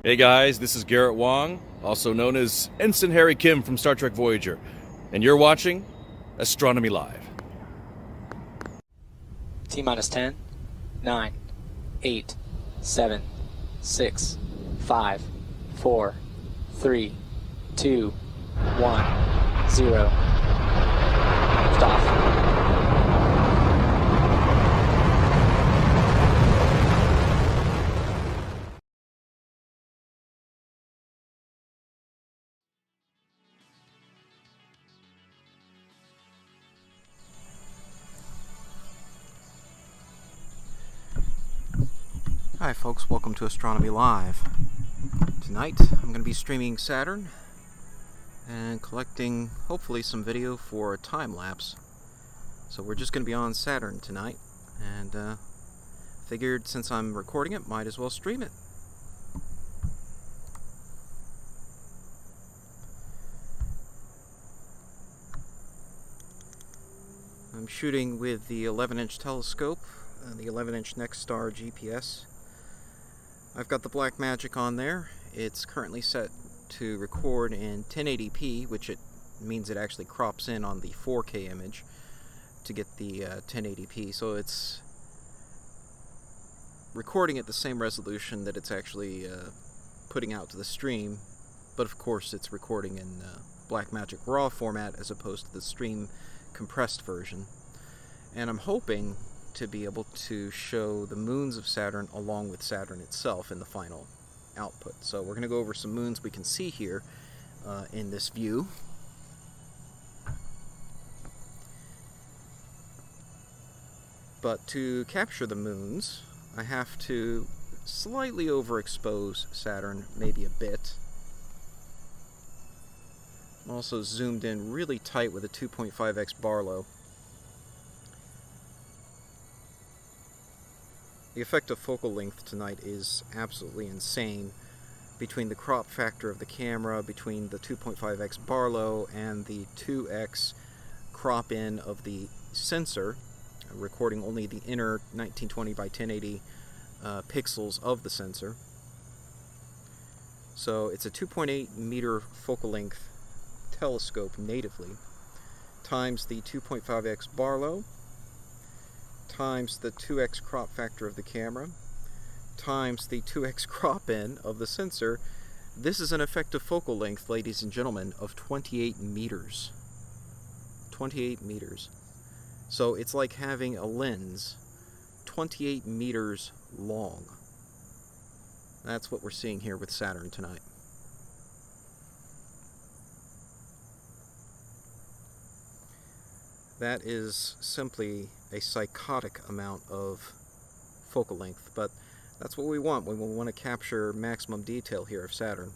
Hey guys, this is Garrett Wong, also known as Ensign Harry Kim from Star Trek Voyager, and you're watching Astronomy Live. T-minus 10, 9, 8, 7, 6, 5, 4, 3, 2, 1, 0. Stop. Hi folks, welcome to Astronomy Live. Tonight I'm going to be streaming Saturn and collecting hopefully some video for a time lapse. So we're just going to be on Saturn tonight, and figured since I'm recording it, might as well stream it. I'm shooting with the 11-inch telescope, the 11-inch NexStar GPS. I've got the Blackmagic on there. It's currently set to record in 1080p, which it means it actually crops in on the 4K image to get the 1080p. So it's recording at the same resolution that it's actually putting out to the stream, but of course it's recording in Blackmagic RAW format as opposed to the stream compressed version. And I'm hoping to be able to show the moons of Saturn along with Saturn itself in the final output. So we're going to go over some moons we can see here in this view. But to capture the moons, I have to slightly overexpose Saturn, maybe a bit. I'm also zoomed in really tight with a 2.5x Barlow. The effective focal length tonight is absolutely insane. Between the crop factor of the camera, between the 2.5x Barlow and the 2x crop in of the sensor, recording only the inner 1920 by 1080 pixels of the sensor. So it's a 2.8 meter focal length telescope natively, times the 2.5x Barlow, times the 2x crop factor of the camera, times the 2x crop in of the sensor. This is an effective focal length, ladies and gentlemen, of 28 meters. 28 meters. So it's like having a lens 28 meters long. That's what we're seeing here with Saturn tonight. That is simply a psychotic amount of focal length, but that's what we want. We want to capture maximum detail here of Saturn.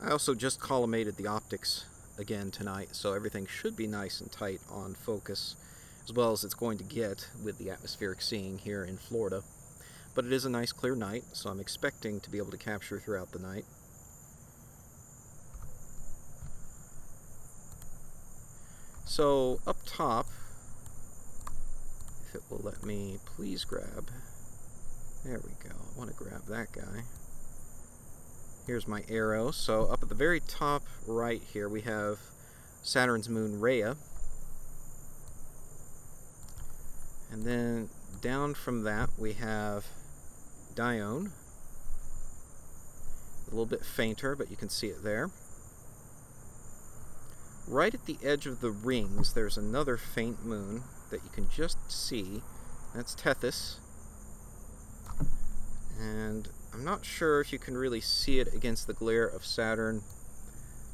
I also just collimated the optics again tonight, so everything should be nice and tight on focus, as well as it's going to get with the atmospheric seeing here in Florida. But it is a nice clear night, so I'm expecting to be able to capture throughout the night. So up top, if it will let me please grab, there we go, I want to grab that guy. Here's my arrow. So up at the very top right here we have Saturn's moon Rhea, and then down from that we have Dione, a little bit fainter, but you can see it there. Right at the edge of the rings, there's another faint moon that you can just see. That's Tethys. And I'm not sure if you can really see it against the glare of Saturn,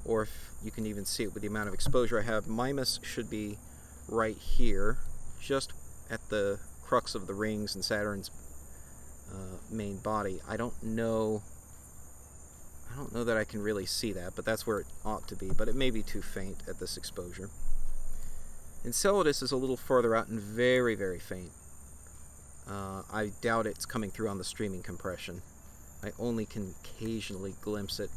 or if you can even see it with the amount of exposure I have. Mimas should be right here, just at the crux of the rings and Saturn's main body. I don't know that I can really see that, but that's where it ought to be, but it may be too faint at this exposure. Enceladus is a little further out and very, very faint. I doubt it's coming through on the streaming compression. I only can occasionally glimpse it.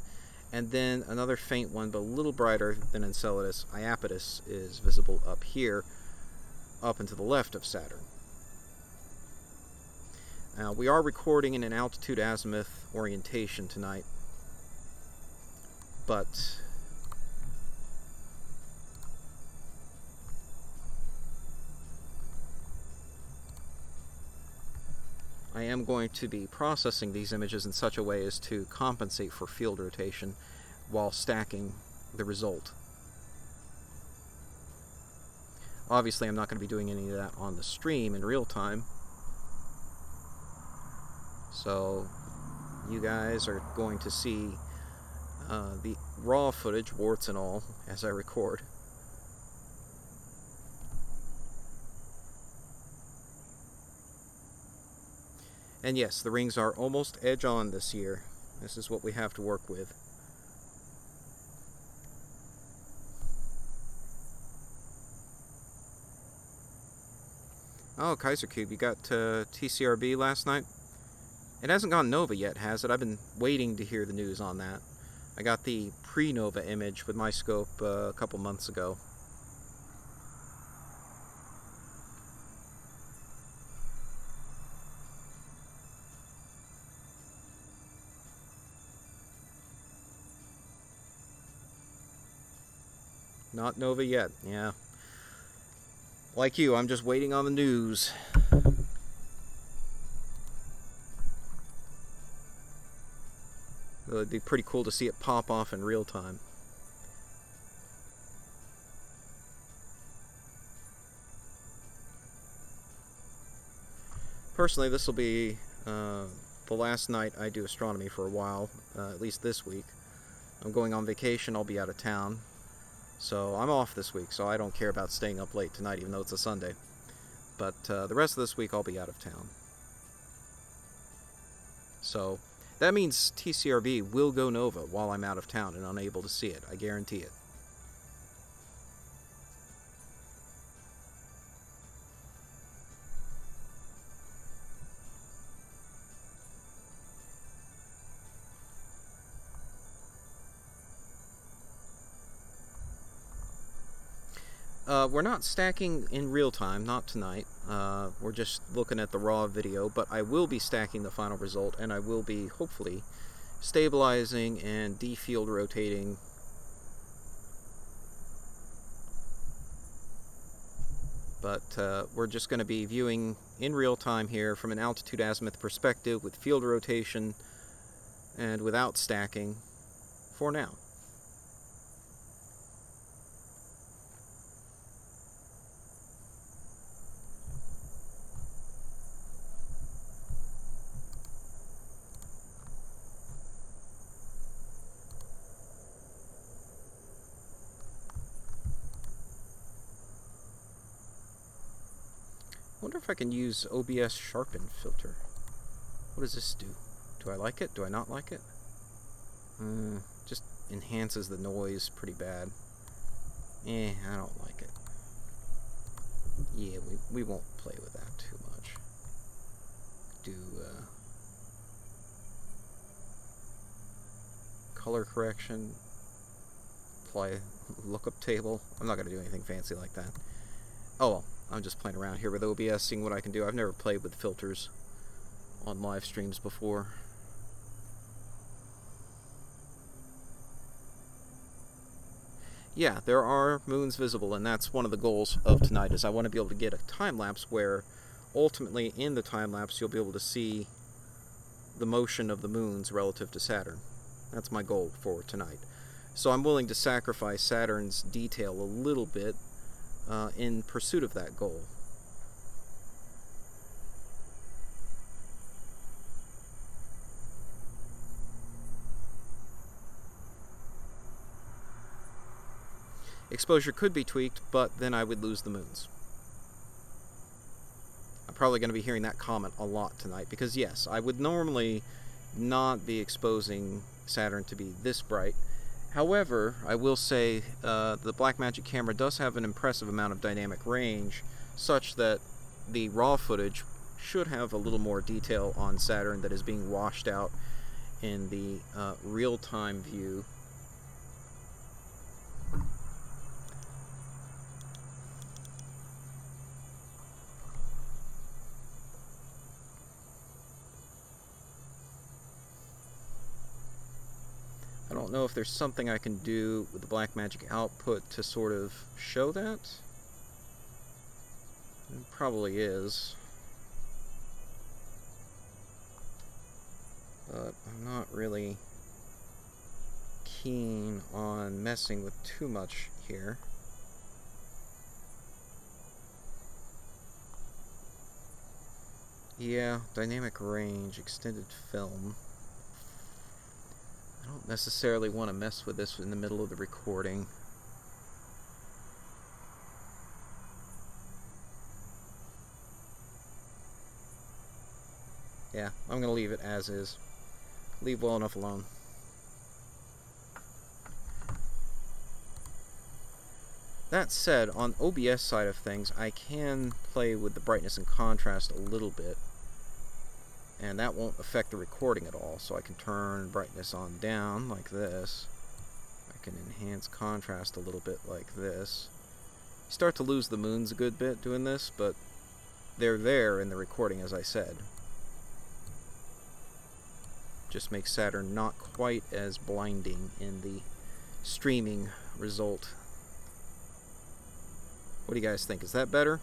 And then another faint one, but a little brighter than Enceladus, Iapetus, is visible up here, up and to the left of Saturn. Now, we are recording in an altitude azimuth orientation tonight, but I am going to be processing these images in such a way as to compensate for field rotation while stacking the result. Obviously, I'm not going to be doing any of that on the stream in real time, so you guys are going to see the raw footage, warts and all, as I record. And yes, the rings are almost edge-on this year. This is what we have to work with. Oh, Kaiser Cube, you got TCRB last night? It hasn't gone Nova yet, has it? I've been waiting to hear the news on that. I got the pre-Nova image with my scope a couple months ago. Not Nova yet, yeah. Like you, I'm just waiting on the news. Though it'd be pretty cool to see it pop off in real time. Personally, this will be the last night I do astronomy for a while, at least this week. I'm going on vacation, I'll be out of town. So I'm off this week, so I don't care about staying up late tonight, even though it's a Sunday. But the rest of this week, I'll be out of town. So that means TCRB will go Nova while I'm out of town and unable to see it. I guarantee it. We're not stacking in real time, not tonight. We're just looking at the raw video, but I will be stacking the final result, and I will be, hopefully, stabilizing and de-field rotating but we're just going to be viewing in real time here from an altitude azimuth perspective with field rotation and without stacking for now. I wonder if I can use OBS sharpen filter. What does this do? Do I like it? Do I not like it? Just enhances the noise pretty bad. I don't like it. Yeah, we won't play with that too much. Do color correction. Apply lookup table. I'm not going to do anything fancy like that. Oh well. I'm just playing around here with OBS, seeing what I can do. I've never played with filters on live streams before. Yeah, there are moons visible, and that's one of the goals of tonight, is I want to be able to get a time-lapse where ultimately in the time-lapse you'll be able to see the motion of the moons relative to Saturn. That's my goal for tonight. So I'm willing to sacrifice Saturn's detail a little bit in pursuit of that goal. Exposure could be tweaked, but then I would lose the moons. I'm probably going to be hearing that comment a lot tonight, because yes, I would normally not be exposing Saturn to be this bright. However, I will say the Blackmagic camera does have an impressive amount of dynamic range, such that the raw footage should have a little more detail on Saturn that is being washed out in the real-time view. don't know if there's something I can do with the Blackmagic output to sort of show that. There probably is. But I'm not really keen on messing with too much here. Yeah, dynamic range, extended film. I don't necessarily want to mess with this in the middle of the recording. Yeah, I'm going to leave it as is. Leave well enough alone. That said, on OBS side of things, I can play with the brightness and contrast a little bit. And that won't affect the recording at all. So I can turn brightness on down like this. I can enhance contrast a little bit like this. You start to lose the moons a good bit doing this, but they're there in the recording, as I said. Just makes Saturn not quite as blinding in the streaming result. What do you guys think? Is that better?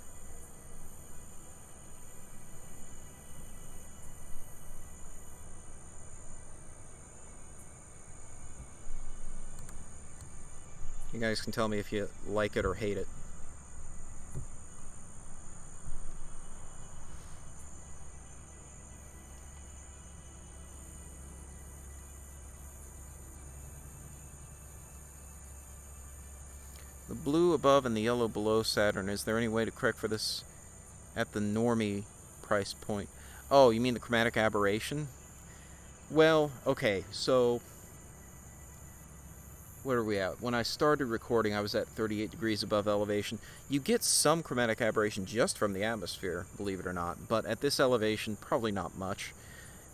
You guys can tell me if you like it or hate it. The blue above and the yellow below Saturn, is there any way to correct for this at the normie price point? Oh, you mean the chromatic aberration? Well, okay, so where are we at? When I started recording, I was at 38 degrees above elevation. You get some chromatic aberration just from the atmosphere, believe it or not, but at this elevation, probably not much.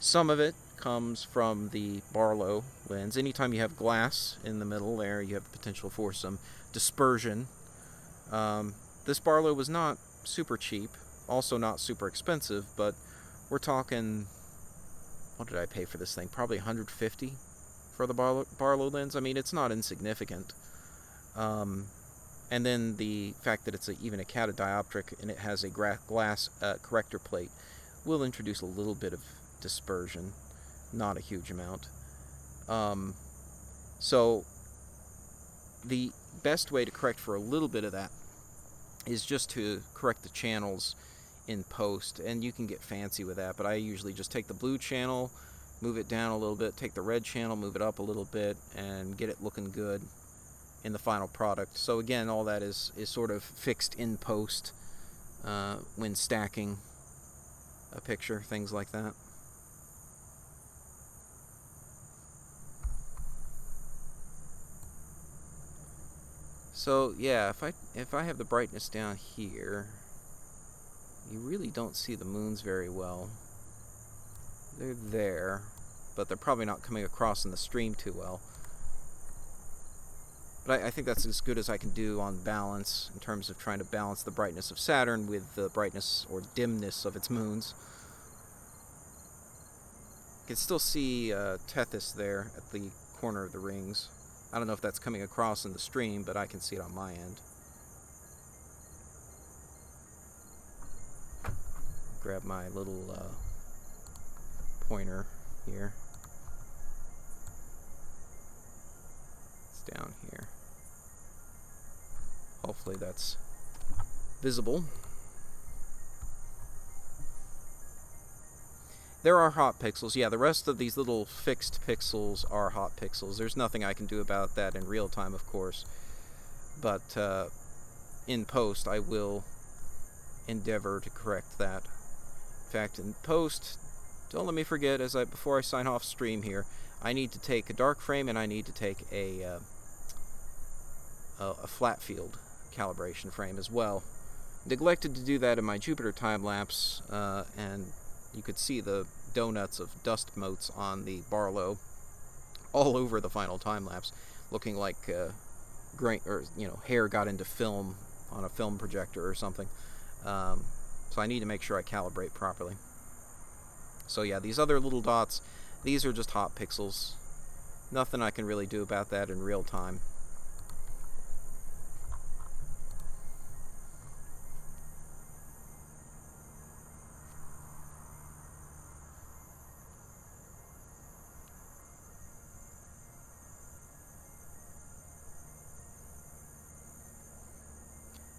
Some of it comes from the Barlow lens. Anytime you have glass in the middle there, you have the potential for some dispersion. This Barlow was not super cheap, also not super expensive, but we're talking, what did I pay for this thing? Probably $150 for the Barlow lens. I mean, it's not insignificant. And then the fact that it's even a catadioptric and it has a glass corrector plate will introduce a little bit of dispersion, not a huge amount. So the best way to correct for a little bit of that is just to correct the channels in post, and you can get fancy with that, but I usually just take the blue channel, move it down a little bit, take the red channel, move it up a little bit, and get it looking good in the final product. So again, all that is sort of fixed in post when stacking a picture, things like that. So yeah, if I have the brightness down here, you really don't see the moons very well. They're there, but they're probably not coming across in the stream too well. But I think that's as good as I can do on balance in terms of trying to balance the brightness of Saturn with the brightness or dimness of its moons. You can still see Tethys there at the corner of the rings. I don't know if that's coming across in the stream, but I can see it on my end. Grab my little pointer here. It's down here. Hopefully that's visible. There are hot pixels. Yeah, the rest of these little fixed pixels are hot pixels. There's nothing I can do about that in real time, of course. But in post, I will endeavor to correct that. In fact, in post, don't let me forget, before I sign off stream here, I need to take a dark frame and I need to take a flat field calibration frame as well. Neglected to do that in my Jupiter time lapse, and you could see the donuts of dust motes on the Barlow all over the final time lapse, looking like hair got into film on a film projector or something. So I need to make sure I calibrate properly. So yeah, these other little dots, these are just hot pixels. Nothing I can really do about that in real time.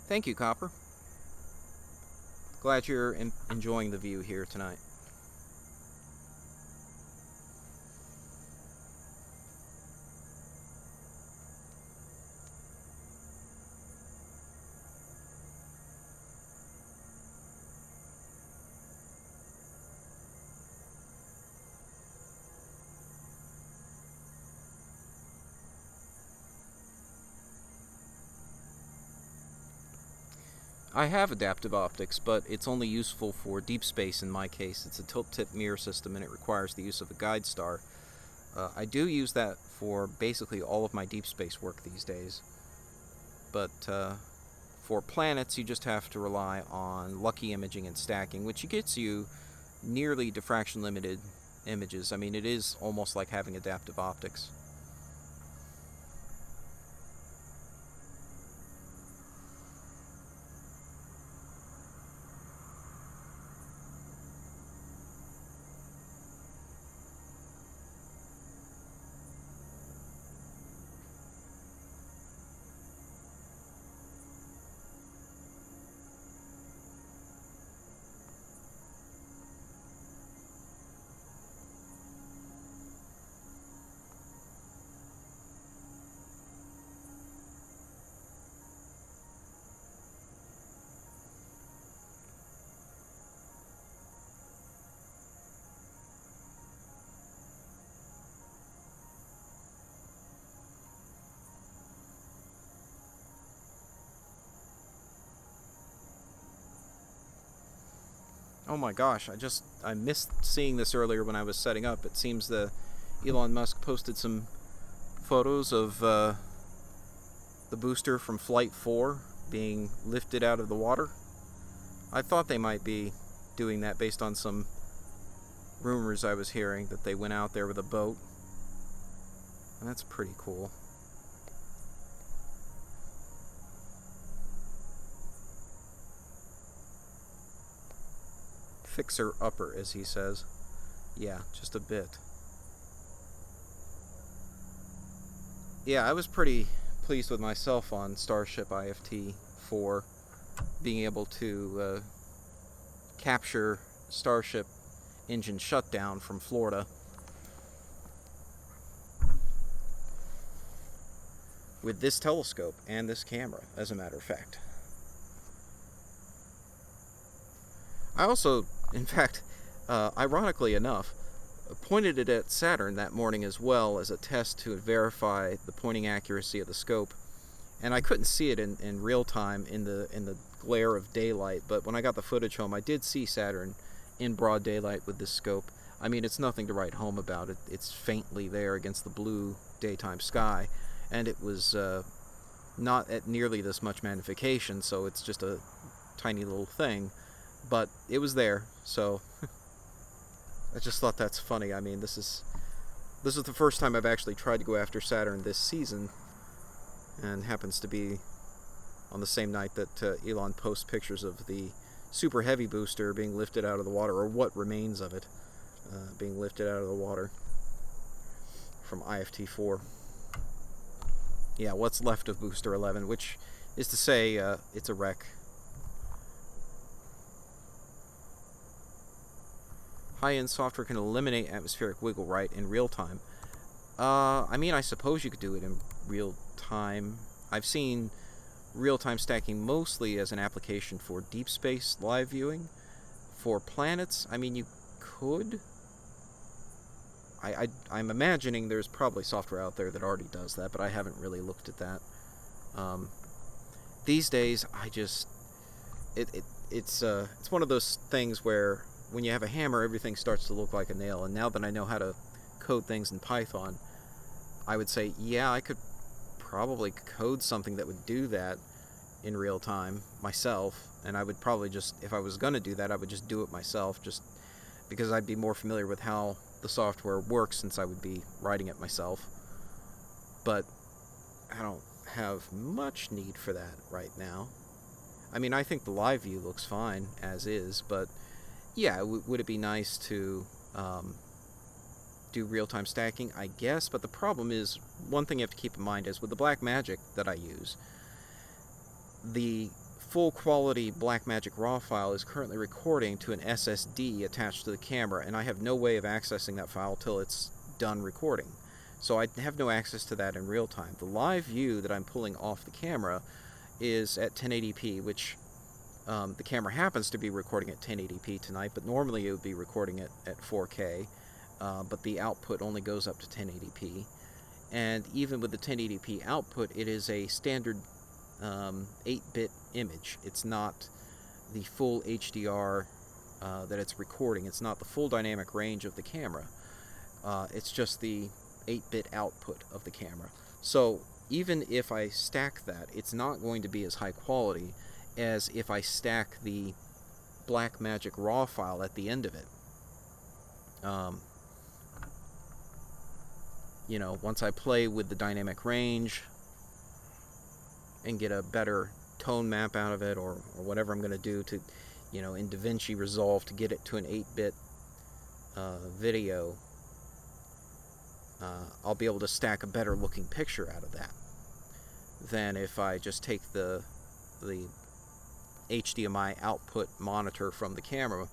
Thank you, Copper. Glad you're enjoying the view here tonight. I have adaptive optics, but it's only useful for deep space in my case. It's a tilt-tip mirror system and it requires the use of a guide star. I do use that for basically all of my deep space work these days. But for planets, you just have to rely on lucky imaging and stacking, which gets you nearly diffraction limited images. I mean, it is almost like having adaptive optics. Oh my gosh, I missed seeing this earlier when I was setting up. It seems Elon Musk posted some photos of the booster from Flight 4 being lifted out of the water. I thought they might be doing that based on some rumors I was hearing that they went out there with a boat. And that's pretty cool. Fixer-upper, as he says. Yeah, just a bit. Yeah, I was pretty pleased with myself on Starship IFT-4, being able to capture Starship engine shutdown from Florida with this telescope and this camera, as a matter of fact. I also, in fact, ironically enough, pointed it at Saturn that morning as well as a test to verify the pointing accuracy of the scope, and I couldn't see it in real time in the glare of daylight. But when I got the footage home, I did see Saturn in broad daylight with this scope. I mean, it's nothing to write home about. It's faintly there against the blue daytime sky, and it was not at nearly this much magnification, so it's just a tiny little thing. But it was there, so I just thought that's funny. I mean, this is the first time I've actually tried to go after Saturn this season, and happens to be on the same night that Elon posts pictures of the Super Heavy booster being lifted out of the water, or what remains of it being lifted out of the water from IFT-4. Yeah, what's left of Booster 11, which is to say it's a wreck. High-end software can eliminate atmospheric wiggle, right, in real time. I mean, I suppose you could do it in real time. I've seen real-time stacking mostly as an application for deep space live viewing. For planets, I mean, you could. I'm imagining there's probably software out there that already does that, but I haven't really looked at that. These days, it's one of those things where when you have a hammer, everything starts to look like a nail. And now that I know how to code things in Python, I would say, yeah, I could probably code something that would do that in real time myself. And I would probably just, if I was going to do that, I would just do it myself, just because I'd be more familiar with how the software works since I would be writing it myself. but I don't have much need for that right now. I mean, I think the live view looks fine as is, but yeah, would it be nice to do real-time stacking? I guess, but the problem is, one thing you have to keep in mind is with the Blackmagic that I use, the full quality Blackmagic RAW file is currently recording to an SSD attached to the camera, and I have no way of accessing that file till it's done recording. So I have no access to that in real time. The live view that I'm pulling off the camera is at 1080p, which the camera happens to be recording at 1080p tonight, but normally it would be recording it at 4K, but the output only goes up to 1080p. And even with the 1080p output, it is a standard 8-bit image. It's not the full HDR that it's recording. It's not the full dynamic range of the camera. It's just the 8-bit output of the camera. So even if I stack that, it's not going to be as high quality as if I stack the Blackmagic RAW file at the end of it. You know, once I play with the dynamic range and get a better tone map out of it, or whatever I'm going to do to, you know, in DaVinci Resolve to get it to an 8-bit video, I'll be able to stack a better looking picture out of that than if I just take the HDMI output monitor from the camera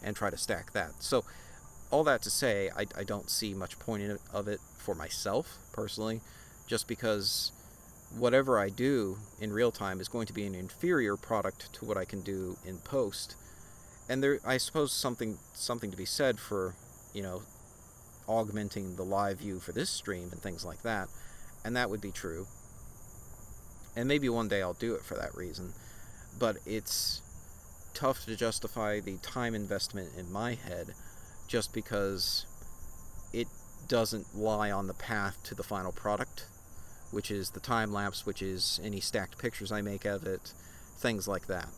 and try to stack that. So all that to say, I don't see much point of it for myself personally, just because whatever I do in real time is going to be an inferior product to what I can do in post. And there, I suppose, something to be said for, you know, augmenting the live view for this stream and things like that, and that would be true. And maybe one day I'll do it for that reason, but it's tough to justify the time investment in my head just because it doesn't lie on the path to the final product, which is the time lapse, which is any stacked pictures I make of it, things like that.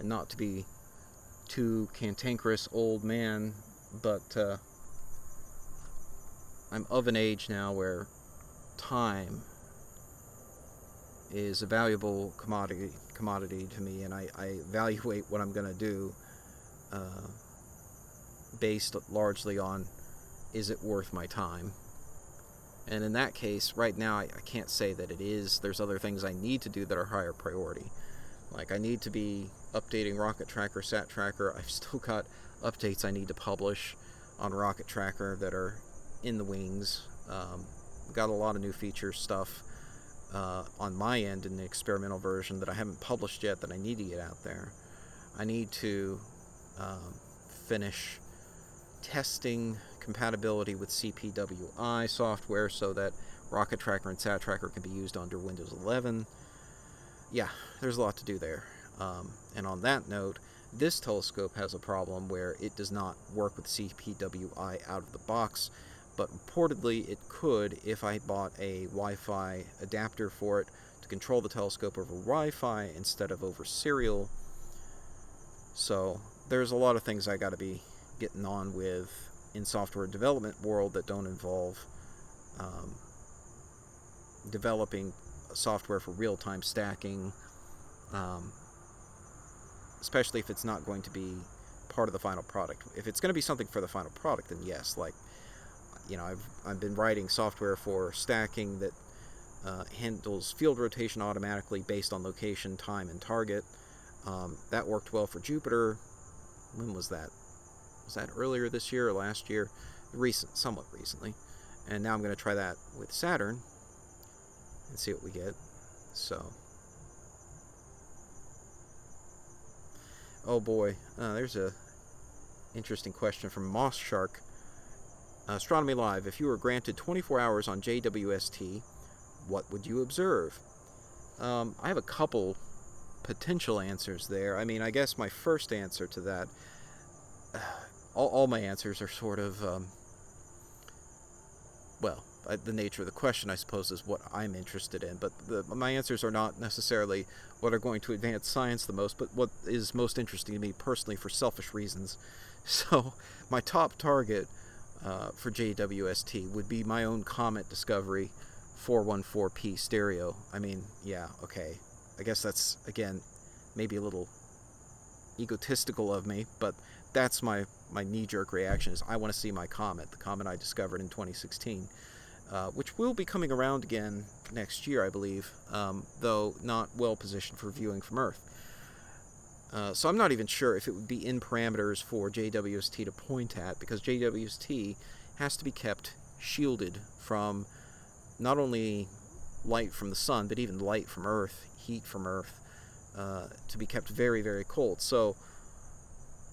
And not to be too cantankerous old man, but I'm of an age now where time is a valuable commodity to me, and I evaluate what I'm going to do based largely on, is it worth my time? And in that case, right now, I can't say that it is. There's other things I need to do that are higher priority. Like, I need to be updating Rocket Tracker, Sat Tracker. I've still got updates I need to publish on Rocket Tracker that are in the wings. Got a lot of new feature stuff on my end in the experimental version that I haven't published yet that I need to get out there. I need to finish testing compatibility with CPWI software so that Rocket Tracker and Sat Tracker can be used under Windows 11. Yeah, there's a lot to do there. And on that note, this telescope has a problem where it does not work with CPWI out of the box, but reportedly it could if I bought a Wi-Fi adapter for it to control the telescope over Wi-Fi instead of over serial. So there's a lot of things I got to be getting on with in software development world that don't involve developing software for real-time stacking, especially if it's not going to be part of the final product. If it's going to be something for the final product, then yes. Like, you know, I've been writing software for stacking that handles field rotation automatically based on location, time, and target. That worked well for Jupiter. When was that? Was that earlier this year or last year? Somewhat recently. And now I'm going to try that with Saturn and see what we get. So, oh boy, there's a interesting question from Moss Shark. Astronomy Live, if you were granted 24 hours on JWST, what would you observe? I have a couple potential answers there. I mean, I guess my first answer to that, all my answers are sort of well, the nature of the question, I suppose, is what I'm interested in. But my answers are not necessarily what are going to advance science the most, but what is most interesting to me personally for selfish reasons. So my top target for JWST would be my own comet discovery, 414P stereo. I mean, yeah, okay. I guess that's, again, maybe a little egotistical of me, but that's my knee-jerk reaction, is I want to see my comet, the comet I discovered in 2016, which will be coming around again next year, I believe, though not well positioned for viewing from Earth. So I'm not even sure if it would be in parameters for JWST to point at, because JWST has to be kept shielded from not only light from the sun, but even light from Earth, heat from Earth, to be kept very, very cold. So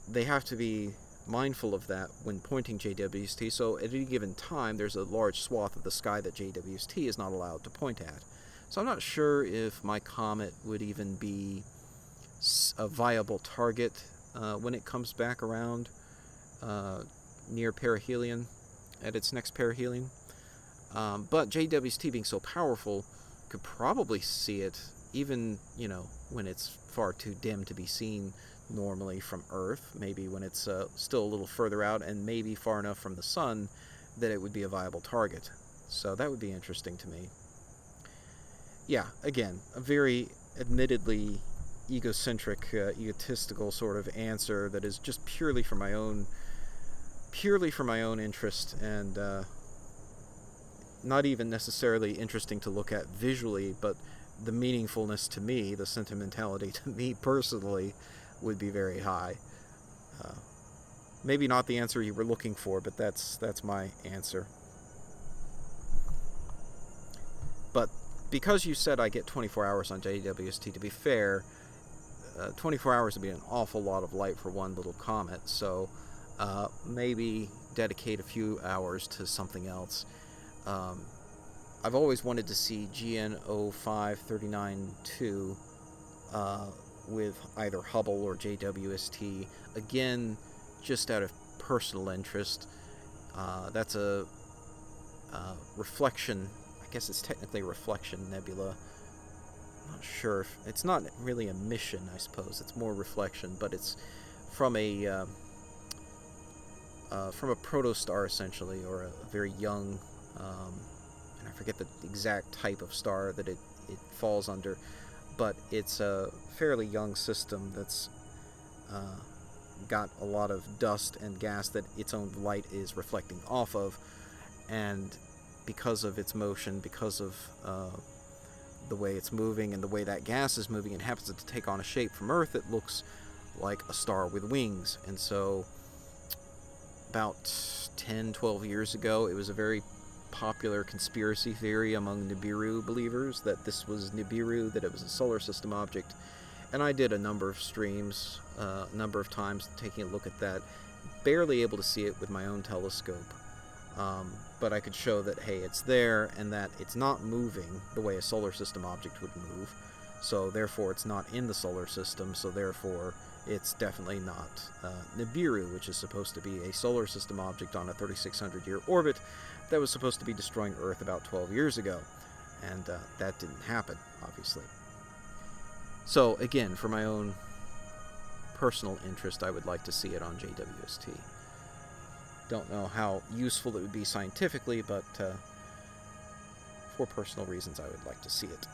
they have to be mindful of that when pointing JWST. So at any given time, there's a large swath of the sky that JWST is not allowed to point at. So I'm not sure if my comet would even be a viable target when it comes back around near perihelion, at its next perihelion. But JWST being so powerful, could probably see it even, when it's far too dim to be seen normally from Earth, maybe when it's still a little further out and maybe far enough from the sun that it would be a viable target. So that would be interesting to me. Yeah, again, a very admittedly egocentric, egotistical sort of answer that is just purely for my own interest, and not even necessarily interesting to look at visually, but the meaningfulness to me, the sentimentality to me personally, would be very high. Maybe not the answer you were looking for, but that's my answer. But because you said I get 24 hours on JWST, to be fair, 24 hours would be an awful lot of light for one little comet, so maybe dedicate a few hours to something else. I've always wanted to see GN 05392 with either Hubble or JWST, again, just out of personal interest. That's a reflection, I guess it's technically a reflection nebula. I'm not sure if, it's not really a mission, I suppose, it's more reflection, but it's from a protostar, essentially, or a very young, and I forget the exact type of star that it falls under, but it's a fairly young system that's got a lot of dust and gas that its own light is reflecting off of, and because of its motion, because of the way it's moving and the way that gas is moving, it happens to take on a shape from Earth that looks like a star with wings. And so about 10-12 years ago, it was a very popular conspiracy theory among Nibiru believers that this was Nibiru, that it was a solar system object. And I did a number of streams, a number of times, taking a look at that, barely able to see it with my own telescope. But I could show that, hey, it's there, and that it's not moving the way a solar system object would move. So therefore it's not in the solar system, so therefore it's definitely not Nibiru, which is supposed to be a solar system object on a 3,600-year orbit that was supposed to be destroying Earth about 12 years ago. And that didn't happen, obviously. So again, for my own personal interest, I would like to see it on JWST. Don't know how useful it would be scientifically, but for personal reasons, I would like to see it.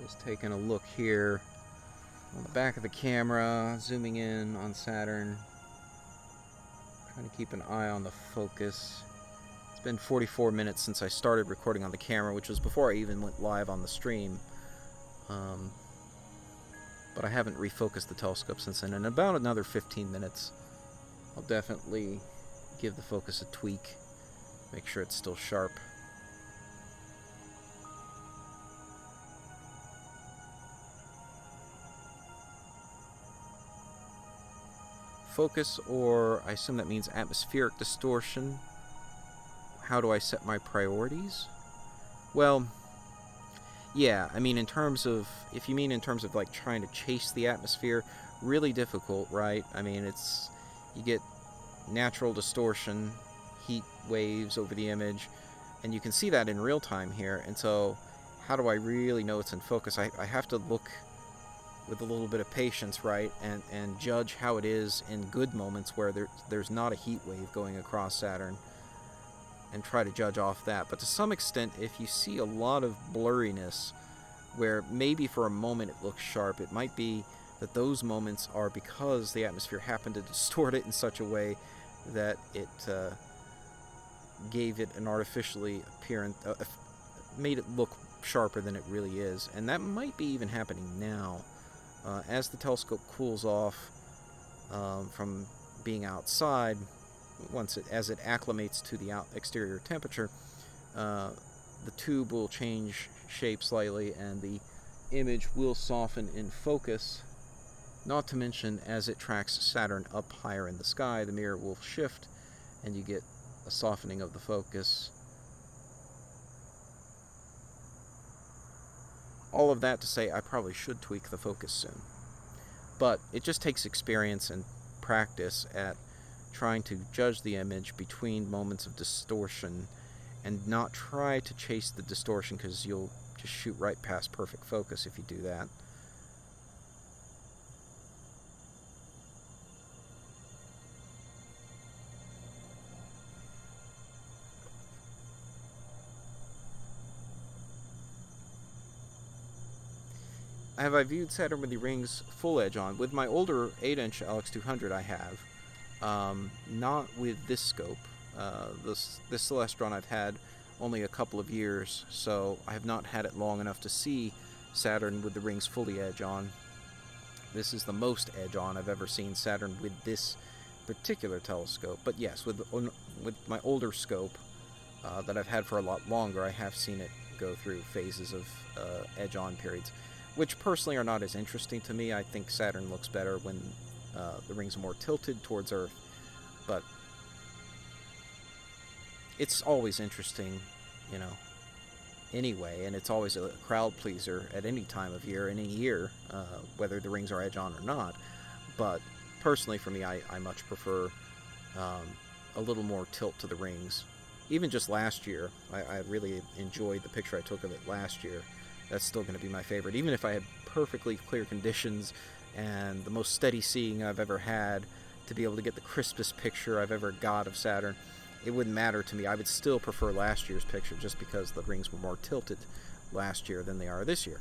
Just taking a look here on the back of the camera, zooming in on Saturn. Trying to keep an eye on the focus. It's been 44 minutes since I started recording on the camera, which was before I even went live on the stream. But I haven't refocused the telescope since then. In about another 15 minutes, I'll definitely give the focus a tweak, make sure it's still sharp. Focus, or I assume that means atmospheric distortion. How do I set my priorities? Well, yeah, I mean, in terms of, if you mean in terms of like trying to chase the atmosphere, really difficult, right? I mean, you get natural distortion, heat waves over the image, and you can see that in real time here. And so, how do I really know it's in focus? I have to look with a little bit of patience, right, and judge how it is in good moments where there's not a heat wave going across Saturn, and try to judge off that. But to some extent, if you see a lot of blurriness where maybe for a moment it looks sharp, it might be that those moments are because the atmosphere happened to distort it in such a way that it gave it an artificially appearance, made it look sharper than it really is. And that might be even happening now. As the telescope cools off from being outside, as it acclimates to the exterior temperature, the tube will change shape slightly and the image will soften in focus. Not to mention, as it tracks Saturn up higher in the sky, the mirror will shift and you get a softening of the focus. All of that to say, I probably should tweak the focus soon. But it just takes experience and practice at trying to judge the image between moments of distortion and not try to chase the distortion, because you'll just shoot right past perfect focus if you do that. Have I viewed Saturn with the rings full edge on? With my older 8-inch LX200 I have. Not with this scope. This Celestron I've had only a couple of years, so I have not had it long enough to see Saturn with the rings fully edge on. This is the most edge on I've ever seen Saturn with this particular telescope. But yes, with my older scope that I've had for a lot longer, I have seen it go through phases of edge on periods, which personally are not as interesting to me. I think Saturn looks better when the rings are more tilted towards Earth, but it's always interesting, you know, anyway, and it's always a crowd pleaser at any time of year, any year, whether the rings are edge on or not. But personally for me, I much prefer a little more tilt to the rings. Even just last year, I really enjoyed the picture I took of it last year. That's still going to be my favorite. Even if I had perfectly clear conditions and the most steady seeing I've ever had to be able to get the crispest picture I've ever got of Saturn, it wouldn't matter to me. I would still prefer last year's picture just because the rings were more tilted last year than they are this year.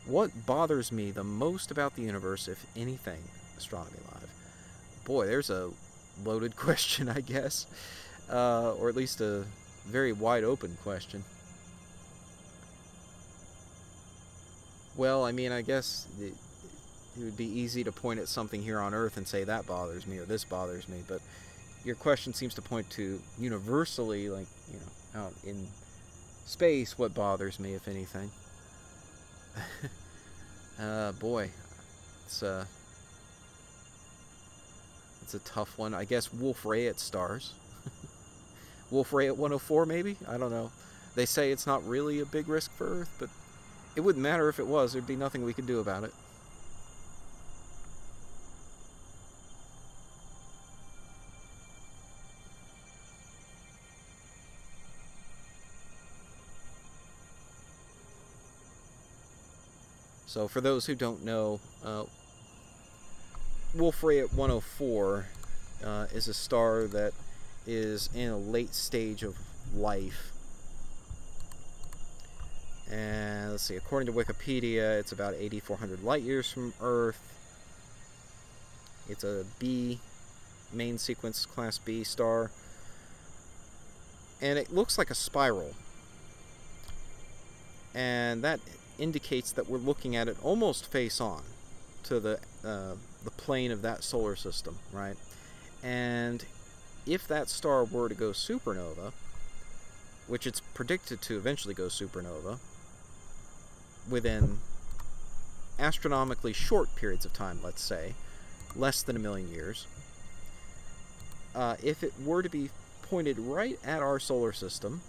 What bothers me the most about the universe, if anything, Astronomy Live? Boy, there's a loaded question, I guess. Or at least a very wide open question. Well, I mean, I guess it would be easy to point at something here on Earth and say that bothers me or this bothers me, but your question seems to point to universally, like, you know, out in space, what bothers me, if anything. Boy, it's a tough one. I guess Wolf-Rayet stars. Wolf-Rayet 104, maybe? I don't know. They say it's not really a big risk for Earth, but it wouldn't matter if it was. There'd be nothing we could do about it. So for those who don't know, Wolf-Rayet 104 is a star that is in a late stage of life. And let's see, according to Wikipedia, it's about 8,400 light years from Earth. It's a B, main sequence class B star. And it looks like a spiral. And that indicates that we're looking at it almost face on to the plane of that solar system, right? And if that star were to go supernova, which it's predicted to eventually go supernova within astronomically short periods of time, let's say, less than 1 million years, if it were to be pointed right at our solar system,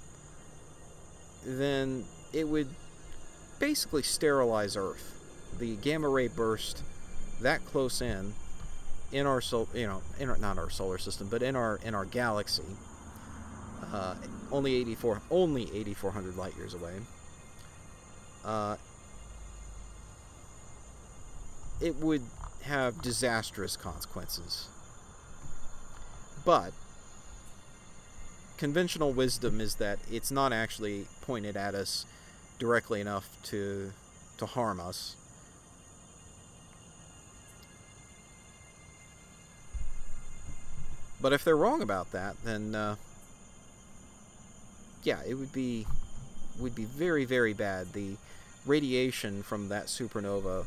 then it would basically sterilize Earth. The gamma ray burst that close in our not our solar system, but in our galaxy, only 8,400 light years away. It would have disastrous consequences. But conventional wisdom is that it's not actually pointed at us directly enough to harm us. But if they're wrong about that, then yeah, it would be very, very bad. The radiation from that supernova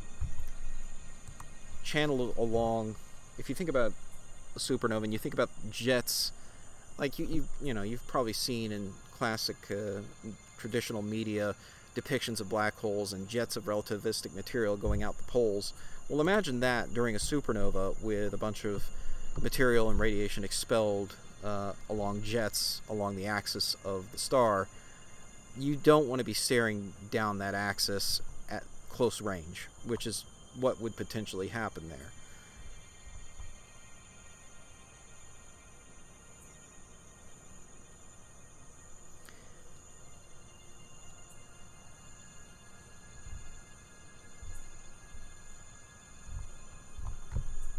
channeled along. If you think about a supernova and you think about jets, like you've probably seen in classic traditional media depictions of black holes and jets of relativistic material going out the poles. Well, imagine that during a supernova with a bunch of material and radiation expelled along jets along the axis of the star. You don't want to be staring down that axis at close range, which is what would potentially happen there.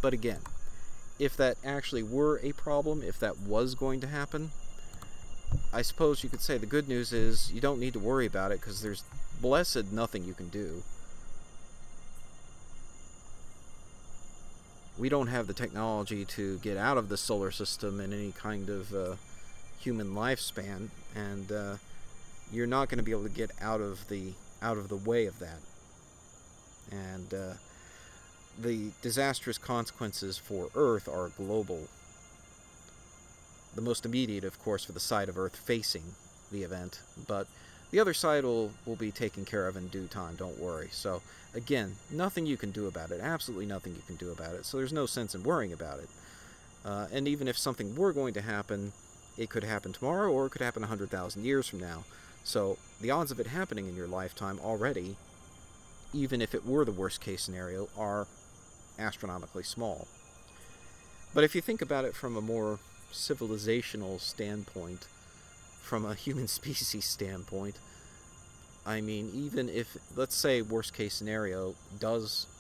But again, if that actually were a problem, if that was going to happen, I suppose you could say the good news is you don't need to worry about it because there's blessed nothing you can do. We don't have the technology to get out of the solar system in any kind of human lifespan, and you're not going to be able to get out of the way of that. And the disastrous consequences for Earth are global. The most immediate, of course, for the side of Earth facing the event, but the other side will be taken care of in due time, don't worry. So, again, nothing you can do about it, absolutely nothing you can do about it, so there's no sense in worrying about it. And even if something were going to happen, it could happen tomorrow, or it could happen 100,000 years from now. So, the odds of it happening in your lifetime already, even if it were the worst case scenario, are astronomically small. But if you think about it from a more civilizational standpoint, from a human species standpoint, I mean, even if, let's say, worst case scenario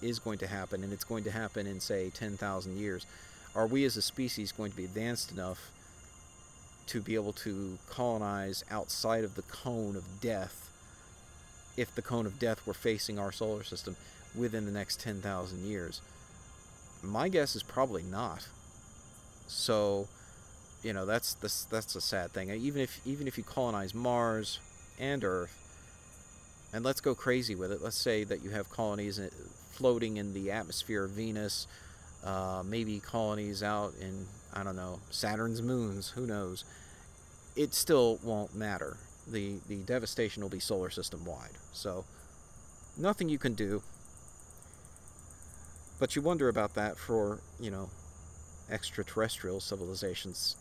is going to happen, and it's going to happen in, say, 10,000 years, are we as a species going to be advanced enough to be able to colonize outside of the cone of death, if the cone of death were facing our solar system, within the next 10,000 years? My guess is probably not. So, that's a sad thing. Even if you colonize Mars and Earth, and let's go crazy with it. Let's say that you have colonies floating in the atmosphere of Venus, maybe colonies out in, I don't know, Saturn's moons. Who knows? It still won't matter. The devastation will be solar system wide. So, nothing you can do. But you wonder about that for, extraterrestrial civilizations,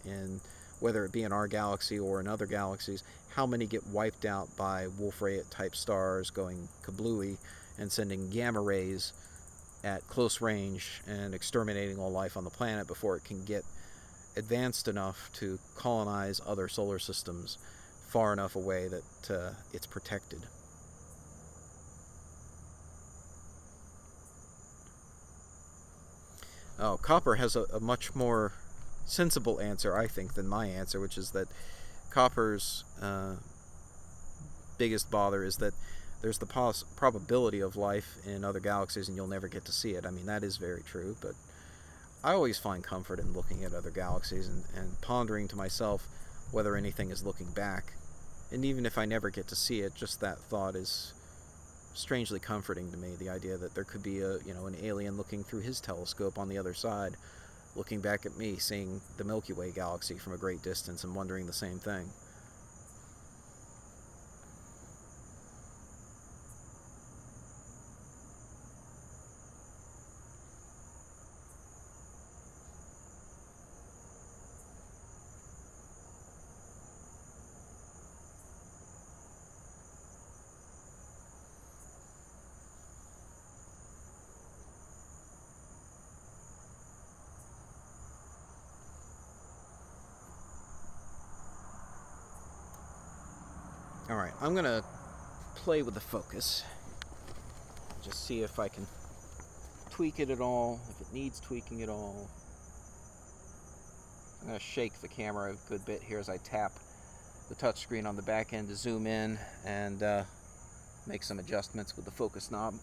and whether it be in our galaxy or in other galaxies, how many get wiped out by Wolf-Rayet type stars going kablooey and sending gamma rays at close range and exterminating all life on the planet before it can get advanced enough to colonize other solar systems far enough away that it's protected. Oh, Copper has a much more sensible answer, I think, than my answer, which is that Copper's biggest bother is that there's the probability of life in other galaxies and you'll never get to see it. I mean, that is very true, but I always find comfort in looking at other galaxies and pondering to myself whether anything is looking back. And even if I never get to see it, just that thought is strangely comforting to me, the idea that there could be an alien looking through his telescope on the other side, looking back at me, seeing the Milky Way galaxy from a great distance and wondering the same thing. Alright, I'm going to play with the focus. Just see if I can tweak it at all, if it needs tweaking at all. I'm going to shake the camera a good bit here as I tap the touchscreen on the back end to zoom in and make some adjustments with the focus knob.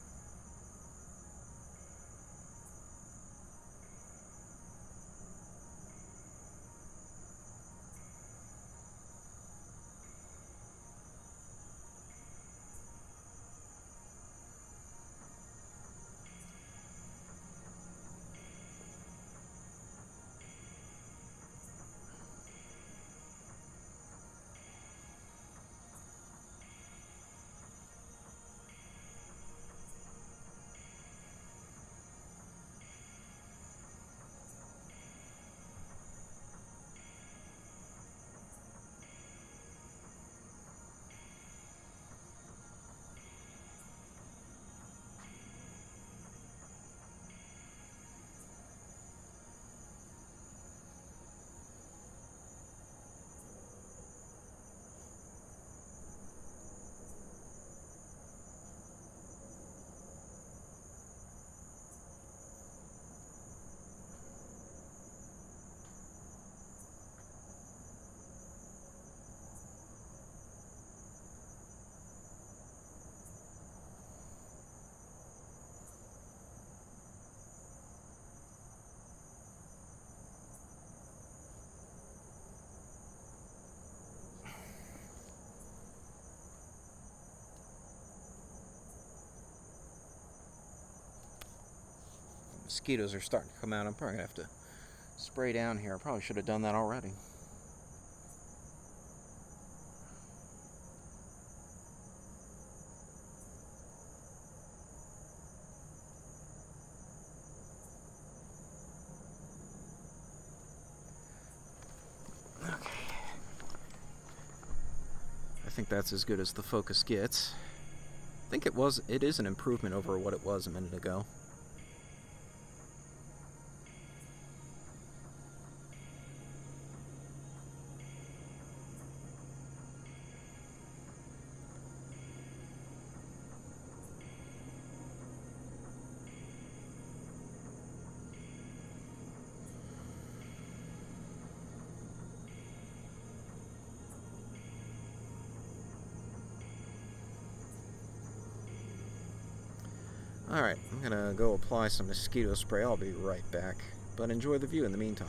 Mosquitoes are starting to come out. I'm probably going to have to spray down here. I probably should have done that already. Okay. I think that's as good as the focus gets. I think it is an improvement over what it was a minute ago. Alright, I'm gonna go apply some mosquito spray. I'll be right back. But enjoy the view in the meantime.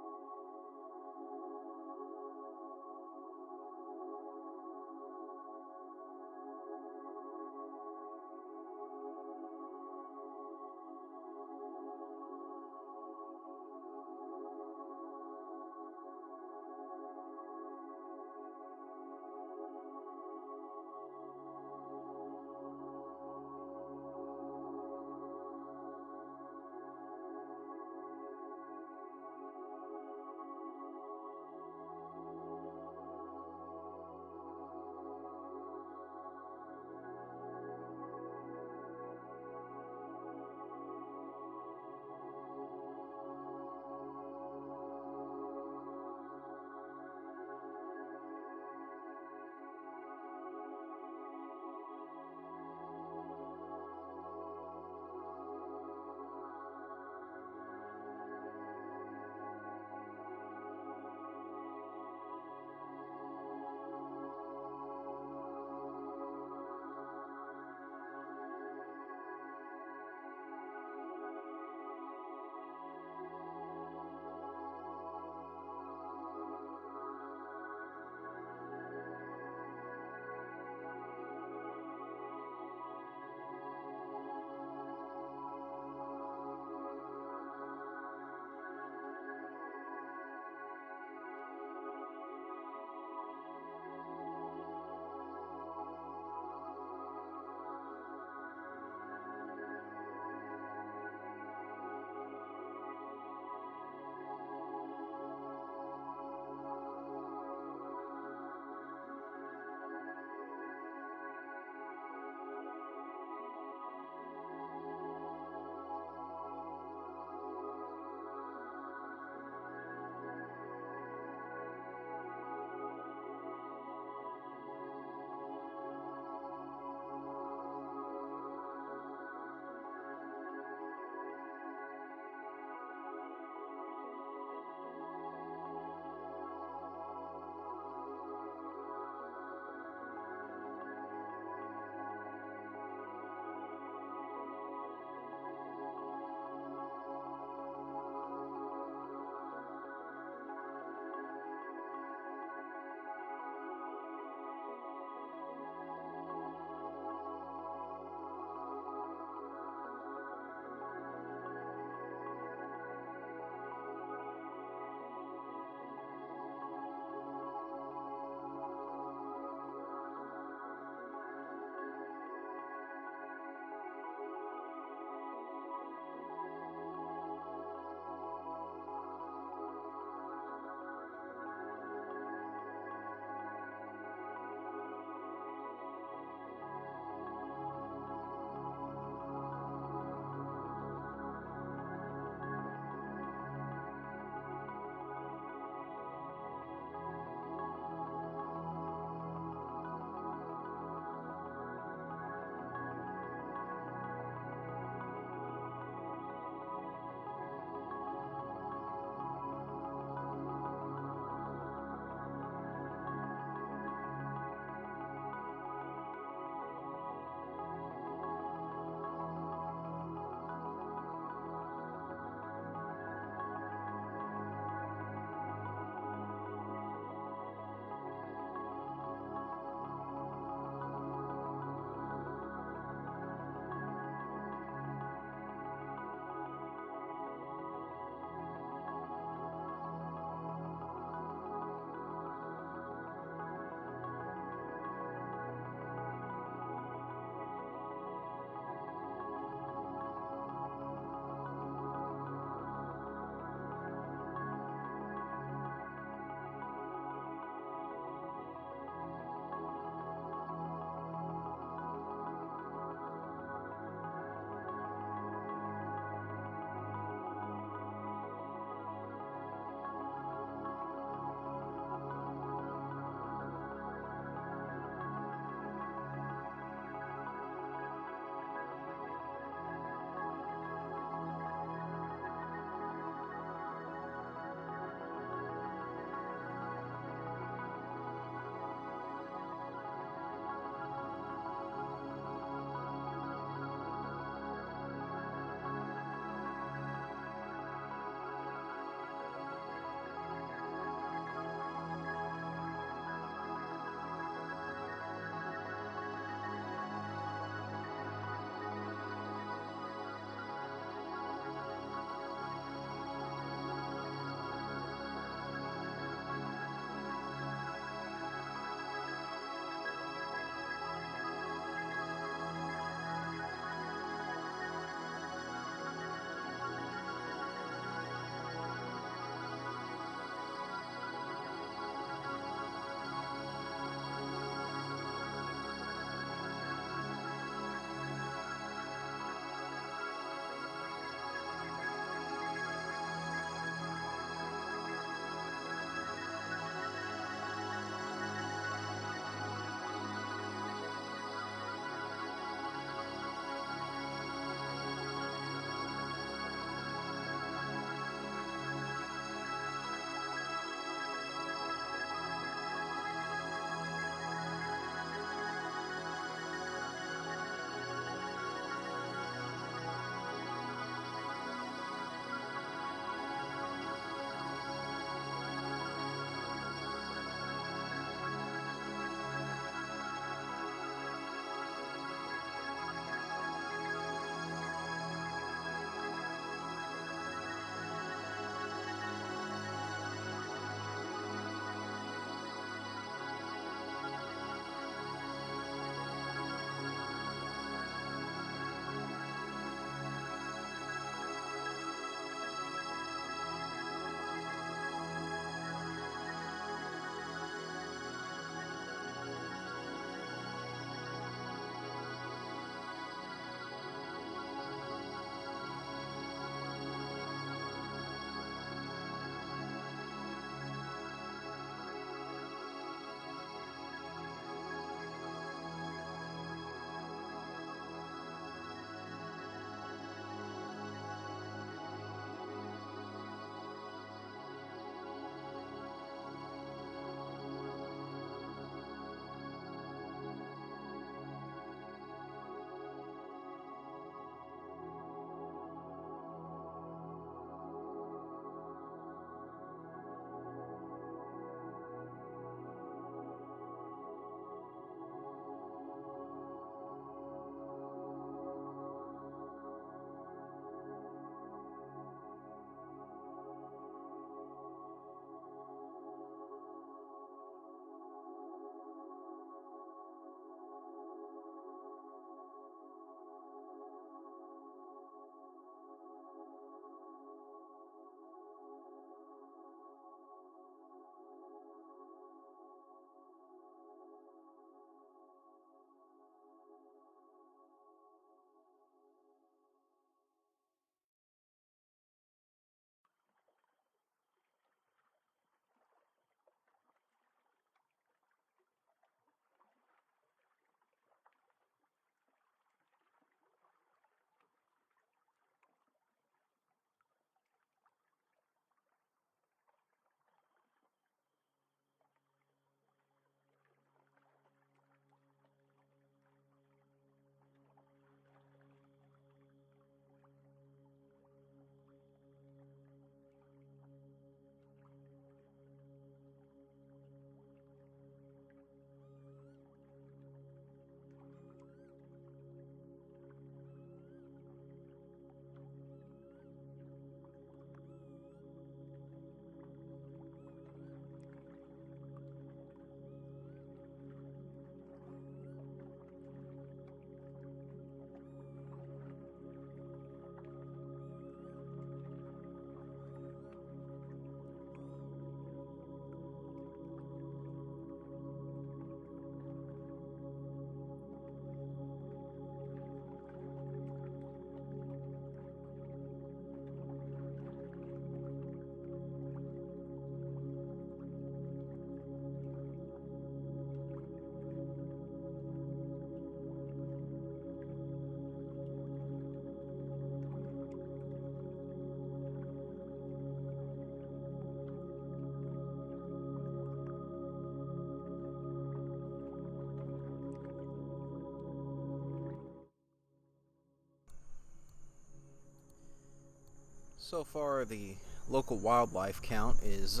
So far, the local wildlife count is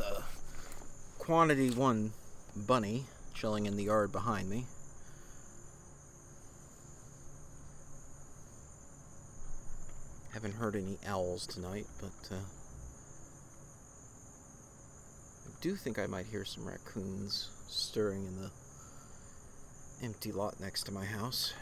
quantity 1 bunny chilling in the yard behind me. Haven't heard any owls tonight, but I do think I might hear some raccoons stirring in the empty lot next to my house.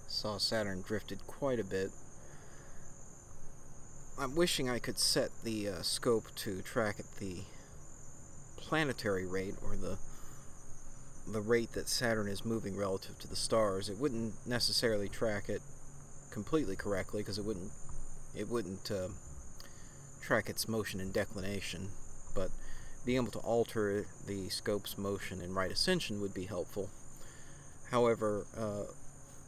Saw Saturn drifted quite a bit. I'm wishing I could set the scope to track at the planetary rate, or the rate that Saturn is moving relative to the stars. It wouldn't necessarily track it completely correctly, because it wouldn't track its motion and declination, but being able to alter the scope's motion and right ascension would be helpful. However,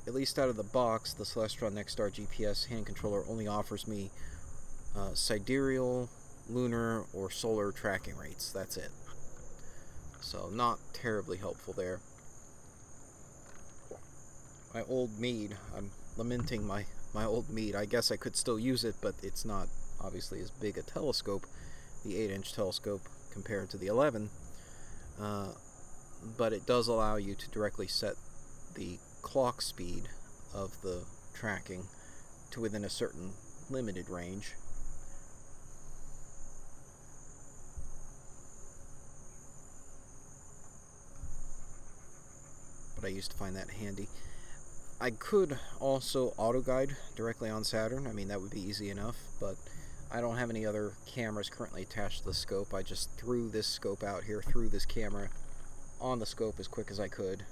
at least out of the box, the Celestron NexStar GPS hand controller only offers me sidereal, lunar, or solar tracking rates. That's it. So not terribly helpful there. My old Mead, I'm lamenting my old Mead. I guess I could still use it, but it's not obviously as big a telescope, the 8-inch telescope compared to the 11. But it does allow you to directly set the clock speed of the tracking to within a certain limited range. But I used to find that handy. I could also auto guide directly on Saturn. I mean, that would be easy enough, but I don't have any other cameras currently attached to the scope. I just threw this scope out here, threw this camera on the scope as quick as I could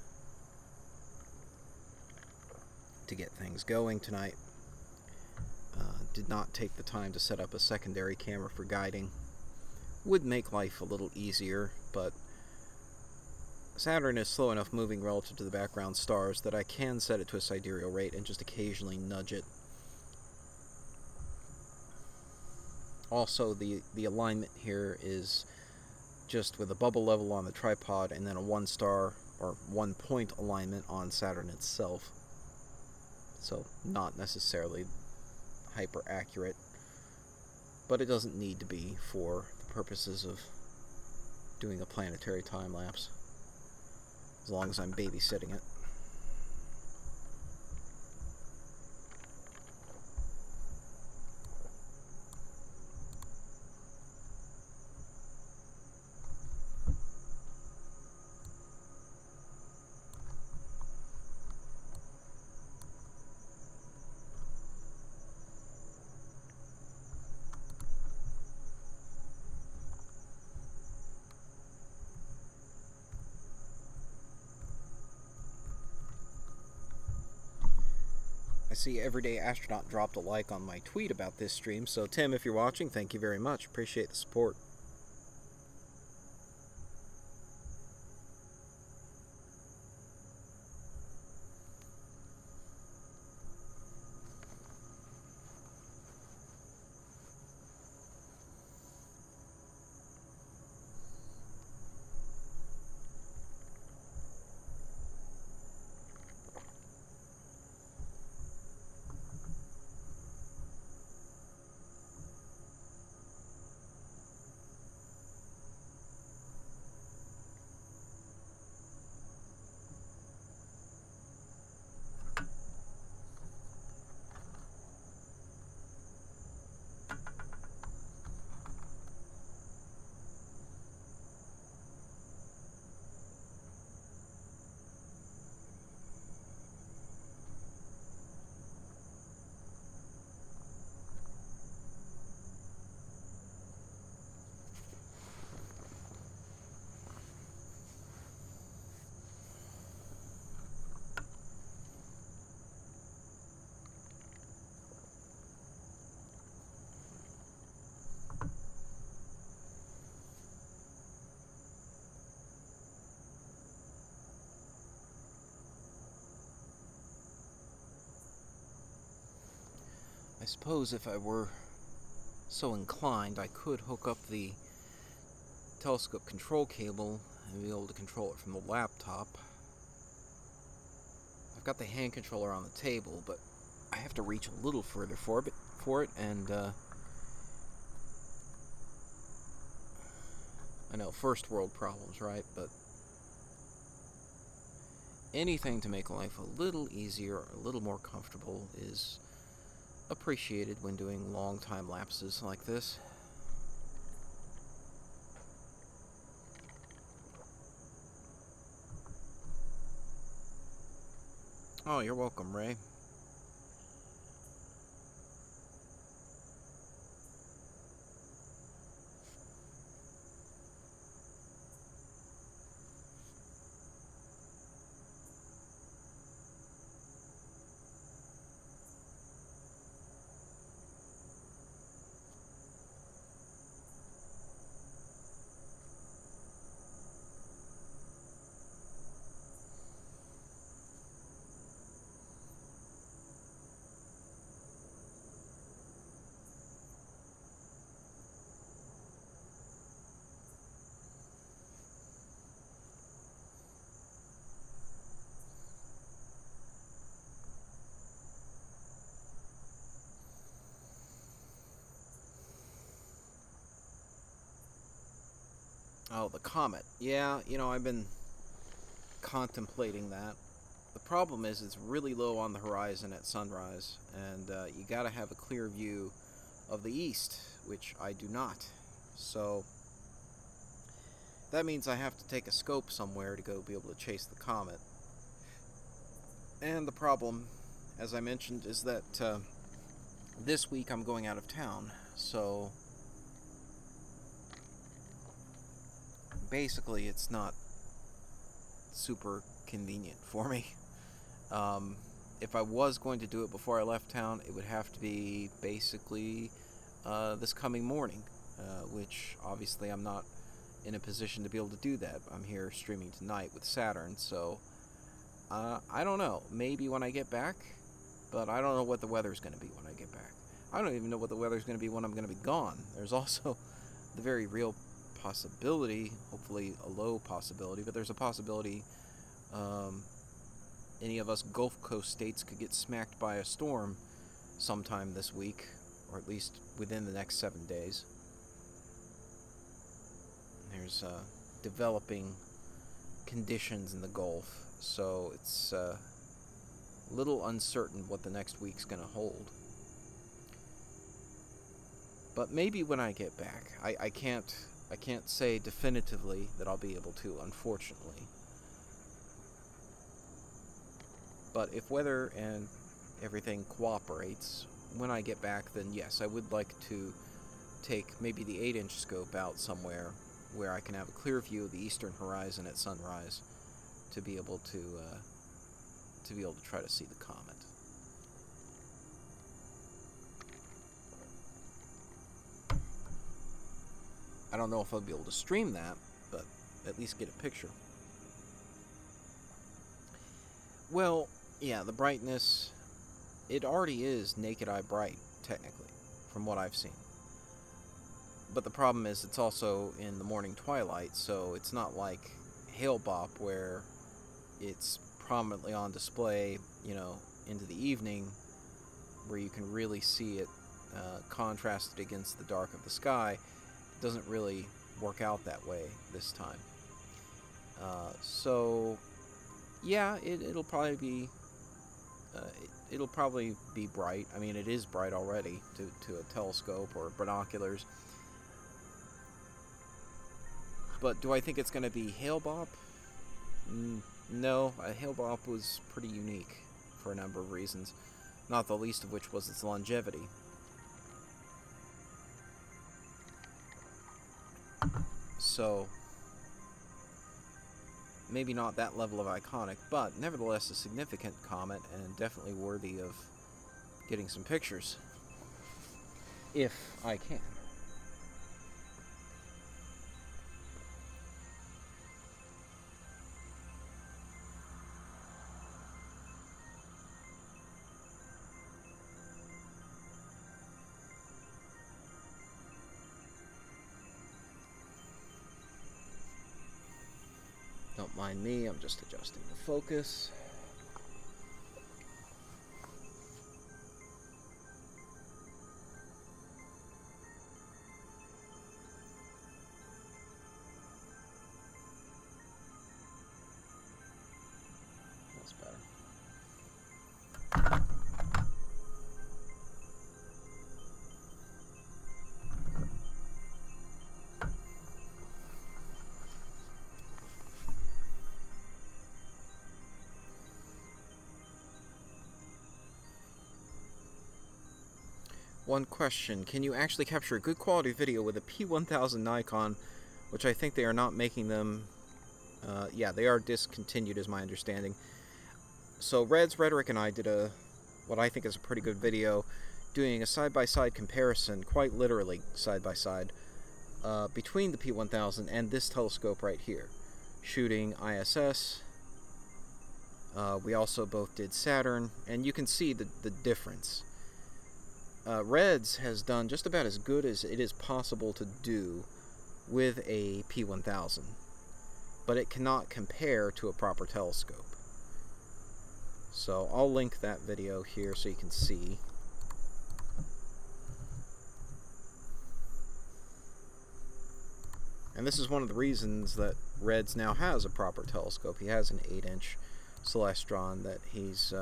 to get things going tonight. Did not take the time to set up a secondary camera for guiding. Would make life a little easier, but Saturn is slow enough moving relative to the background stars that I can set it to a sidereal rate and just occasionally nudge it. Also, the alignment here is just with a bubble level on the tripod and then a 1-star or 1-point alignment on Saturn itself. So not necessarily hyper accurate, but it doesn't need to be for the purposes of doing a planetary time lapse, as long as I'm babysitting it. I see Everyday Astronaut dropped a like on my tweet about this stream, so Tim, if you're watching, thank you very much. Appreciate the support. suppose if I were so inclined, I could hook up the telescope control cable and be able to control it from the laptop. I've got the hand controller on the table, but I have to reach a little further for it, and I know, first world problems, right? But anything to make life a little easier, or a little more comfortable is appreciated when doing long time lapses like this. Oh, you're welcome, Ray. Oh, the comet. Yeah, I've been contemplating that. The problem is it's really low on the horizon at sunrise, and you gotta have a clear view of the east, which I do not. So that means I have to take a scope somewhere to go be able to chase the comet. And the problem, as I mentioned, is that this week I'm going out of town, so basically it's not super convenient for me. If I was going to do it before I left town, it would have to be basically this coming morning, which obviously I'm not in a position to be able to do that. I'm here streaming tonight with Saturn, so I don't know. Maybe when I get back, but I don't know what the weather's going to be when I get back. I don't even know what the weather's going to be when I'm going to be gone. There's also the very real possibility, hopefully a low possibility, but there's a possibility any of us Gulf Coast states could get smacked by a storm sometime this week, or at least within the next 7 days. There's developing conditions in the Gulf, so it's a little uncertain what the next week's going to hold. But maybe when I get back. I can't say definitively that I'll be able to, unfortunately. But if weather and everything cooperates, when I get back, then yes, I would like to take maybe the 8-inch scope out somewhere where I can have a clear view of the eastern horizon at sunrise to be able to try to see the comet. I don't know if I'll be able to stream that, but at least get a picture. Well, yeah, the brightness, it already is naked eye bright, technically, from what I've seen. But the problem is it's also in the morning twilight, so it's not like Hale-Bopp where it's prominently on display, into the evening, where you can really see it contrasted against the dark of the sky. It doesn't really work out that way this time. So yeah, it'll probably be bright. I mean, it is bright already to a telescope or binoculars. But do I think it's going to be Hale-Bopp? No, Hale-Bopp was pretty unique for a number of reasons, not the least of which was its longevity. So maybe not that level of iconic, but nevertheless a significant comet and definitely worthy of getting some pictures, if I can. mind me, I'm just adjusting the focus. That's better. One question, can you actually capture a good quality video with a P1000 Nikon, which I think they are not making them, yeah, they are discontinued is my understanding. So Red's Rhetoric and I did what I think is a pretty good video, doing a side-by-side comparison, quite literally side-by-side, between the P1000 and this telescope right here, shooting ISS. We also both did Saturn, and you can see the difference. Red's has done just about as good as it is possible to do with a P1000, but it cannot compare to a proper telescope. So I'll link that video here so you can see. And this is one of the reasons that Red's now has a proper telescope. He has an 8-inch Celestron that he's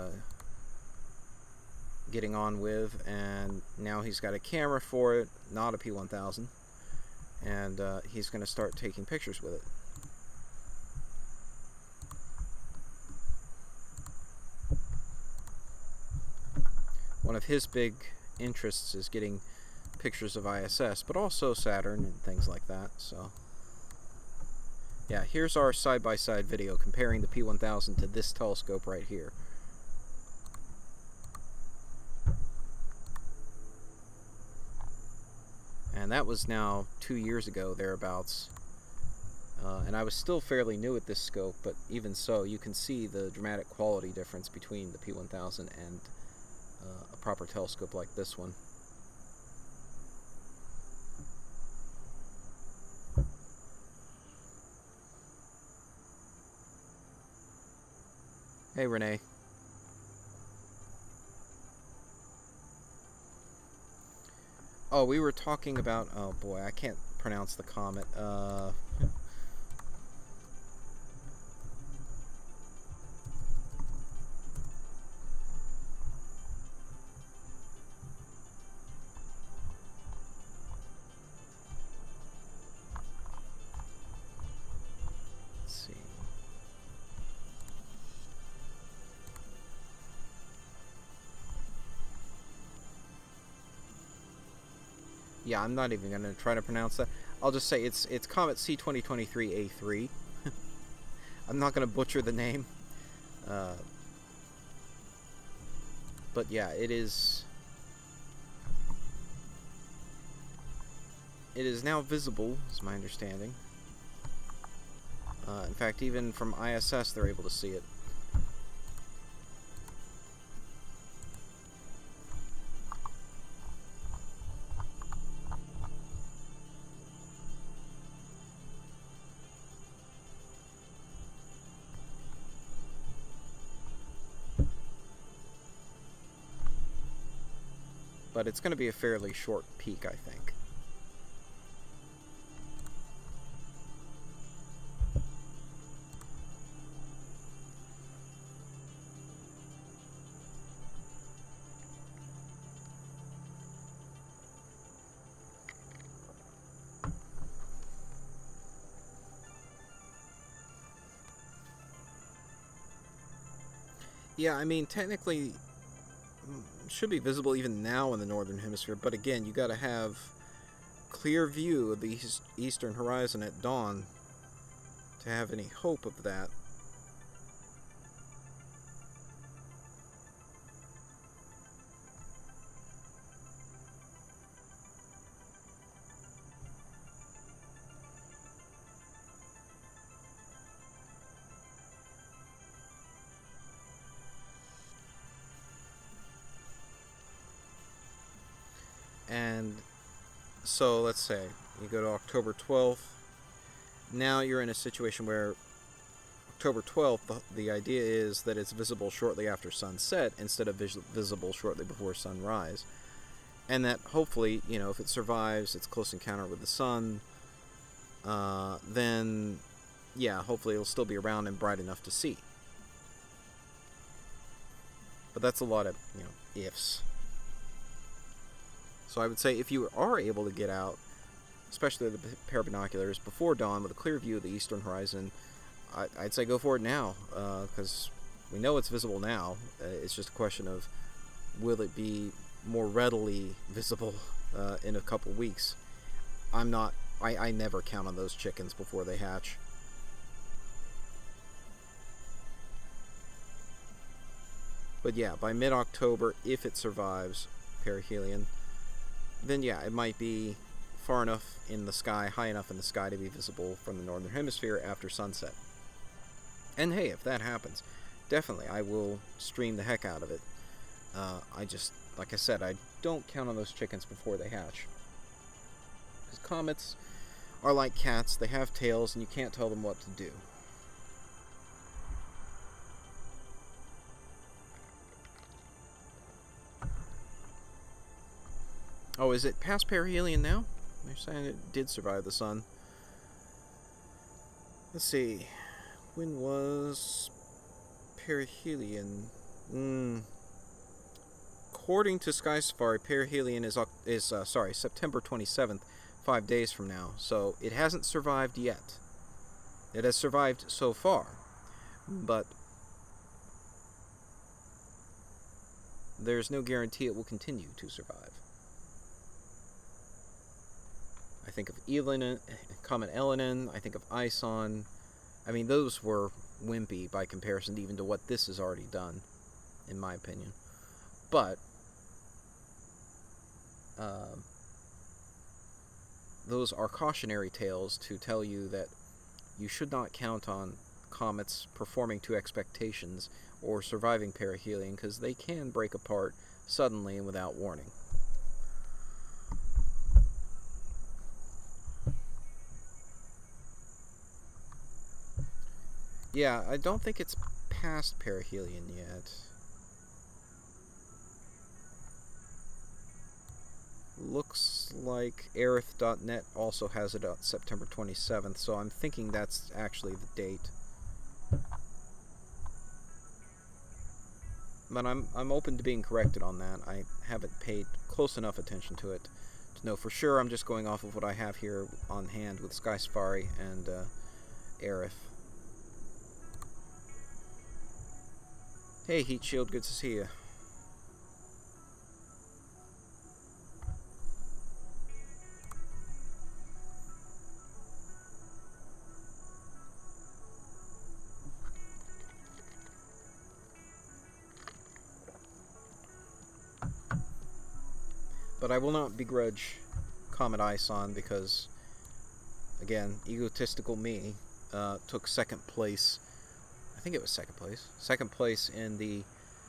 getting on with, and now he's got a camera for it, not a P1000, and he's going to start taking pictures with it. One of his big interests is getting pictures of ISS, but also Saturn and things like that. So yeah, here's our side-by-side video comparing the P1000 to this telescope right here. And that was now 2 years ago, thereabouts. And I was still fairly new at this scope, but even so, you can see the dramatic quality difference between the P1000 and a proper telescope like this one. Hey, Renee. Oh, we were talking about, oh boy, I can't pronounce the comet. Let's see. Yeah, I'm not even going to try to pronounce that. I'll just say it's Comet C2023A3. I'm not going to butcher the name. But yeah, it is now visible, is my understanding. In fact, even from ISS, they're able to see it. But it's going to be a fairly short peak, I think. Yeah, I mean, technically, should be visible even now in the northern hemisphere, but again, you got to have clear view of the eastern horizon at dawn to have any hope of that. And so let's say you go to October 12th. Now you're in a situation where October 12th, the idea is that it's visible shortly after sunset instead of visible shortly before sunrise. And that hopefully, you know, if it survives its close encounter with the sun, then, yeah, hopefully it'll still be around and bright enough to see. But that's a lot of, you know, ifs. So I would say if you are able to get out, especially with a pair of binoculars, before dawn with a clear view of the eastern horizon, I'd say go for it now, because we know it's visible now. It's just a question of will it be more readily visible in a couple weeks. I never count on those chickens before they hatch. But yeah, by mid-October, if it survives perihelion, then yeah, it might be far enough in the sky, high enough in the sky to be visible from the northern hemisphere after sunset. And hey, if that happens, definitely I will stream the heck out of it. I just, like I said, I don't count on those chickens before they hatch. Because comets are like cats, they have tails and you can't tell them what to do. Oh, is it past perihelion now? They're saying it did survive the sun. Let's see. When was perihelion? According to Sky Safari, perihelion is September 27th, 5 days from now. So it hasn't survived yet. It has survived so far, but there's no guarantee it will continue to survive. I think of Comet Elenin, I think of Ison. I mean, those were wimpy by comparison even to what this has already done, in my opinion. But those are cautionary tales to tell you that you should not count on comets performing to expectations or surviving perihelion, because they can break apart suddenly and without warning. Yeah, I don't think it's past perihelion yet. Looks like Aerith.net also has it on September 27th, so I'm thinking that's actually the date. But I'm open to being corrected on that. I haven't paid close enough attention to it to know for sure. I'm just going off of what I have here on hand with Sky Safari and Aerith. Hey, Heat Shield, good to see you. But I will not begrudge Comet Ison because, again, egotistical me took second place. I think it was second place in the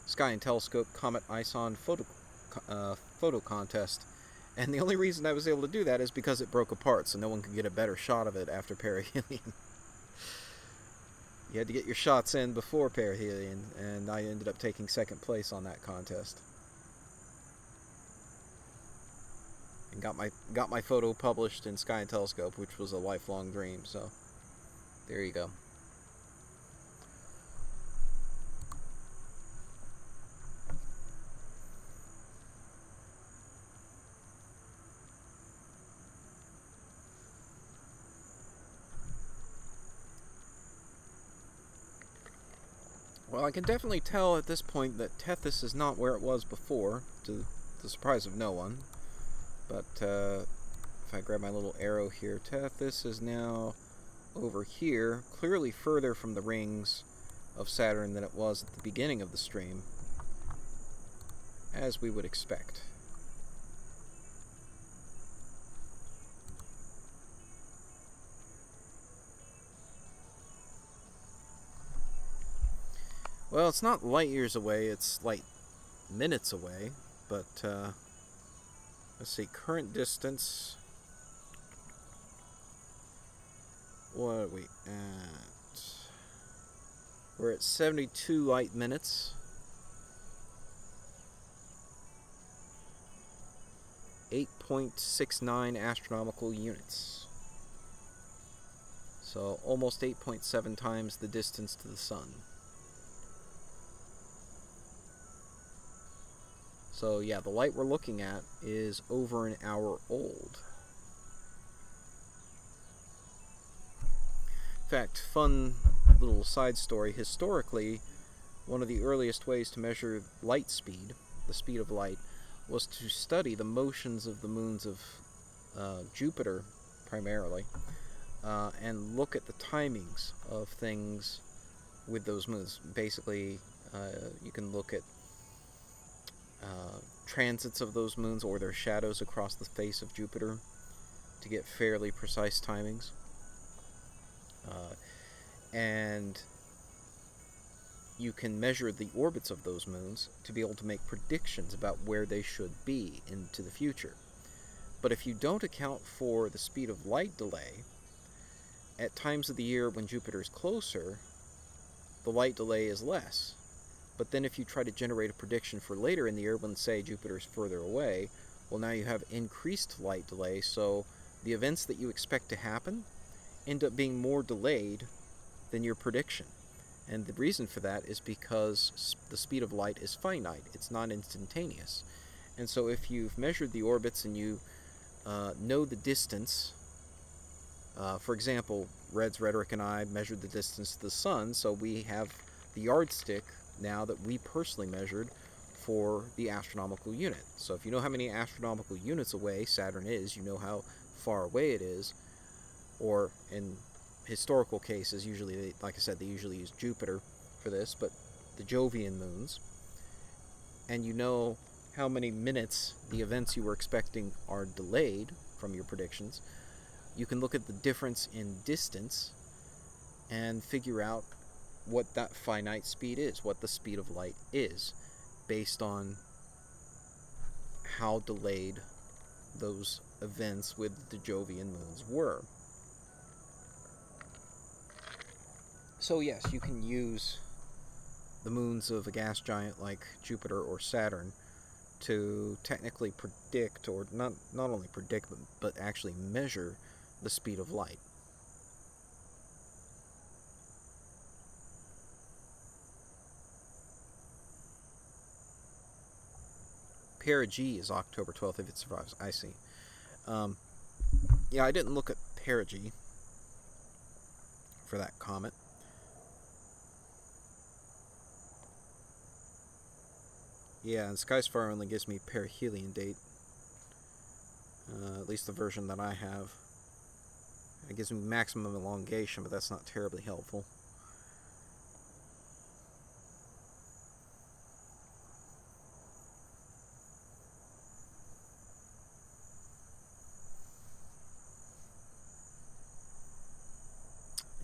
Sky and Telescope Comet Ison photo contest, and the only reason I was able to do that is because it broke apart, so no one could get a better shot of it after perihelion. You had to get your shots in before perihelion, and I ended up taking second place on that contest, and got my photo published in Sky and Telescope, which was a lifelong dream. So there you go. Well, I can definitely tell at this point that Tethys is not where it was before, to the surprise of no one. But if I grab my little arrow here, Tethys is now over here, clearly further from the rings of Saturn than it was at the beginning of the stream, as we would expect. Well, it's not light years away, it's light minutes away, but let's see, current distance. What are we at? We're at 72 light minutes. 8.69 astronomical units. So almost 8.7 times the distance to the sun. So yeah, the light we're looking at is over an hour old. In fact, fun little side story, historically, one of the earliest ways to measure light speed, the speed of light, was to study the motions of the moons of Jupiter, primarily, and look at the timings of things with those moons. Basically, you can look at transits of those moons or their shadows across the face of Jupiter to get fairly precise timings. And you can measure the orbits of those moons to be able to make predictions about where they should be into the future. But if you don't account for the speed of light delay, at times of the year when Jupiter is closer, the light delay is less. But then if you try to generate a prediction for later in the year when, say, Jupiter is further away, well, now you have increased light delay, so the events that you expect to happen end up being more delayed than your prediction. And the reason for that is because the speed of light is finite. It's not instantaneous. And so if you've measured the orbits and you know the distance, for example, Red's Rhetoric and I measured the distance to the sun, so we have the yardstick now that we personally measured for the astronomical unit. So if you know how many astronomical units away Saturn is, you know how far away it is, or in historical cases, usually, like I said, they usually use Jupiter for this, but the Jovian moons, and you know how many minutes the events you were expecting are delayed from your predictions, you can look at the difference in distance and figure out what that finite speed is, what the speed of light is, based on how delayed those events with the Jovian moons were. So yes, you can use the moons of a gas giant like Jupiter or Saturn to technically predict, or not only predict, but actually measure the speed of light. Perigee is October 12th if it survives. I see. Yeah, I didn't look at perigee for that comet. Yeah, and Skysfire only gives me perihelion date. At least the version that I have. It gives me maximum elongation, but that's not terribly helpful.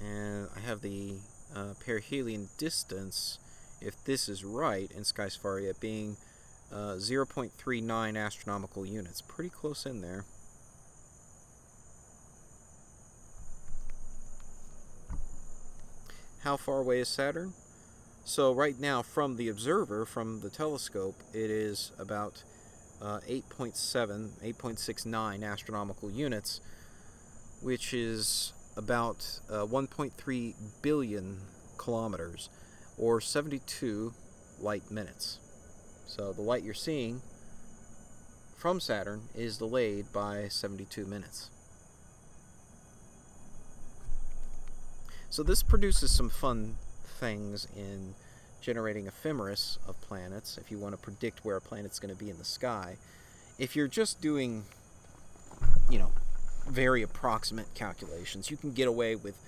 And I have the perihelion distance, if this is right, in Skysfire being 0.39 astronomical units. Pretty close in there. How far away is Saturn? So right now, from the observer, from the telescope, it is about 8.69 astronomical units, which is about 1.3 billion kilometers, or 72 light minutes. So the light you're seeing from Saturn is delayed by 72 minutes. So this produces some fun things in generating ephemeris of planets, if you want to predict where a planet's going to be in the sky. If you're just doing, very approximate calculations, you can get away with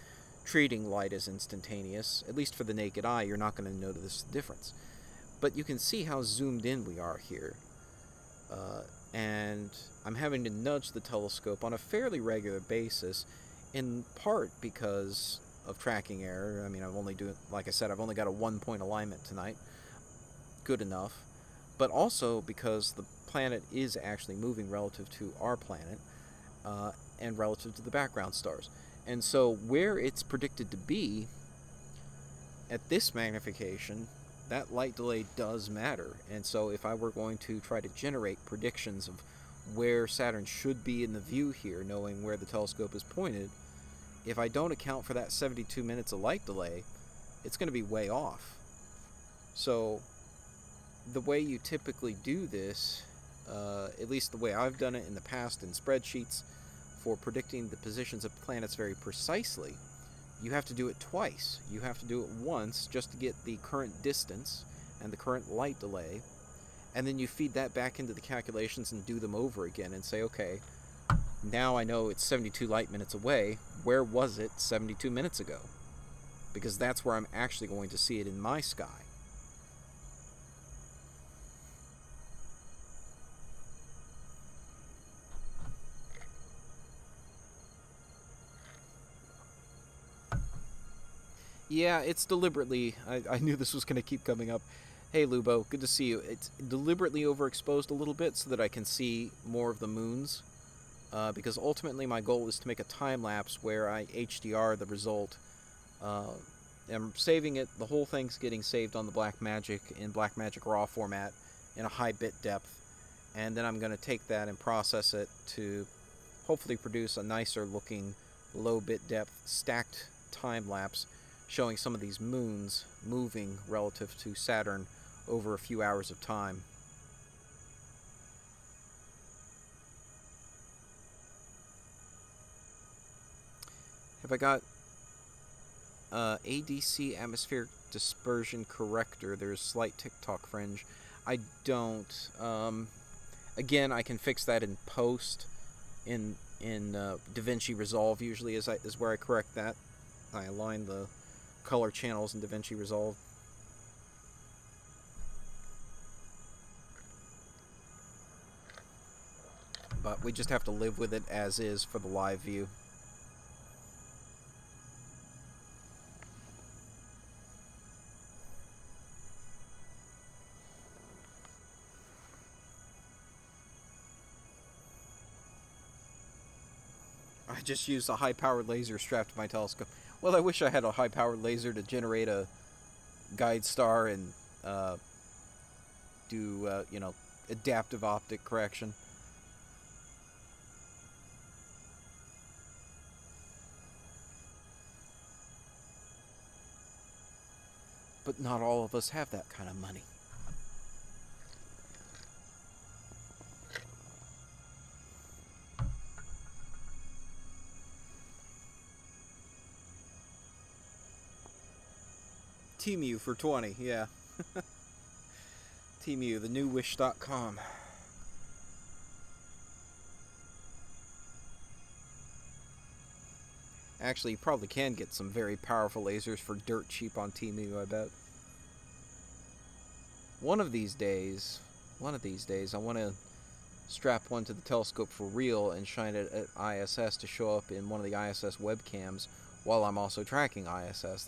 treating light as instantaneous. At least for the naked eye, you're not going to notice the difference. But you can see how zoomed in we are here. And I'm having to nudge the telescope on a fairly regular basis, in part because of tracking error. I mean, like I said, I've only got a 1-point alignment tonight. Good enough. But also because the planet is actually moving relative to our planet, and relative to the background stars. And so where it's predicted to be at this magnification, that light delay does matter. And so if I were going to try to generate predictions of where Saturn should be in the view here, knowing where the telescope is pointed, if I don't account for that 72 minutes of light delay, it's going to be way off. So the way you typically do this, at least the way I've done it in the past in spreadsheets for predicting the positions of planets very precisely, you have to do it twice. You have to do it once just to get the current distance and the current light delay, and then you feed that back into the calculations and do them over again and say, okay, now I know it's 72 light minutes away. Where was it 72 minutes ago? Because that's where I'm actually going to see it in my sky. Yeah, it's deliberately, I knew this was going to keep coming up. Hey Lubo, good to see you. It's deliberately overexposed a little bit so that I can see more of the moons. Because ultimately my goal is to make a time-lapse where I HDR the result. I'm saving it, the whole thing's getting saved on the Blackmagic in Blackmagic RAW format in a high bit depth. And then I'm going to take that and process it to hopefully produce a nicer looking low bit depth stacked time-lapse showing some of these moons moving relative to Saturn over a few hours of time. Have I got ADC atmospheric dispersion corrector? There's slight tick-tock fringe. I don't. Again, I can fix that in post. In DaVinci Resolve usually is where I correct that. I align the color channels in DaVinci Resolve. But we just have to live with it as is for the live view. I just used a high-powered laser strapped to my telescope. Well, I wish I had a high-powered laser to generate a guide star and do, you know, adaptive optic correction. But not all of us have that kind of money. Temu for 20, yeah. Temu, the new wish.com. Actually, you probably can get some very powerful lasers for dirt cheap on Temu, I bet. One of these days, I want to strap one to the telescope for real and shine it at ISS to show up in one of the ISS webcams while I'm also tracking ISS.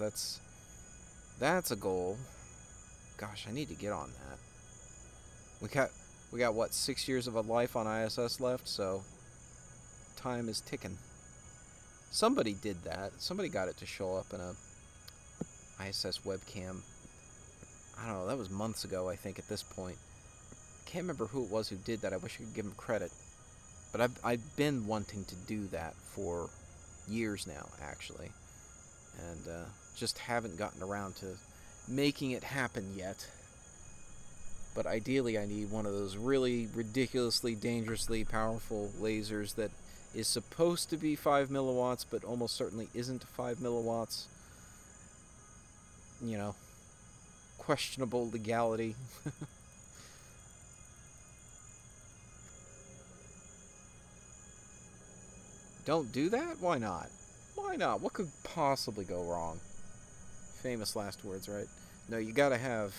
That's a goal. Gosh, I need to get on that. We got what, 6 years of a life on ISS left, so time is ticking. Somebody did that. Somebody got it to show up in a ISS webcam. I don't know, that was months ago, I think, at this point. I can't remember who it was who did that. I wish I could give him credit. But I've been wanting to do that for years now, actually. And just haven't gotten around to making it happen yet. But ideally I need one of those really ridiculously, dangerously powerful lasers that is supposed to be 5 milliwatts, but almost certainly isn't 5 milliwatts. You know, questionable legality. Don't do that? Why not? Why not? What could possibly go wrong? Famous last words, right? No, you gotta have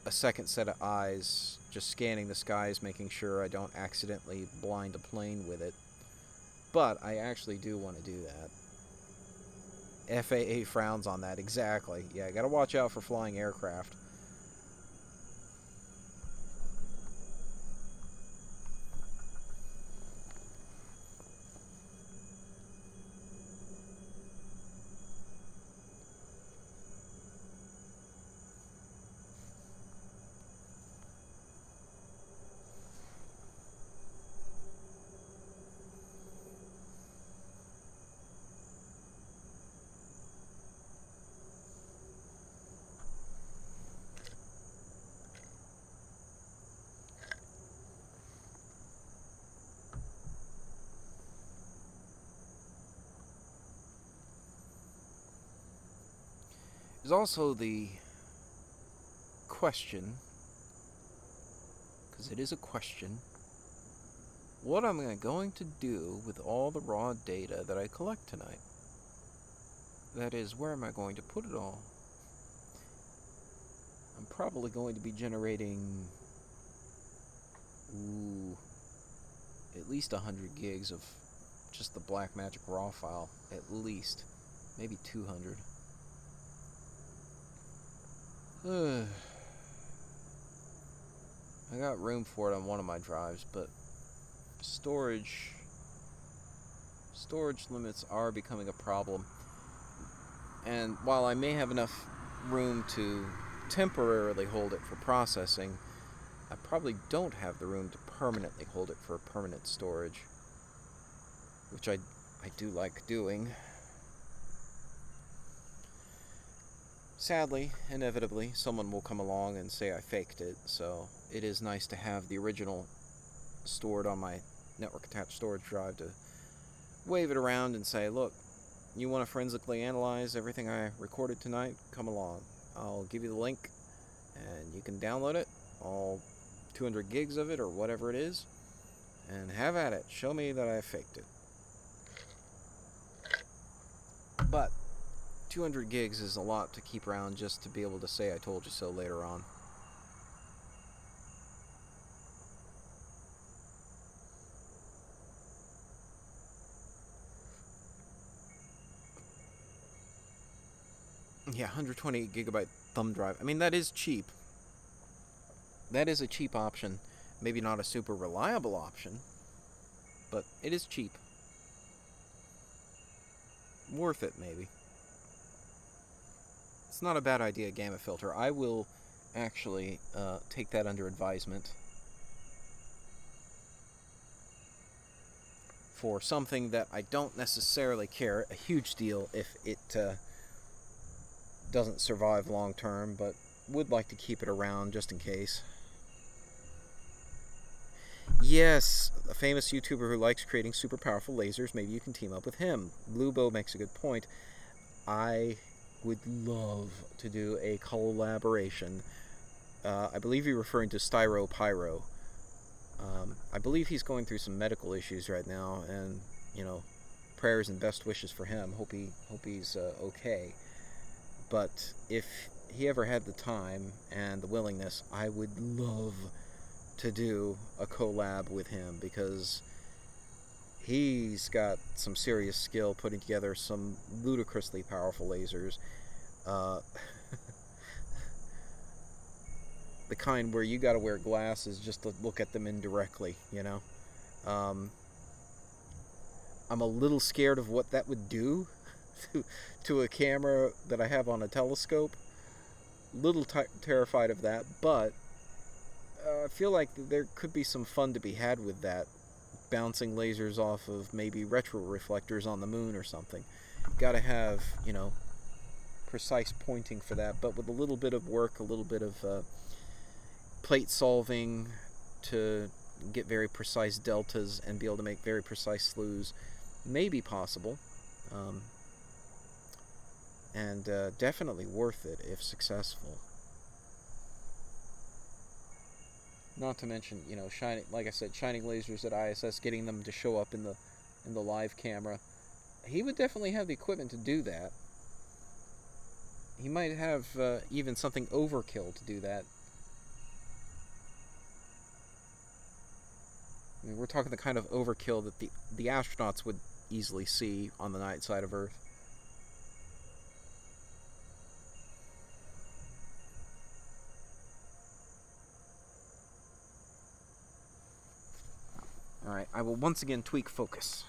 a second set of eyes just scanning the skies, making sure I don't accidentally blind a plane with it. But I actually do want to do that. FAA frowns on that, exactly. Yeah, gotta watch out for flying aircraft. There's also the question, because it is a question, what am I going to do with all the raw data that I collect tonight? That is, where am I going to put it all? I'm probably going to be generating at least 100 gigs of just the Blackmagic raw file, at least. Maybe 200. I got room for it on one of my drives, but storage limits are becoming a problem. And while I may have enough room to temporarily hold it for processing, I probably don't have the room to permanently hold it for permanent storage, which I do like doing. Sadly, inevitably, someone will come along and say I faked it, so it is nice to have the original stored on my network-attached storage drive to wave it around and say, look, you want to forensically analyze everything I recorded tonight? Come along. I'll give you the link, and you can download it, all 200 gigs of it, or whatever it is, and have at it. Show me that I faked it. But 200 gigs is a lot to keep around just to be able to say I told you so later on. Yeah, 128 gigabyte thumb drive. I mean, that is cheap. That is a cheap option. Maybe not a super reliable option, but it is cheap. Worth it, maybe. It's not a bad idea, gamma filter. I will actually take that under advisement for something that I don't necessarily care a huge deal if it doesn't survive long term, but would like to keep it around just in case. Yes, a famous YouTuber who likes creating super powerful lasers. Maybe you can team up with him. Lubo makes a good point. I would love to do a collaboration. I believe you're referring to Styro Pyro. I believe he's going through some medical issues right now, and prayers and best wishes for him. Hope he's okay. But if he ever had the time and the willingness, I would love to do a collab with him, because he's got some serious skill putting together some ludicrously powerful lasers. The kind where you gotta wear glasses just to look at them indirectly, I'm a little scared of what that would do to a camera that I have on a telescope. Little terrified of that, but I feel like there could be some fun to be had with that. Bouncing lasers off of maybe retro reflectors on the moon or something. Gotta have, precise pointing for that, but with a little bit of work, a little bit of plate solving to get very precise deltas and be able to make very precise slews may be possible. And definitely worth it if successful. Not to mention, shining, like I said, shining lasers at ISS, getting them to show up in the live camera. He would definitely have the equipment to do that. He might have even something overkill to do that. I mean, we're talking the kind of overkill that the astronauts would easily see on the night side of Earth. Alright, I will once again tweak focus.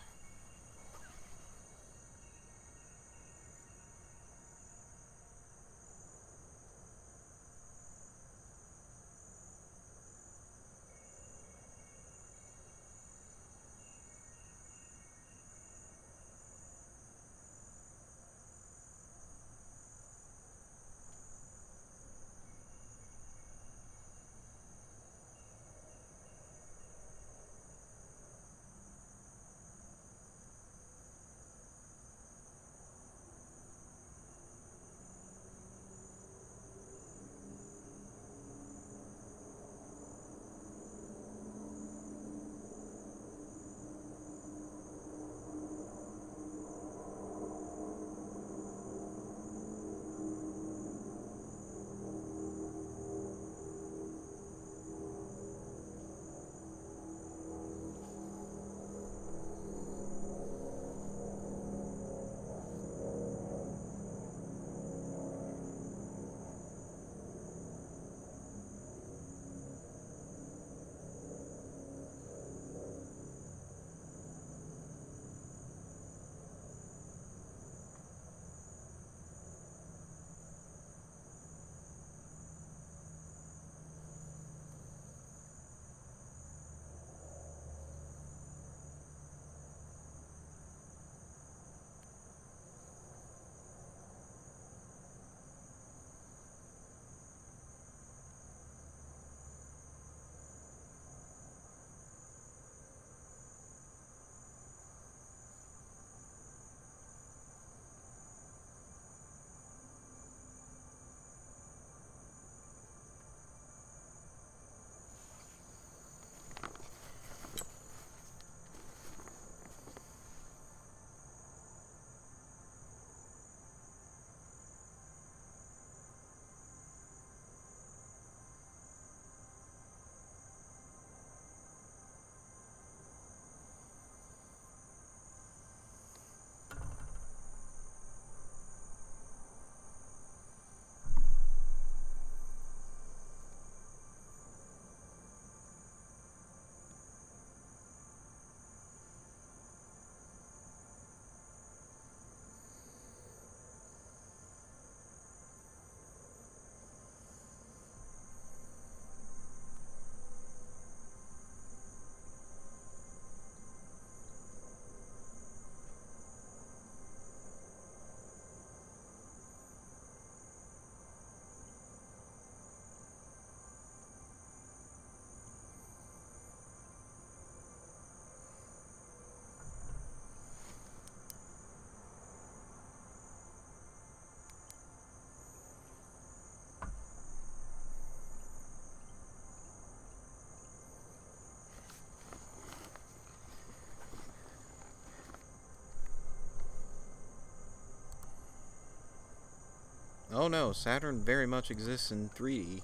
Oh no, Saturn very much exists in 3D.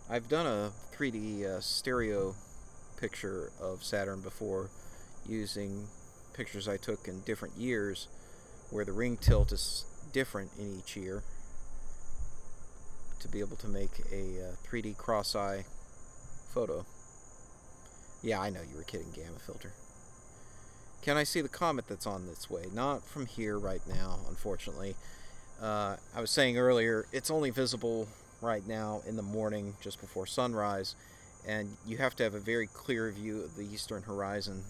I've done a 3D stereo picture of Saturn before using pictures I took in different years where the ring tilt is different in each year to be able to make a 3D cross-eye photo. Yeah, I know you were kidding, Gamma Filter. Can I see the comet that's on its way? Not from here right now, unfortunately. I was saying earlier, it's only visible right now in the morning just before sunrise, and you have to have a very clear view of the eastern horizon,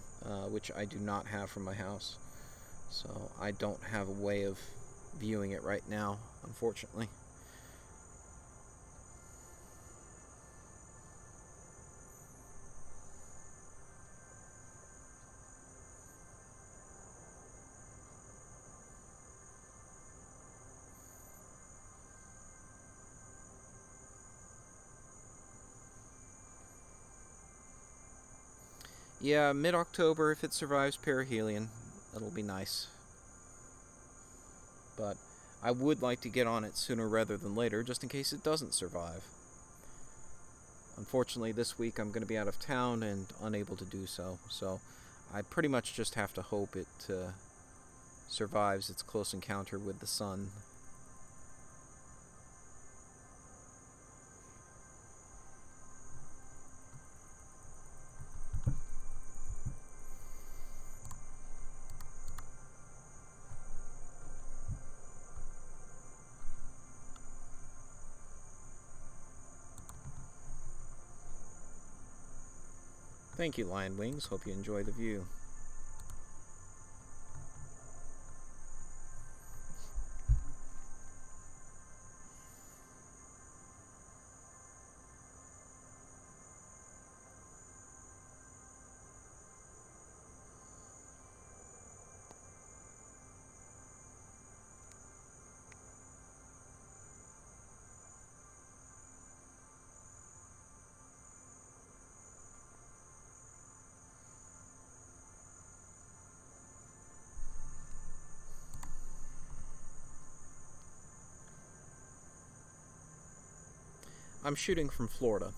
which I do not have from my house. So I don't have a way of viewing it right now, unfortunately. Yeah, mid-October, if it survives perihelion, it'll be nice. But I would like to get on it sooner rather than later, just in case it doesn't survive. Unfortunately, this week I'm going to be out of town and unable to do so, so I pretty much just have to hope it survives its close encounter with the sun. Thank you, Lion Wings. Hope you enjoy the view. I'm shooting from Florida.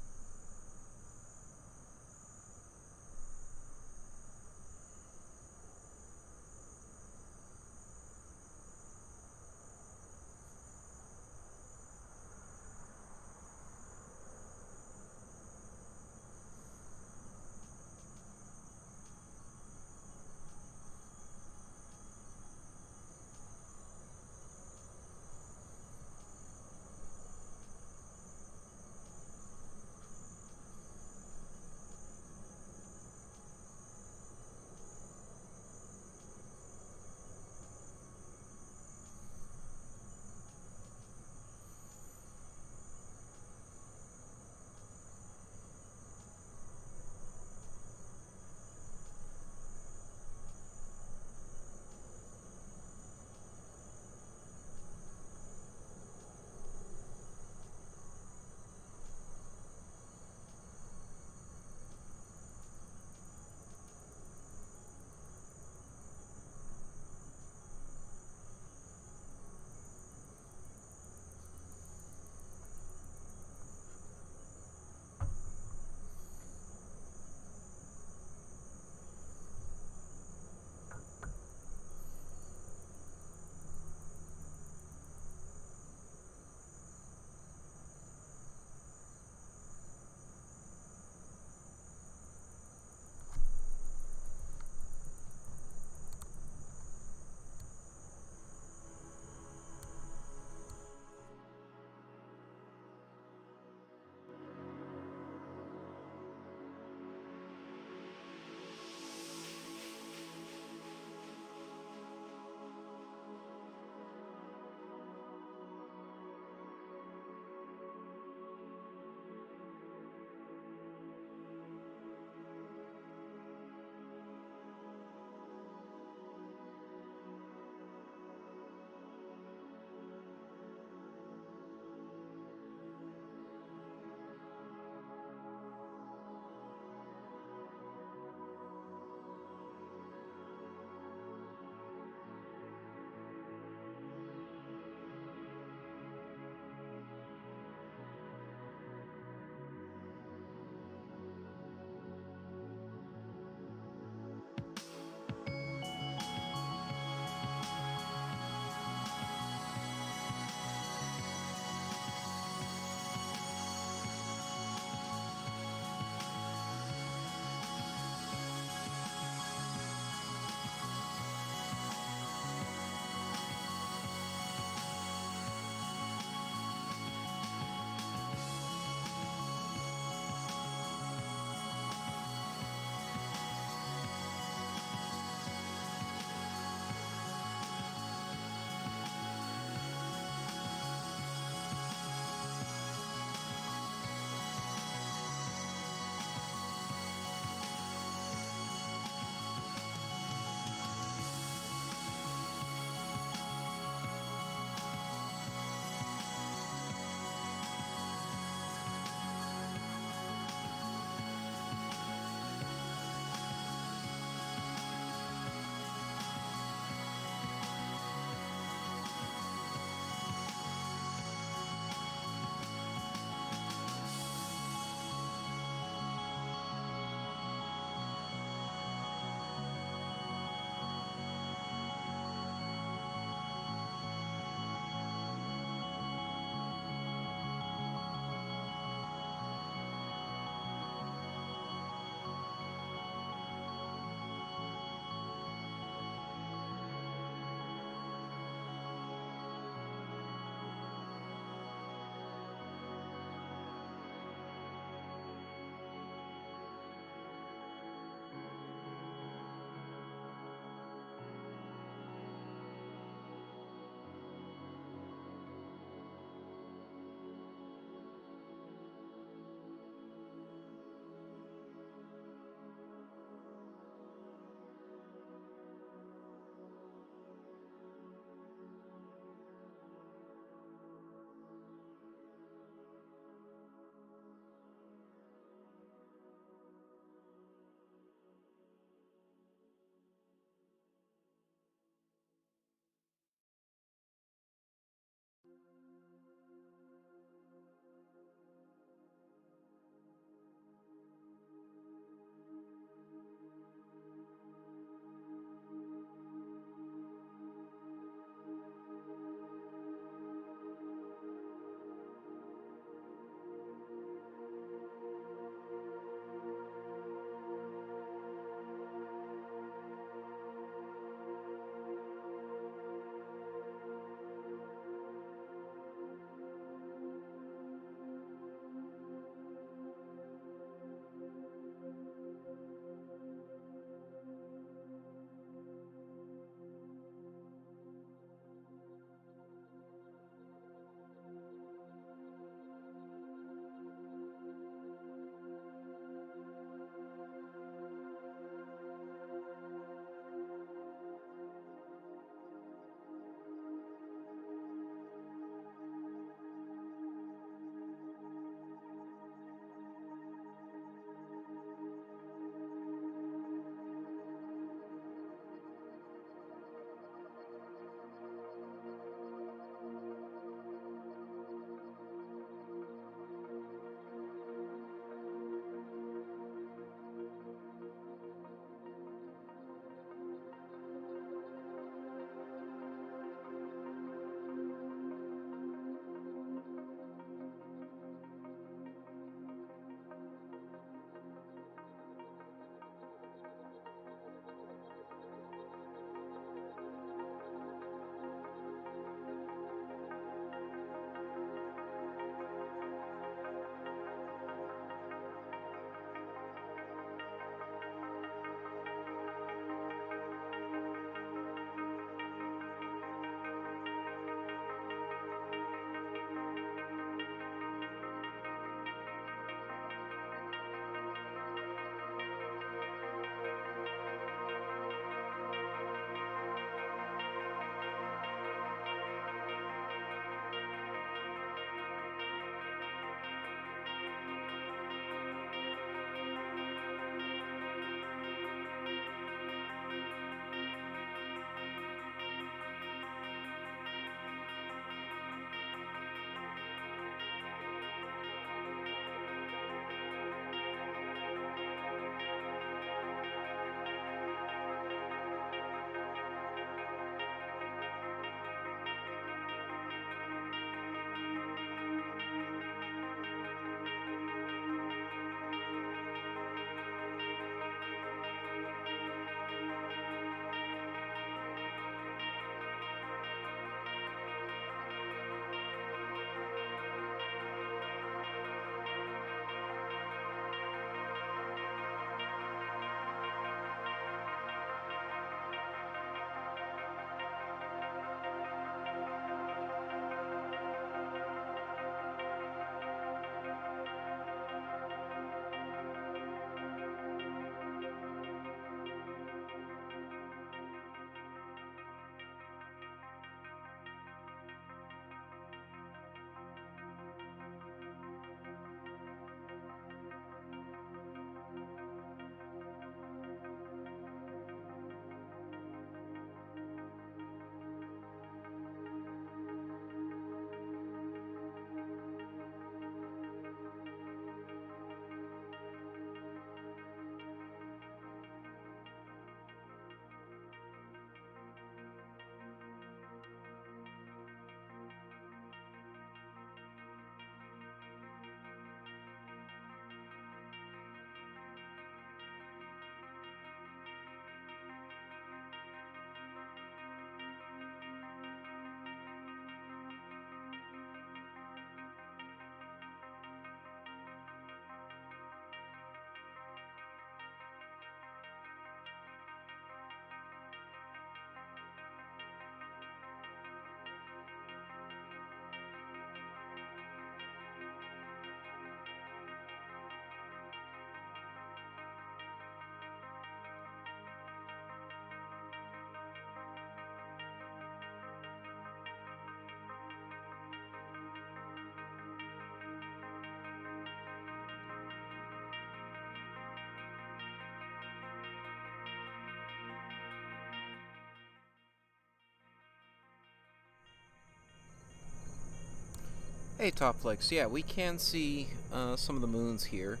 Hey, Topflex. Yeah, we can see some of the moons here.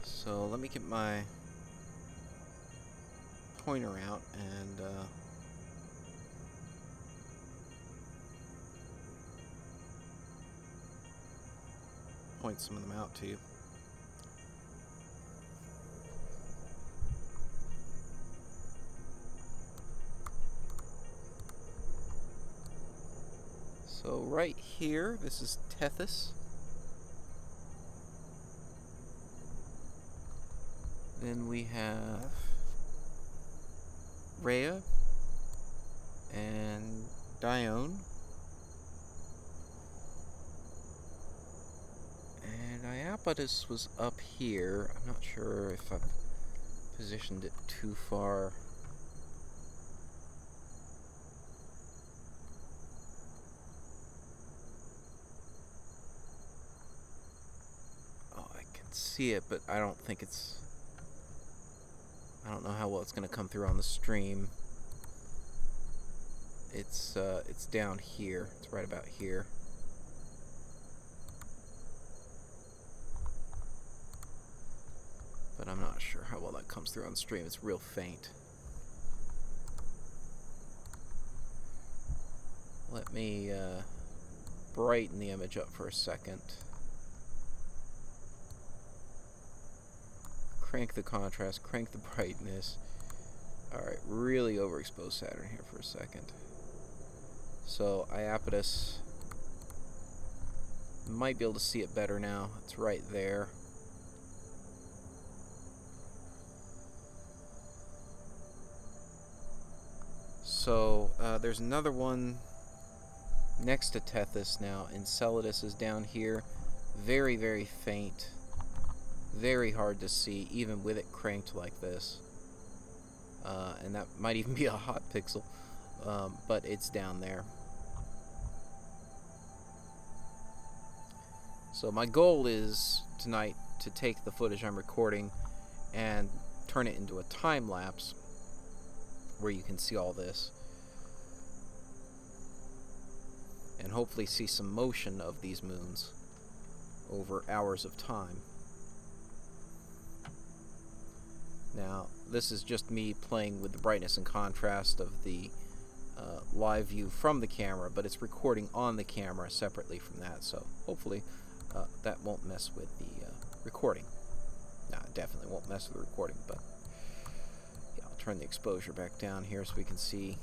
So let me get my pointer out and point some of them out to you. So right here, this is Tethys. Then we have Rhea and Dione. And Iapetus was up here. I'm not sure if I've positioned it too far. Oh, I can see it, but I don't think it's... I don't know how well it's going to come through on the stream. It's down here. It's right about here. But I'm not sure how well that comes through on the stream. It's real faint. Let me brighten the image up for a second. Crank the contrast, crank the brightness. Alright, really overexpose Saturn here for a second. So, Iapetus, might be able to see it better now. It's right there. So, there's another one next to Tethys now. Enceladus is down here. Very, very faint. Very hard to see, even with it cranked like this. And that might even be a hot pixel, but it's down there. So my goal is tonight to take the footage I'm recording and turn it into a time lapse where you can see all this. And hopefully see some motion of these moons over hours of time. Now, this is just me playing with the brightness and contrast of the live view from the camera, but it's recording on the camera separately from that, so hopefully that won't mess with the recording. No, it definitely won't mess with the recording, but yeah, I'll turn the exposure back down here so we can see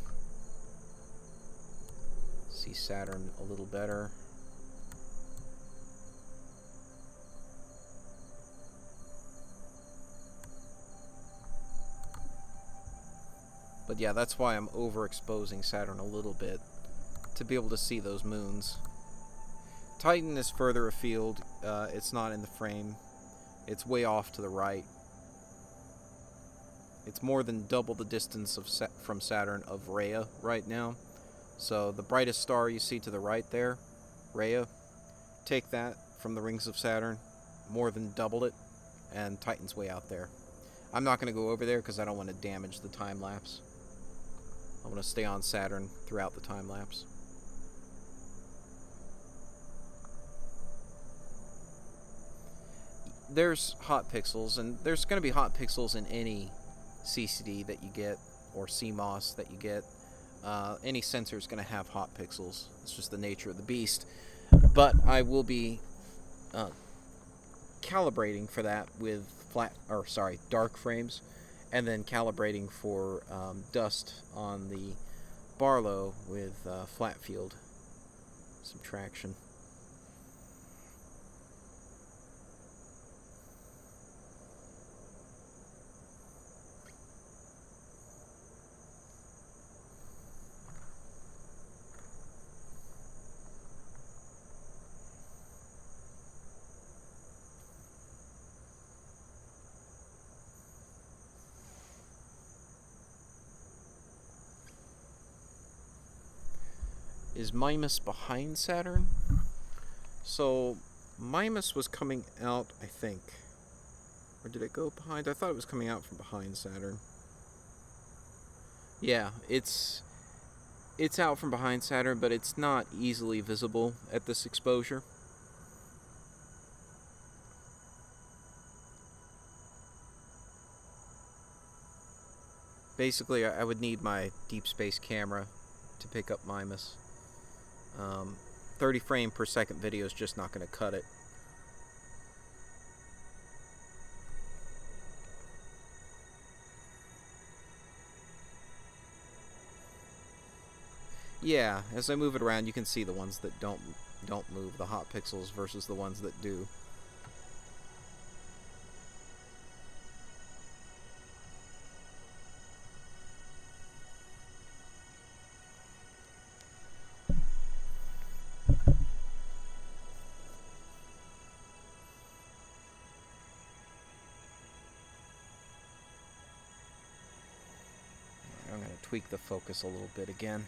Saturn a little better. But yeah, that's why I'm overexposing Saturn a little bit, to be able to see those moons. Titan is further afield. It's not in the frame. It's way off to the right. It's more than double the distance from Saturn of Rhea right now. So the brightest star you see to the right there, Rhea, take that from the rings of Saturn, more than doubled it, and Titan's way out there. I'm not going to go over there because I don't want to damage the time lapse. I want to stay on Saturn throughout the time lapse. There's hot pixels, and there's going to be hot pixels in any CCD that you get, or CMOS that you get. Any sensor is going to have hot pixels. It's just the nature of the beast. But I will be calibrating for that with dark frames, and then calibrating for dust on the Barlow with flat field subtraction. Is Mimas behind Saturn? So Mimas was coming out, I think. Or did it go behind? I thought it was coming out from behind Saturn. Yeah, it's It's out from behind Saturn, but it's not easily visible at this exposure. Basically, I would need my deep space camera to pick up Mimas. 30 frame per second video is just not going to cut it. Yeah, as I move it around, you can see the ones that don't move, the hot pixels versus the ones that do. I'm going to tweak the focus a little bit again.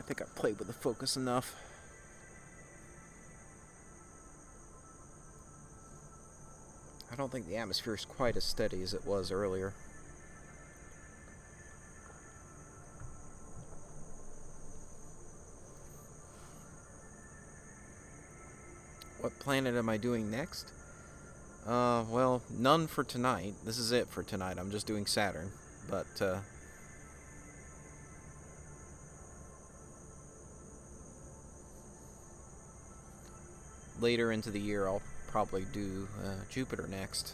think I played with the focus enough. I don't think the atmosphere is quite as steady as it was earlier. What planet am I doing next? Well, none for tonight. This is it for tonight. I'm just doing Saturn. But, later into the year, I'll probably do Jupiter next.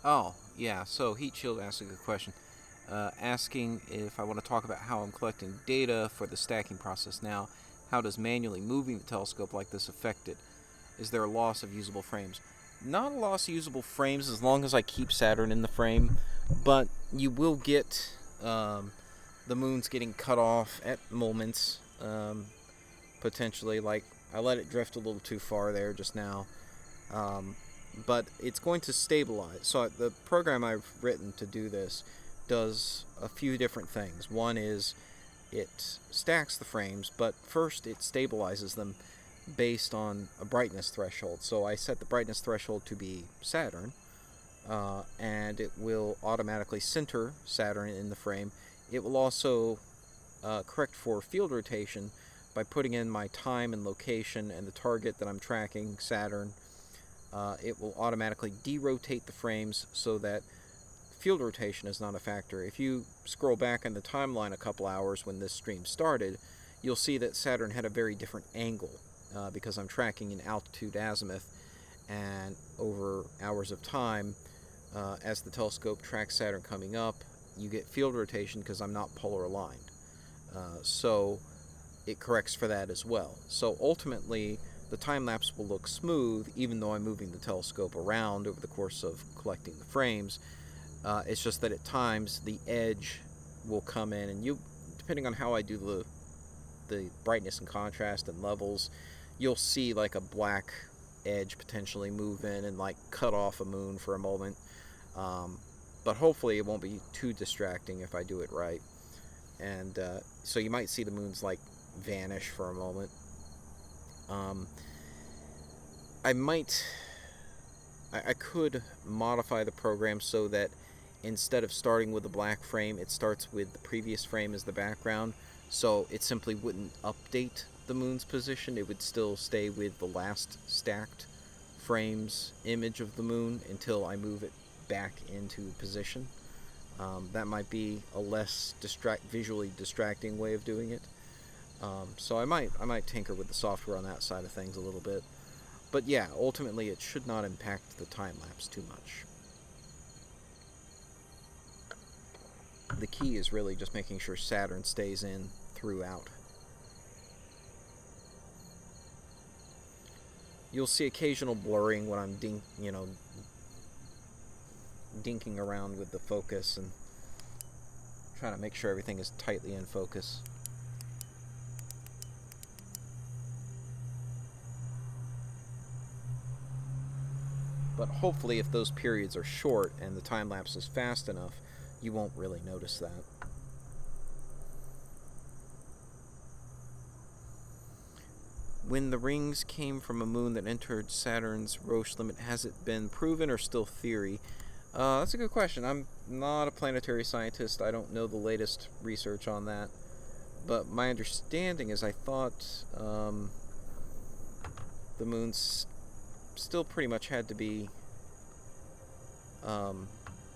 Oh, yeah, so Heat Shield asked a good question. Asking if I want to talk about how I'm collecting data for the stacking process now. How does manually moving the telescope like this affect it? Is there a loss of usable frames? Not a loss of usable frames as long as I keep Saturn in the frame, but you will get the moons getting cut off at moments, potentially. Like, I let it drift a little too far there just now. But it's going to stabilize. So the program I've written to do this does a few different things. One is it stacks the frames, but first it stabilizes them based on a brightness threshold. So I set the brightness threshold to be Saturn, and it will automatically center Saturn in the frame. It will also correct for field rotation by putting in my time and location and the target that I'm tracking, Saturn. It will automatically derotate the frames so that field rotation is not a factor. If you scroll back in the timeline a couple hours when this stream started, you'll see that Saturn had a very different angle because I'm tracking in altitude azimuth, and over hours of time, as the telescope tracks Saturn coming up, you get field rotation because I'm not polar aligned. So it corrects for that as well. So ultimately, the time-lapse will look smooth even though I'm moving the telescope around over the course of collecting the frames. It's just that at times the edge will come in, and depending on how I do the brightness and contrast and levels, you'll see like a black edge potentially move in and like cut off a moon for a moment. But hopefully it won't be too distracting if I do it right. And so you might see the moons like vanish for a moment. I could modify the program so that instead of starting with the black frame, it starts with the previous frame as the background, so it simply wouldn't update the moon's position. It would still stay with the last stacked frame's image of the moon until I move it back into position. That might be a less visually distracting way of doing it. So I might tinker with the software on that side of things a little bit. But yeah, ultimately it should not impact the time-lapse too much. The key is really just making sure Saturn stays in throughout. You'll see occasional blurring when I'm dinking around with the focus and trying to make sure everything is tightly in focus. But hopefully if those periods are short and the time-lapse is fast enough, you won't really notice that. When the rings came from a moon that entered Saturn's Roche limit, has it been proven or still theory? That's a good question. I'm not a planetary scientist. I don't know the latest research on that. But my understanding is I thought the moons still pretty much had to be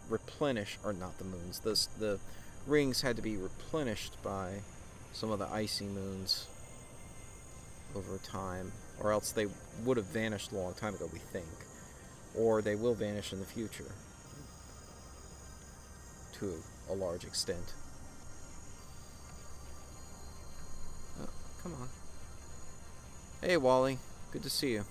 replenished, or not the moons, the rings had to be replenished by some of the icy moons over time, or else they would have vanished a long time ago, we think, or they will vanish in the future to a large extent. Oh, come on. Hey Wally, good to see you.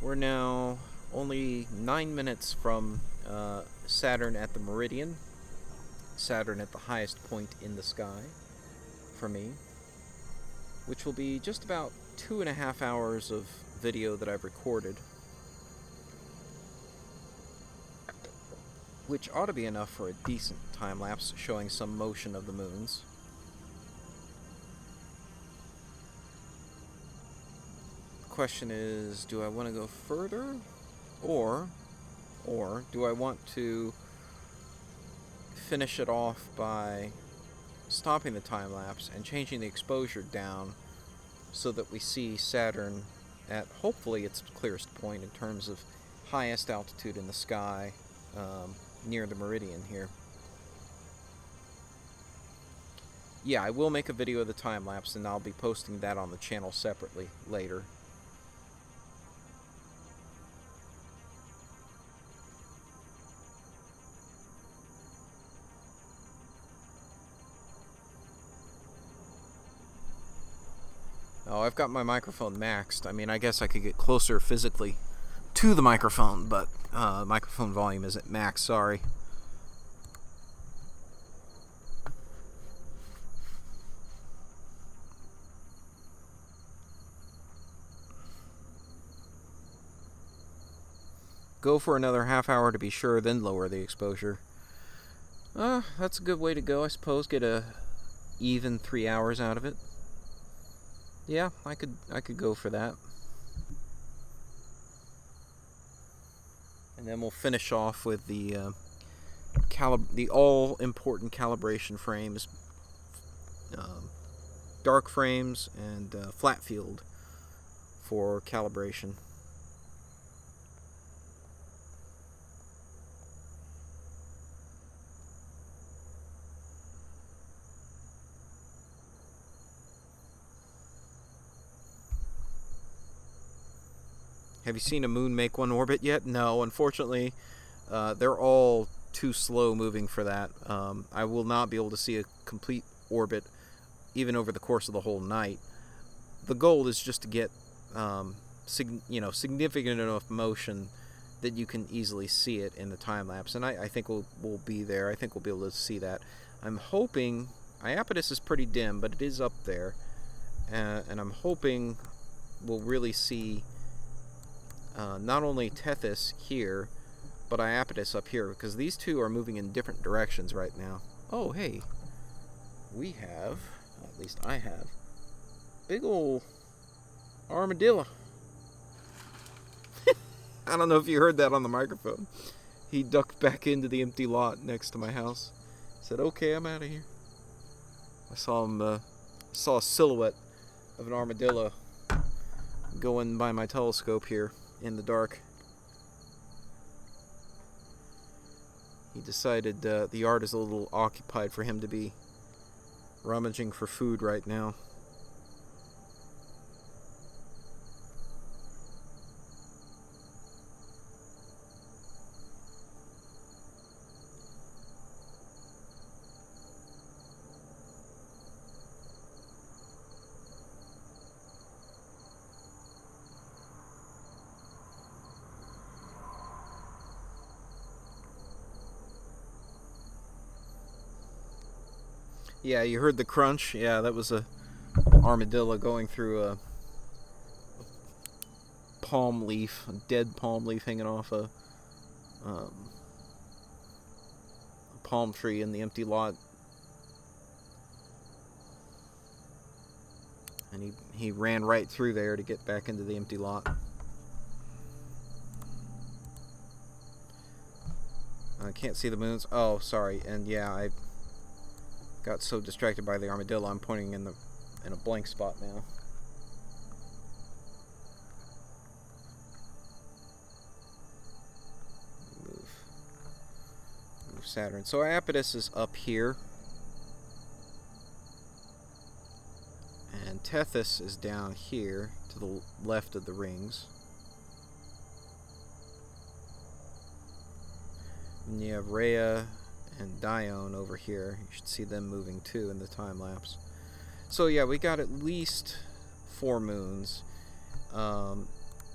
We're now only 9 minutes from Saturn at the meridian, Saturn at the highest point in the sky for me, which will be just about 2.5 hours of video that I've recorded, which ought to be enough for a decent time-lapse showing some motion of the moons. Question is, do I want to go further, or do I want to finish it off by stopping the time-lapse and changing the exposure down so that we see Saturn at hopefully its clearest point in terms of highest altitude in the sky near the meridian here. Yeah, I will make a video of the time-lapse, and I'll be posting that on the channel separately later. Oh, I've got my microphone maxed. I mean, I guess I could get closer physically to the microphone, but microphone volume isn't max, sorry. Go for another half hour to be sure, then lower the exposure. That's a good way to go, I suppose. Get a even 3 hours out of it. Yeah, I could go for that. And then we'll finish off with the all-important calibration frames, dark frames, and flat field for calibration. Have you seen a moon make one orbit yet? No, unfortunately, they're all too slow moving for that. I will not be able to see a complete orbit even over the course of the whole night. The goal is just to get significant enough motion that you can easily see it in the time lapse, and I think we'll be there. I think we'll be able to see that. I'm hoping Iapetus is pretty dim, but it is up there, and I'm hoping we'll really see not only Tethys here, but Iapetus up here, because these two are moving in different directions right now. Oh, hey, we have, at least I have, big ol' armadillo. I don't know if you heard that on the microphone. He ducked back into the empty lot next to my house. Said, "Okay, I'm out of here." I saw him. Saw a silhouette of an armadillo going by my telescope here in the dark. He decided the yard is a little occupied for him to be rummaging for food right now. Yeah, you heard the crunch. Yeah, that was a armadillo going through a palm leaf, a dead palm leaf hanging off a palm tree in the empty lot. And he ran right through there to get back into the empty lot. I can't see the moons. Oh, sorry. And yeah, I got so distracted by the armadillo, I'm pointing in a blank spot now. Move Saturn. So Iapetus is up here, and Tethys is down here to the left of the rings. And you have Rhea and Dione over here. You should see them moving too in the time lapse. So yeah, we got at least 4 moons. And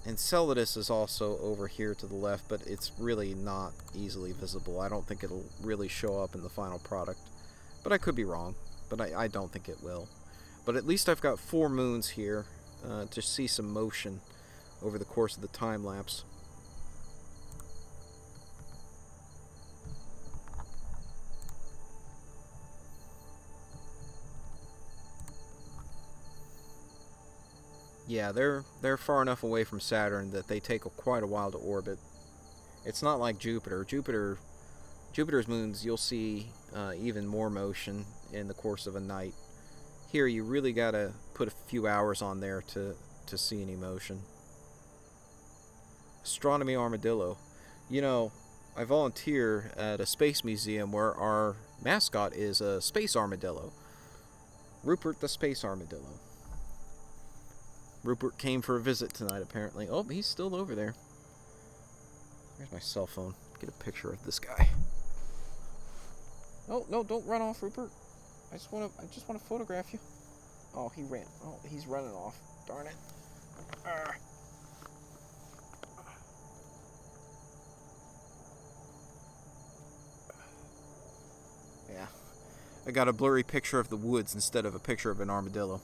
Enceladus is also over here to the left, but it's really not easily visible. I don't think it'll really show up in the final product. But I could be wrong. But I don't think it will. But at least I've got 4 moons here to see some motion over the course of the time lapse. Yeah, they're far enough away from Saturn that they take quite a while to orbit. It's not like Jupiter. Jupiter's moons, you'll see even more motion in the course of a night. Here, you really gotta put a few hours on there to see any motion. Astronomy armadillo. You know, I volunteer at a space museum where our mascot is a space armadillo. Rupert the space armadillo. Rupert came for a visit tonight, apparently. Oh, he's still over there. Where's my cell phone? Get a picture of this guy. Oh, no, don't run off, Rupert. I just want to photograph you. Oh, he ran. Oh, he's running off. Darn it. Yeah. I got a blurry picture of the woods instead of a picture of an armadillo.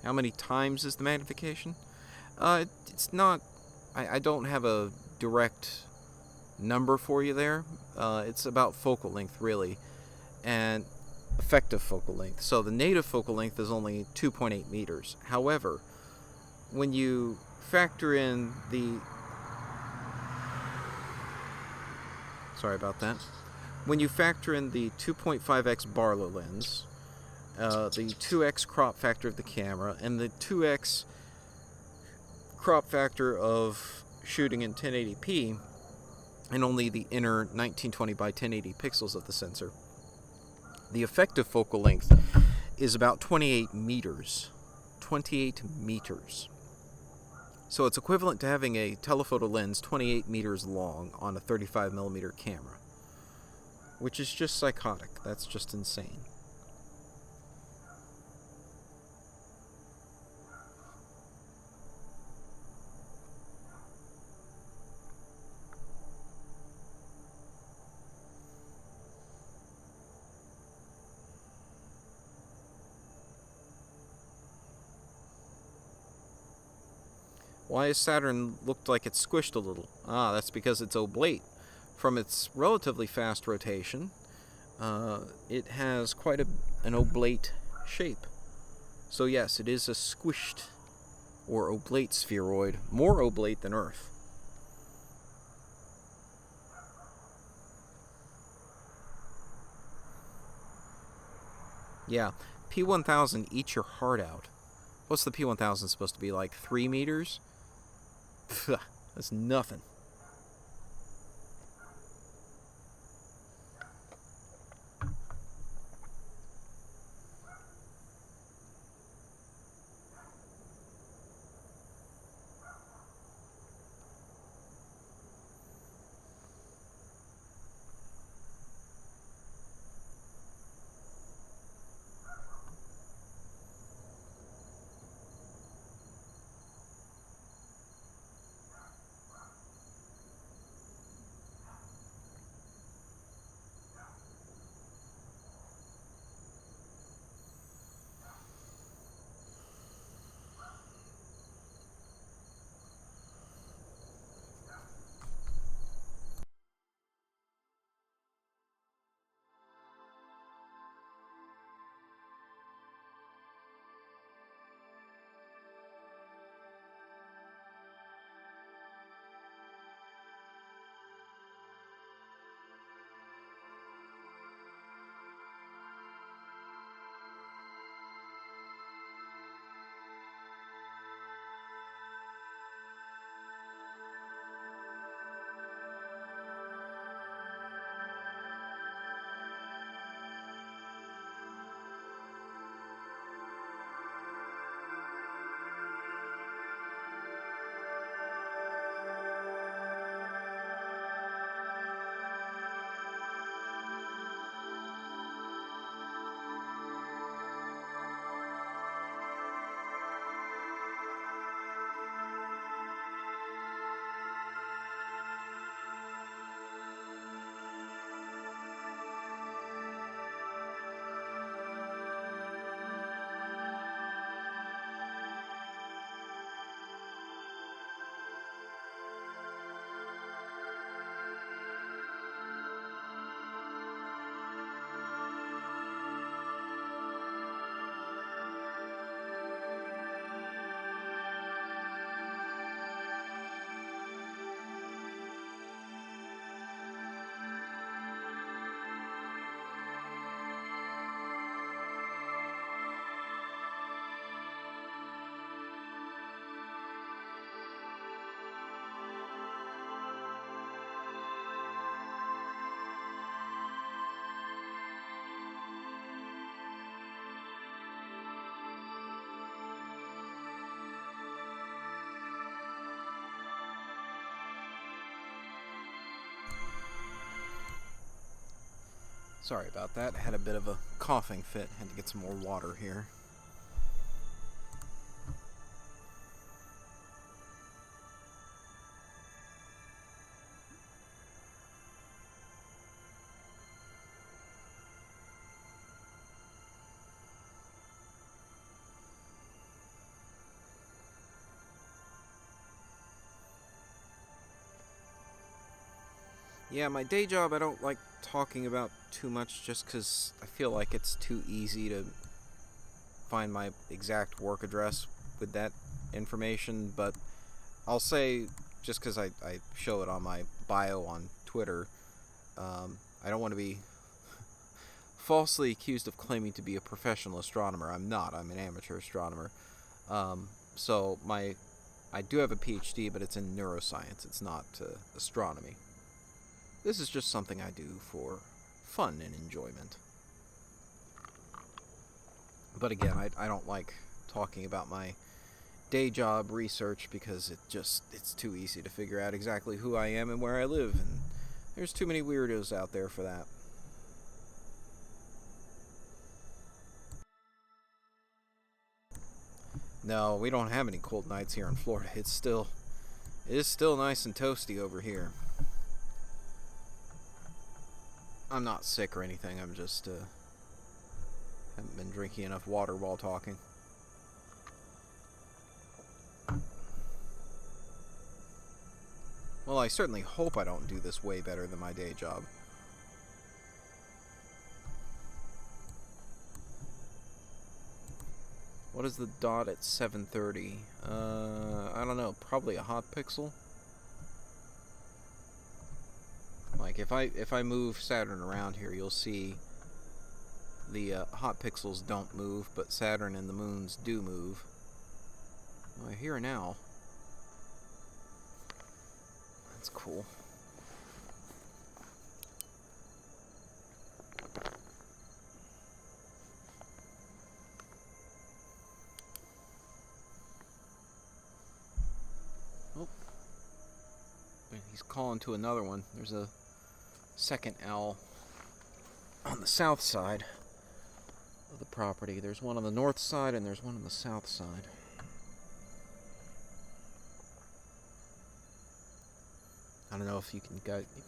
How many times is the magnification? It's not I don't have a direct number for you there. It's about focal length, really, and effective focal length. So the native focal length is only 2.8 meters. However, when you factor in the... Sorry about that. When you factor in the 2.5x Barlow lens, the 2x crop factor of the camera, and the 2x crop factor of shooting in 1080p, and only the inner 1920 by 1080 pixels of the sensor, the effective focal length is about 28 meters. 28 meters. So it's equivalent to having a telephoto lens 28 meters long on a 35mm camera, which is just psychotic. That's just insane. Why has Saturn looked like it's squished a little? Ah, that's because it's oblate. From its relatively fast rotation, it has quite an oblate shape. So yes, it is a squished or oblate spheroid, more oblate than Earth. Yeah, P1000 eats your heart out. What's the P1000 supposed to be, like 3 meters? Pfft, that's nothing. Sorry about that. I had a bit of a coughing fit. Had to get some more water here. Yeah, my day job I don't like talking about too much just because I feel like it's too easy to find my exact work address with that information, but I'll say, just because I show it on my bio on Twitter, I don't want to be falsely accused of claiming to be a professional astronomer. I'm not. I'm an amateur astronomer. So I do have a PhD, but it's in neuroscience. It's not astronomy. This is just something I do for fun and enjoyment. But again, I don't like talking about my day job research because it's too easy to figure out exactly who I am and where I live, and there's too many weirdos out there for that. No, we don't have any cold nights here in Florida. It is still nice and toasty over here. I'm not sick or anything. I'm just haven't been drinking enough water while talking. Well, I certainly hope I don't do this way better than my day job. What is the dot at 7:30? I don't know. Probably a hot pixel. Like if I move Saturn around here, you'll see the hot pixels don't move, but Saturn and the moons do move. Well, here now. That's cool. Oh. He's calling to another one. There's a second owl on the south side of the property. There's one on the north side and there's one on the south side. I don't know if you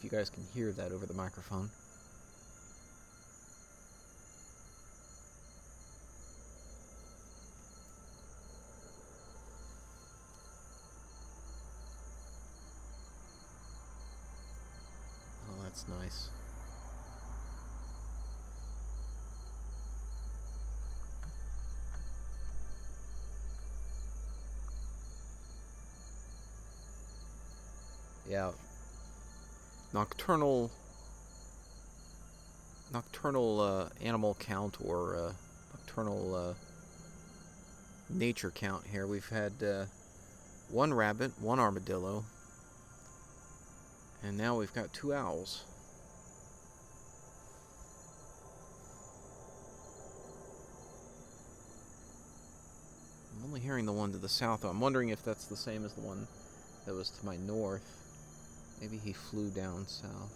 guys can hear that over the microphone. Oh, that's nice. Yeah. Nocturnal animal count or nocturnal nature count here. We've had one rabbit, one armadillo, and now we've got 2 owls. I'm only hearing the one to the south. I'm wondering if that's the same as the one that was to my north. Maybe he flew down south.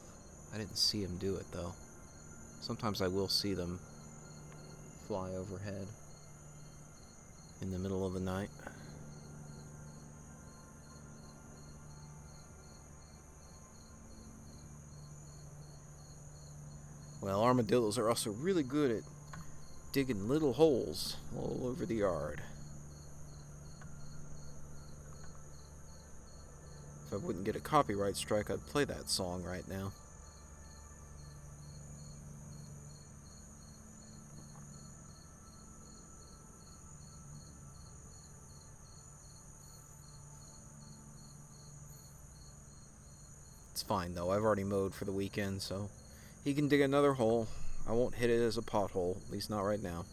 I didn't see him do it, though. Sometimes I will see them fly overhead in the middle of the night. Well, armadillos are also really good at digging little holes all over the yard. If I wouldn't get a copyright strike, I'd play that song right now. It's fine, though. I've already mowed for the weekend, so he can dig another hole. I won't hit it as a pothole, at least not right now.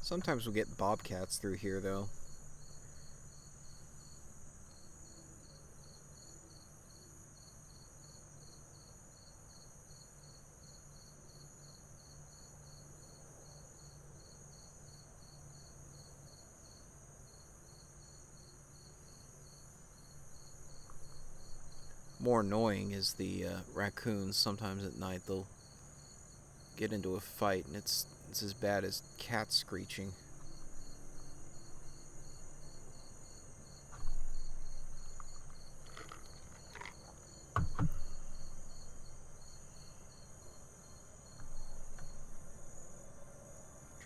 Sometimes we'll get bobcats through here, though. More annoying is the raccoons. Sometimes at night they'll get into a fight, and it's as bad as cats screeching.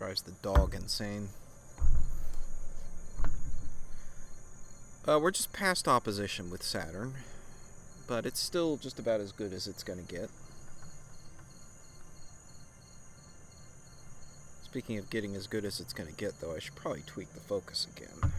Drives the dog insane. We're just past opposition with Saturn, but it's still just about as good as it's going to get. Speaking of getting as good as it's going to get, though, I should probably tweak the focus again.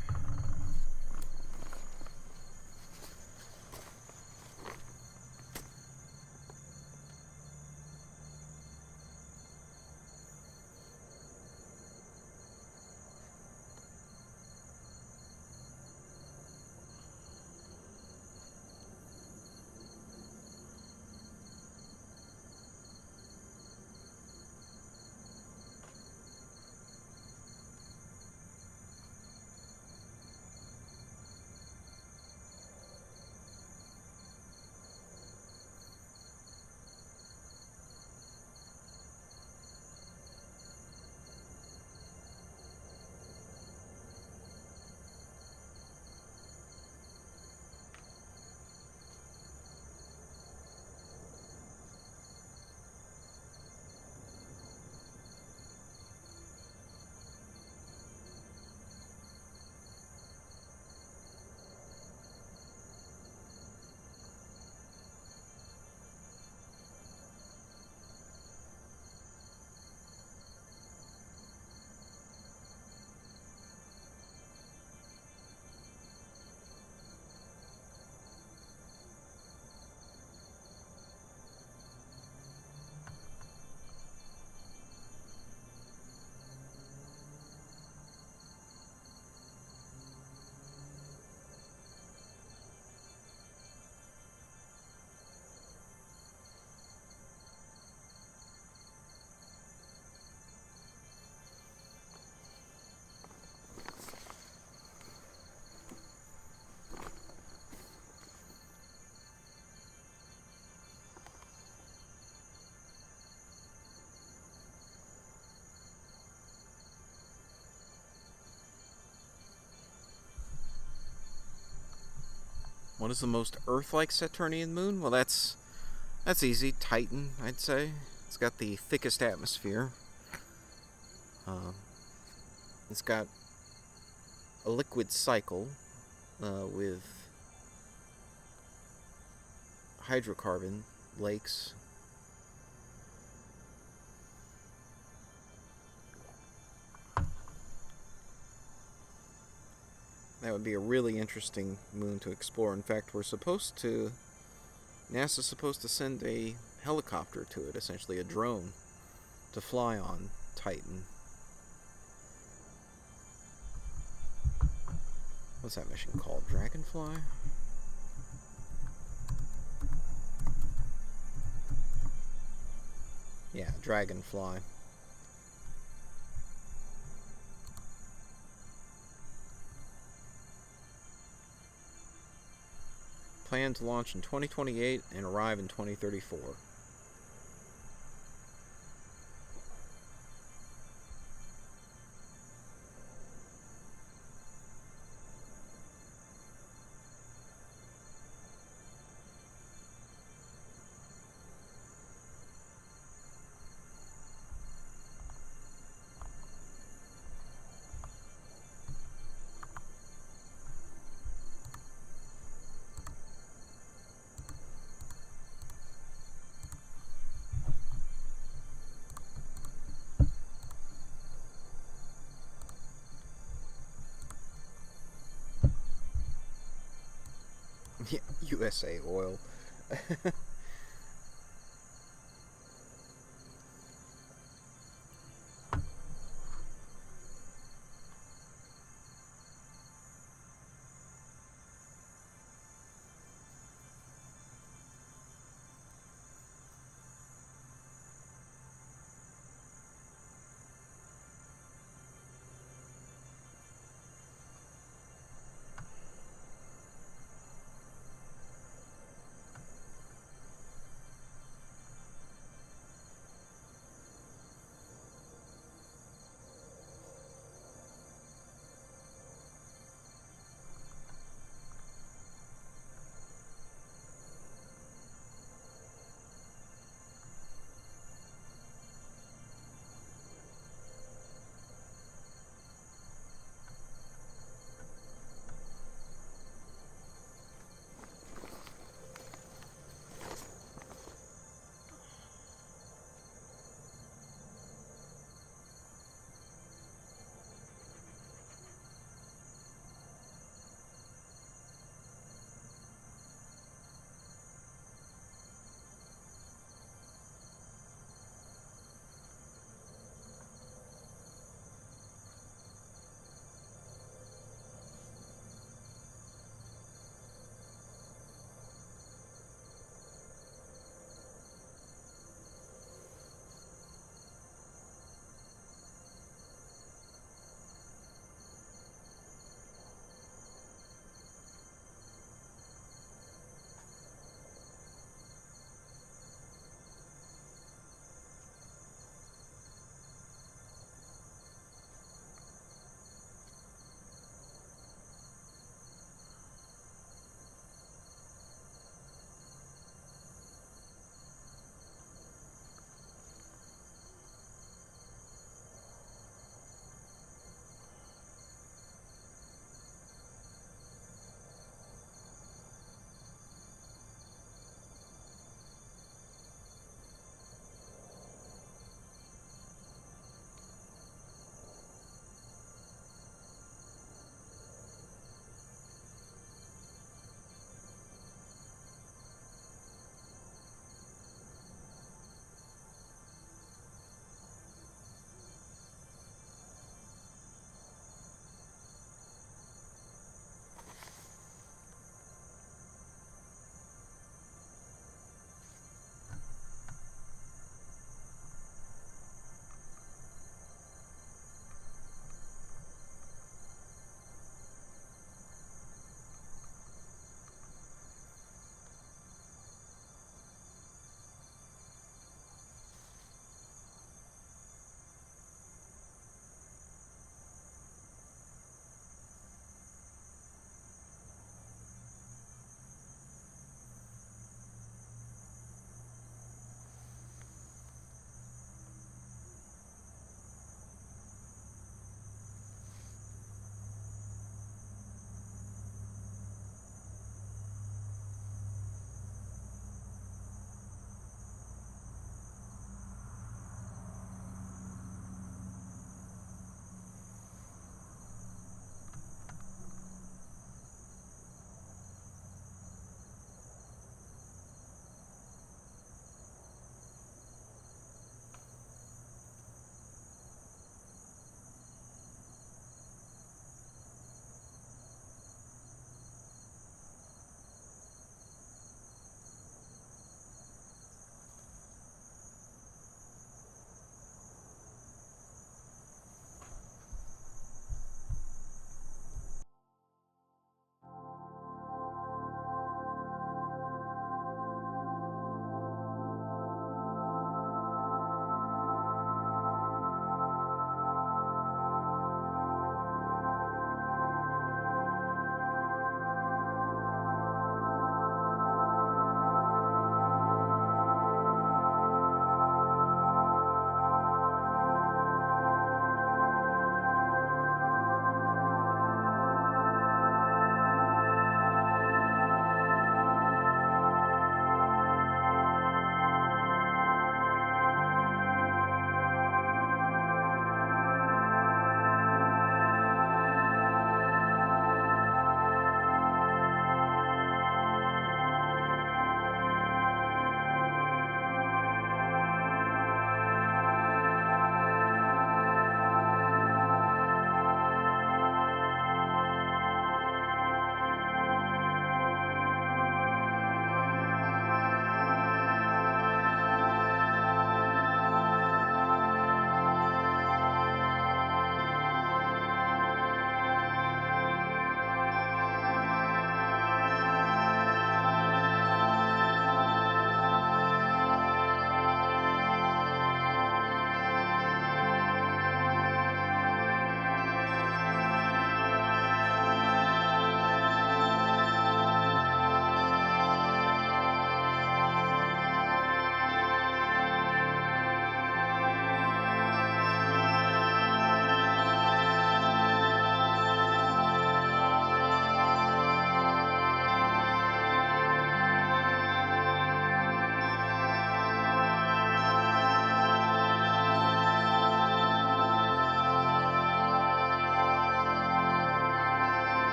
What is the most Earth-like Saturnian moon? Well, that's easy. Titan, I'd say. It's got the thickest atmosphere. It's got a liquid cycle with hydrocarbon lakes. That would be a really interesting moon to explore. In fact, NASA's supposed to send a helicopter to it, essentially a drone, to fly on Titan. What's that mission called? Dragonfly? Yeah, Dragonfly. Planned to launch in 2028 and arrive in 2034. Yeah, USA oil.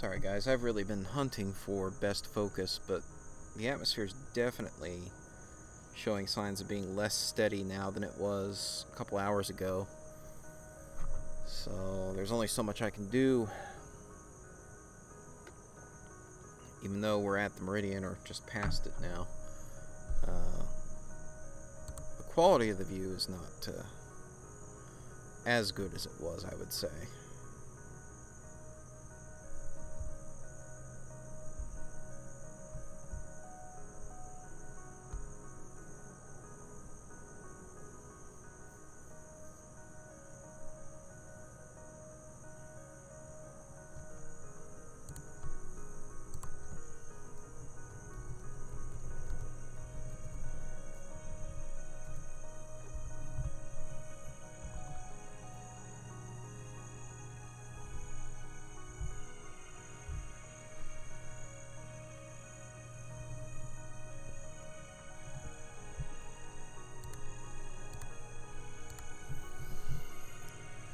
Sorry guys, I've really been hunting for best focus, but the atmosphere is definitely showing signs of being less steady now than it was a couple hours ago. So there's only so much I can do. Even though we're at the meridian or just past it now. The quality of the view is not as good as it was, I would say.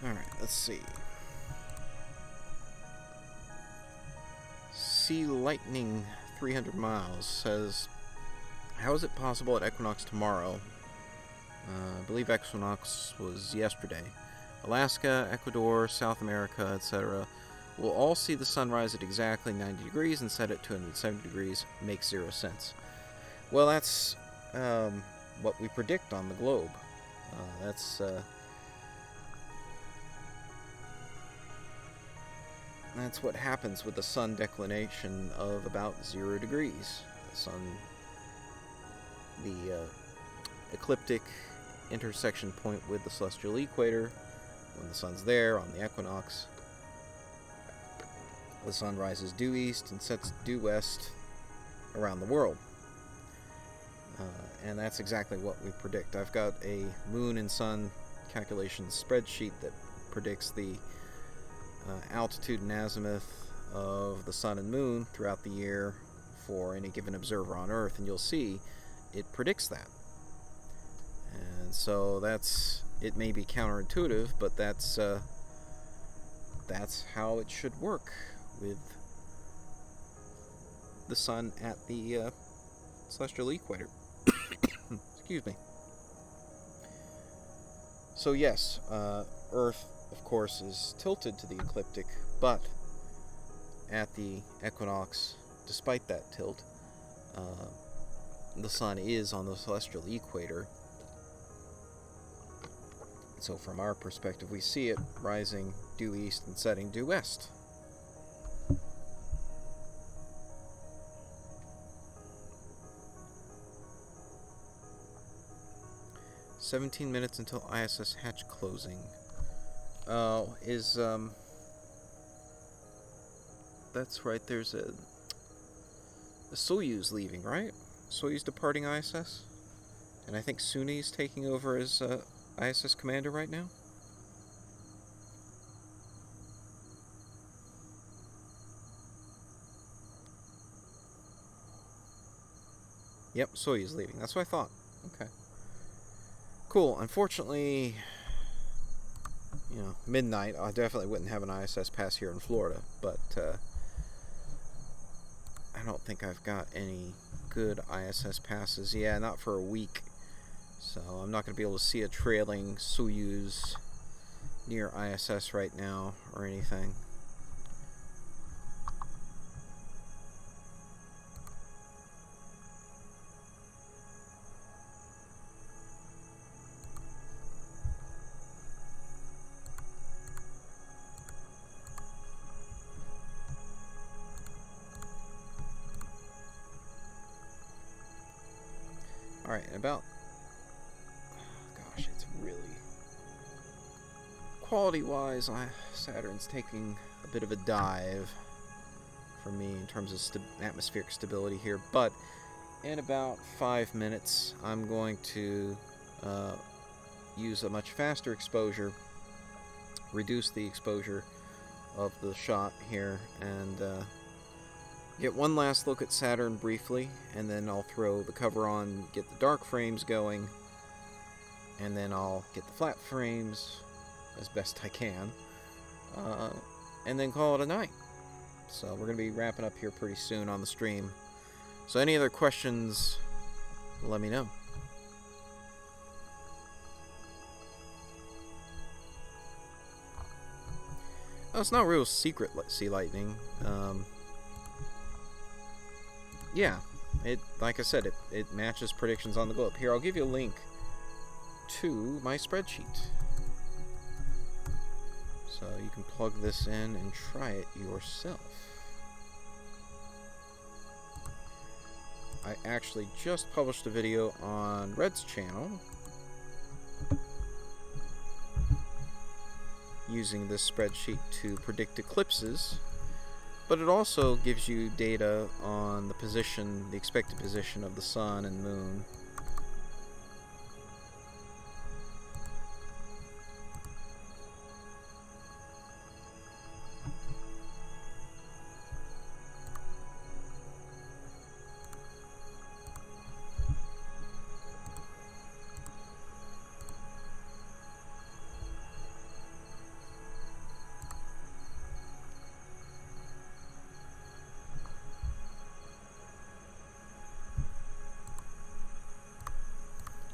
Alright, let's see. Sea Lightning 300 miles says, how is it possible at equinox tomorrow? I believe equinox was yesterday. Alaska, Ecuador, South America, etc. will all see the sunrise at exactly 90 degrees and set at 270 degrees. Makes zero sense. Well, that's what we predict on the globe. That's what happens with the sun declination of about 0 degrees. The ecliptic intersection point with the celestial equator, when the sun's there on the equinox, the sun rises due east and sets due west around the world. And that's exactly what we predict. I've got a moon and sun calculation spreadsheet that predicts the altitude and azimuth of the sun and moon throughout the year for any given observer on Earth, and you'll see it predicts that. And so it may be counterintuitive, but that's how it should work with the sun at the celestial equator. Excuse me. So yes, Earth, of course, is tilted to the ecliptic, but at the equinox, despite that tilt, the sun is on the celestial equator. So from our perspective, we see it rising due east and setting due west. "17 minutes until ISS hatch closing." Oh, that's right, there's a Soyuz leaving, right? Soyuz departing ISS? And I think Suni's taking over as ISS commander right now? Yep, Soyuz leaving. That's what I thought. Okay. Cool. Unfortunately, midnight, I definitely wouldn't have an ISS pass here in Florida, but I don't think I've got any good ISS passes. Yeah, not for a week. So I'm not going to be able to see a trailing Soyuz near ISS right now or anything. Alright, and about... Gosh, it's really... Quality-wise, Saturn's taking a bit of a dive for me in terms of atmospheric stability here, but in about 5 minutes, I'm going to use a much faster exposure, reduce the exposure of the shot here, and get one last look at Saturn briefly, and then I'll throw the cover on, get the dark frames going, and then I'll get the flat frames as best I can, and then call it a night. So we're going to be wrapping up here pretty soon on the stream. So any other questions, let me know. Oh, it's not real secret sea lightning. Yeah, like I said, it matches predictions on the globe. Here, I'll give you a link to my spreadsheet. So you can plug this in and try it yourself. I actually just published a video on Red's channel using this spreadsheet to predict eclipses, but it also gives you data on the position, the expected position of the sun and moon.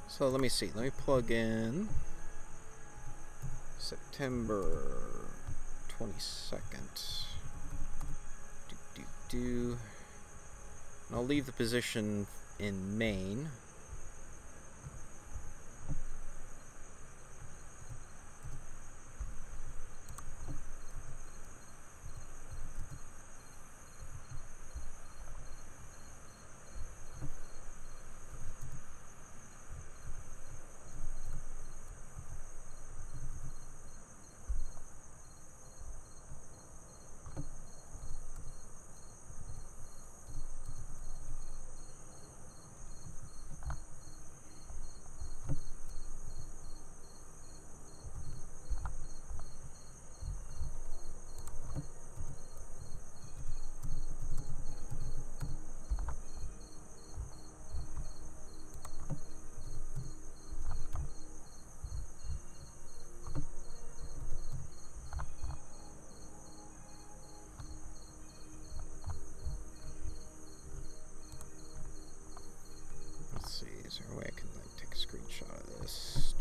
So let me see. Let me plug in September 22nd. And I'll leave the position in Maine. Is there a way I can like take a screenshot of this?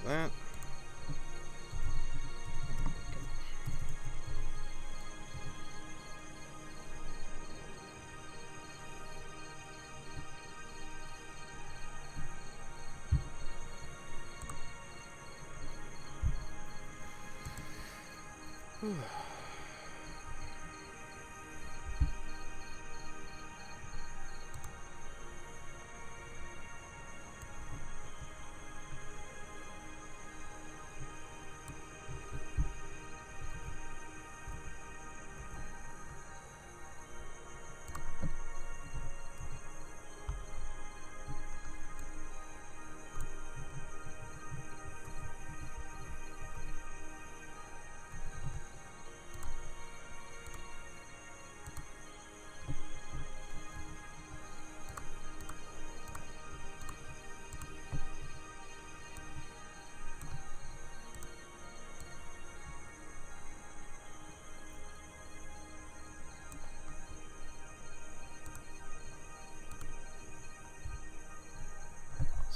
That.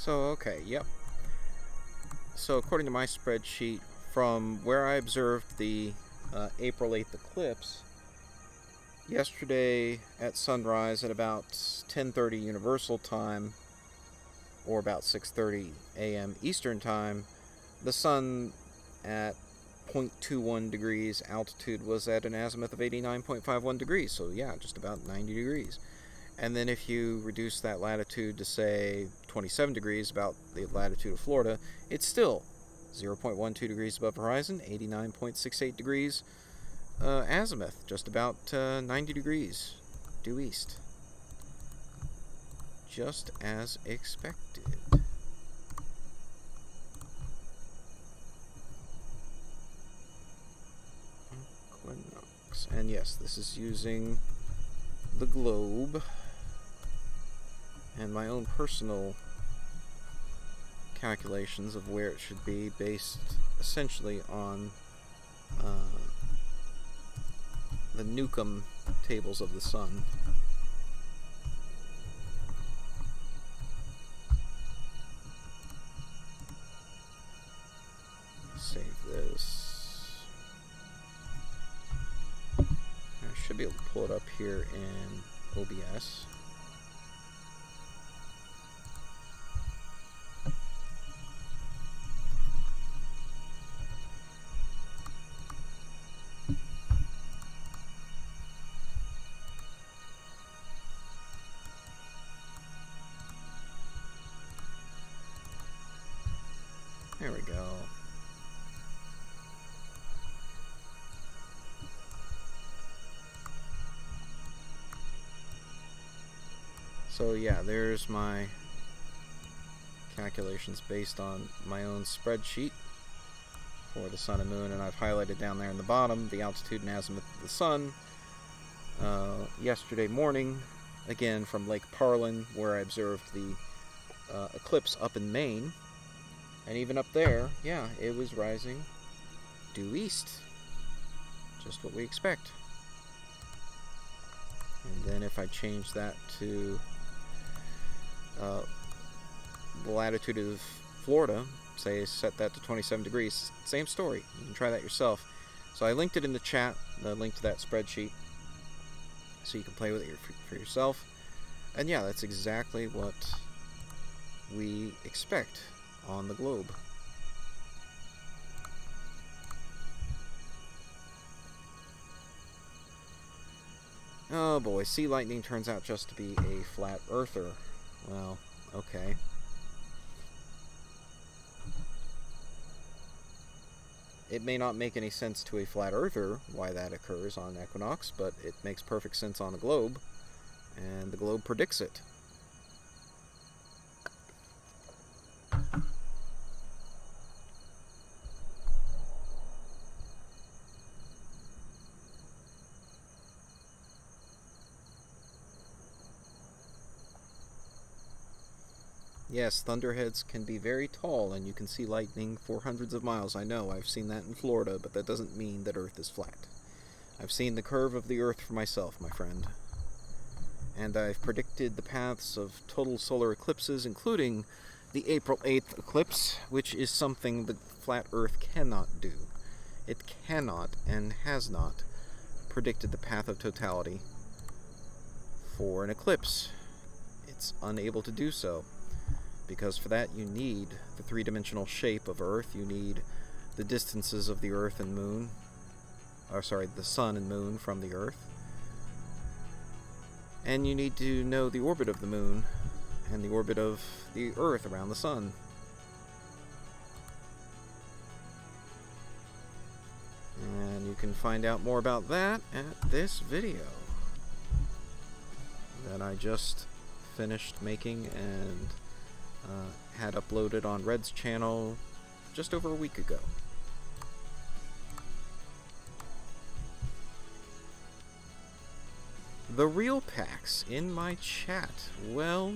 So, okay, yep. So, according to my spreadsheet, from where I observed the April 8th eclipse, Yesterday at sunrise at about 10:30 Universal Time, or about 6:30 a.m. Eastern Time, the sun at 0.21 degrees altitude was at an azimuth of 89.51 degrees, so yeah, just about 90 degrees. And then if you reduce that latitude to, say, 27 degrees, about the latitude of Florida, it's still 0.12 degrees above horizon, 89.68 degrees azimuth, just about 90 degrees due east. Just as expected. Equinox. And yes, this is using the globe and my own personal calculations of where it should be, based essentially on the Newcomb tables of the sun. Save this. I should be able to pull it up here in OBS. There we go. So yeah, there's my calculations based on my own spreadsheet for the sun and moon, and I've highlighted down there in the bottom the altitude and azimuth of the sun. Yesterday morning, again from Lake Parlin, where I observed the eclipse up in Maine. And even up there, yeah, it was rising due east. Just what we expect. And then if I change that to the latitude of Florida, say set that to 27 degrees, same story. You can try that yourself. So I linked it in the chat, the link to that spreadsheet, so you can play with it for yourself. And yeah, that's exactly what we expect on the globe. Oh boy, sea lightning turns out just to be a flat earther. Well, okay. It may not make any sense to a flat earther why that occurs on an equinox, but it makes perfect sense on the globe, and the globe predicts it. Yes, thunderheads can be very tall, and you can see lightning for hundreds of miles. I know, I've seen that in Florida, but that doesn't mean that Earth is flat. I've seen the curve of the Earth for myself, my friend. And I've predicted the paths of total solar eclipses, including the April 8th eclipse, which is something the flat Earth cannot do. It cannot, and has not, predicted the path of totality for an eclipse. It's unable to do so. Because for that you need the three-dimensional shape of Earth, you need the distances of the Earth and Moon, or sorry, the Sun and Moon from the Earth, and you need to know the orbit of the Moon and the orbit of the Earth around the Sun. And you can find out more about that at this video that I just finished making and had uploaded on Red's channel just over a week ago. The real packs in my chat. Well,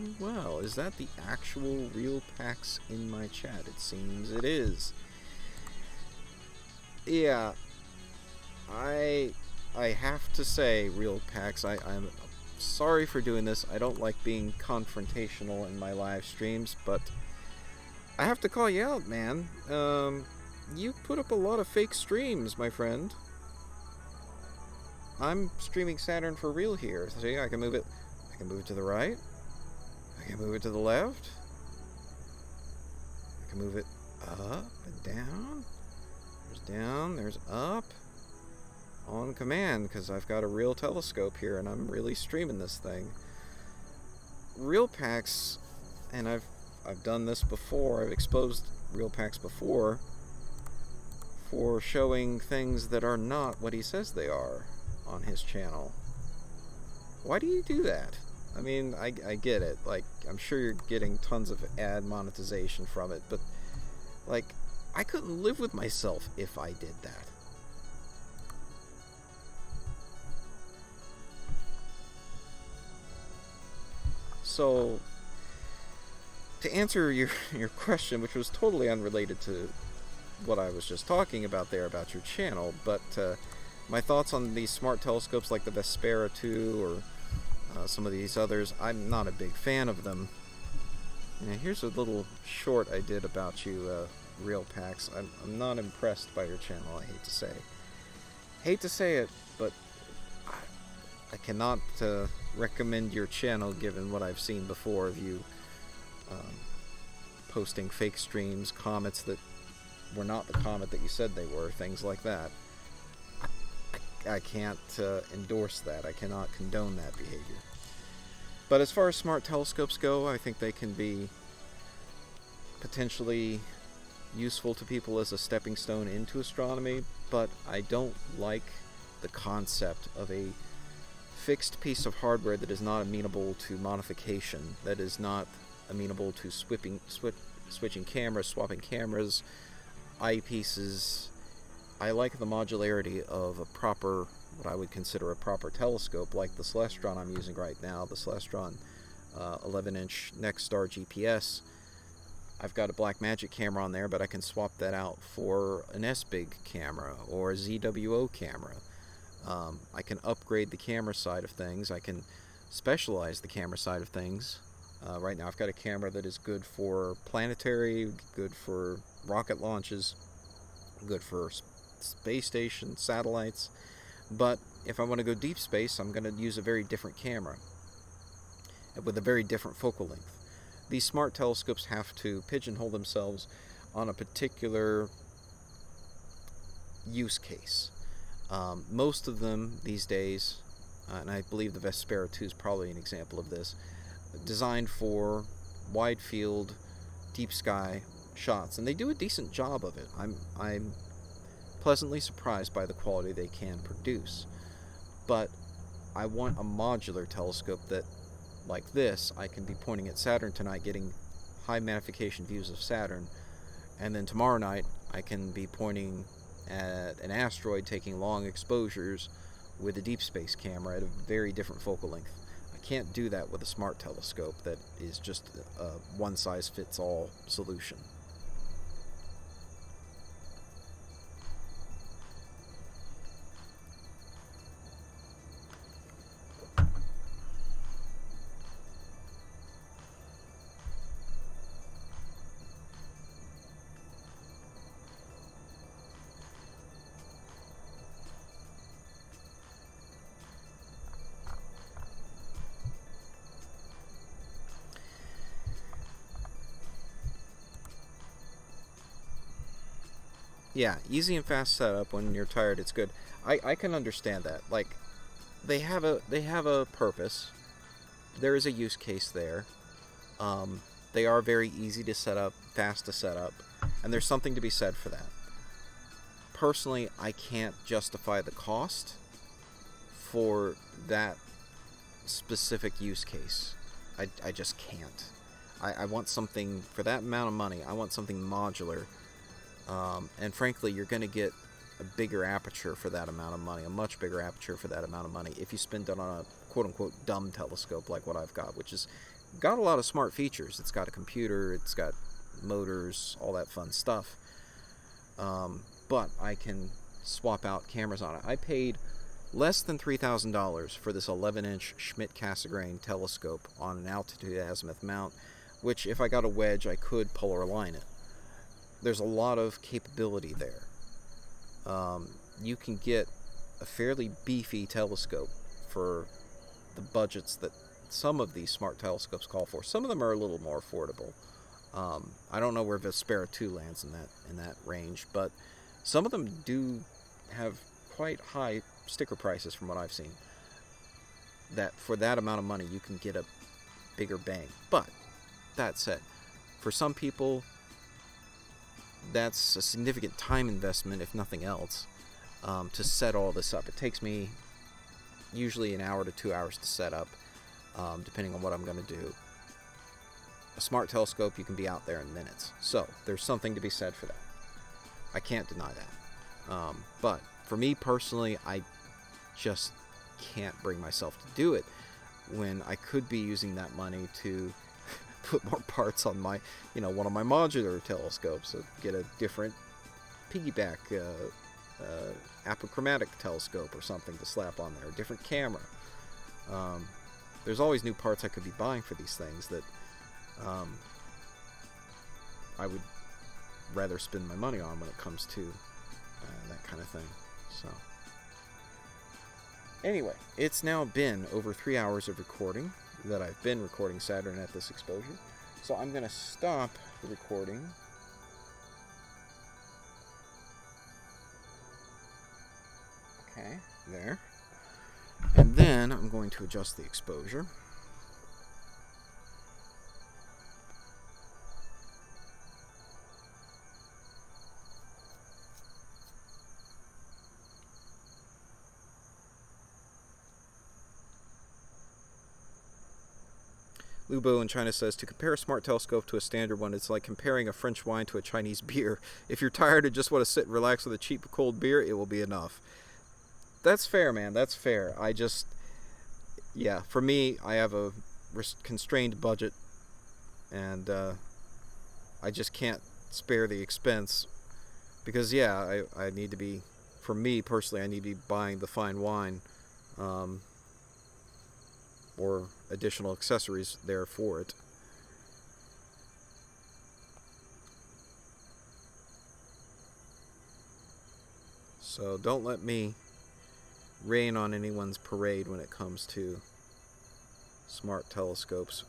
is that the actual real packs in my chat? It seems it is. Yeah, I have to say, real packs, I'm sorry for doing this. I don't like being confrontational in my live streams, but I have to call you out, man. You put up a lot of fake streams, my friend. I'm streaming Saturn for real here. See, I can move it to the right. I can move it to the left. I can move it up and down. There's down, there's up. On command, because I've got a real telescope here and I'm really streaming this thing. Real packs, and I've done this before, I've exposed real packs before for showing things that are not what he says they are on his channel. Why do you do that? I mean, I get it. Like, I'm sure you're getting tons of ad monetization from it, but, like, I couldn't live with myself if I did that. So, to answer your question, which was totally unrelated to what I was just talking about there about your channel, but my thoughts on these smart telescopes like the Vespera 2 or some of these others, I'm not a big fan of them. Now, here's a little short I did about you, Real Packs. I'm not impressed by your channel, I hate to say. Hate to say it, but I cannot recommend your channel given what I've seen before of you posting fake streams, comets that were not the comet that you said they were, things like that. I can't endorse that. I cannot condone that behavior. But as far as smart telescopes go, I think they can be potentially useful to people as a stepping stone into astronomy, but I don't like the concept of a fixed piece of hardware that is not amenable to modification, that is not amenable to switching cameras, swapping cameras, eyepieces. I like the modularity of a proper, what I would consider a proper telescope, like the Celestron I'm using right now, the Celestron 11-inch NexStar GPS. I've got a Blackmagic camera on there, but I can swap that out for an S-Big camera or a ZWO camera. I can upgrade the camera side of things. I can specialize the camera side of things. Right now I've got a camera that is good for planetary, good for rocket launches, good for space station, satellites. But if I want to go deep space, I'm going to use a very different camera with a very different focal length. These smart telescopes have to pigeonhole themselves on a particular use case. Most of them these days, and I believe the Vespera 2 is probably an example of this, designed for wide field, deep sky shots, and they do a decent job of it. I'm pleasantly surprised by the quality they can produce. But I want a modular telescope that, like this, I can be pointing at Saturn tonight, getting high magnification views of Saturn, and then tomorrow night I can be pointing at an asteroid, taking long exposures with a deep space camera at a very different focal length. I can't do that with a smart telescope that is just a one-size-fits-all solution. Yeah, easy and fast setup. When you're tired, it's good. I can understand that. Like, they have a purpose. There is a use case there. They are very easy to set up, fast to set up, and there's something to be said for that. Personally, I can't justify the cost for that specific use case. I just can't. I want something, for that amount of money, I want something modular. And frankly, you're going to get a bigger aperture for that amount of money, a much bigger aperture for that amount of money, if you spend it on a quote-unquote dumb telescope like what I've got, which has got a lot of smart features. It's got a computer, it's got motors, all that fun stuff. But I can swap out cameras on it. I paid less than $3,000 for this 11-inch Schmidt-Cassegrain telescope on an altitude azimuth mount, which if I got a wedge, I could polar align it. There's a lot of capability there. You can get a fairly beefy telescope for the budgets that some of these smart telescopes call for. Some of them are a little more affordable. I don't know where Vespera 2 lands in that range, but some of them do have quite high sticker prices from what I've seen. That for that amount of money you can get a bigger bang. But that said, for some people that's a significant time investment, if nothing else, to set all this up. It takes me usually an hour to 2 hours to set up, depending on what I'm going to do. A smart telescope, you can be out there in minutes. So there's something to be said for that. I can't deny that. But for me personally, I just can't bring myself to do it when I could be using that money to put more parts on my, one of my modular telescopes, so get a different piggyback apochromatic telescope or something to slap on there, a different camera. There's always new parts I could be buying for these things that I would rather spend my money on when it comes to that kind of thing. So anyway, it's now been over 3 hours of recording that I've been recording Saturn at this exposure. So I'm going to stop the recording. Okay, there. And then I'm going to adjust the exposure. Lubo in China says, to compare a smart telescope to a standard one, it's like comparing a French wine to a Chinese beer. If you're tired and just want to sit and relax with a cheap cold beer, it will be enough. That's fair, man. That's fair. Yeah, for me, I have a constrained budget, and I just can't spare the expense because, yeah, I need to be, for me personally, I need to be buying the fine wine or additional accessories there for it. So don't let me rain on anyone's parade when it comes to smart telescopes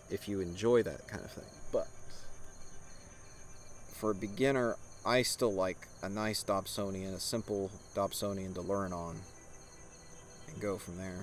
if you enjoy that kind of thing. But for a beginner, I still like a nice Dobsonian, a simple Dobsonian to learn on and go from there.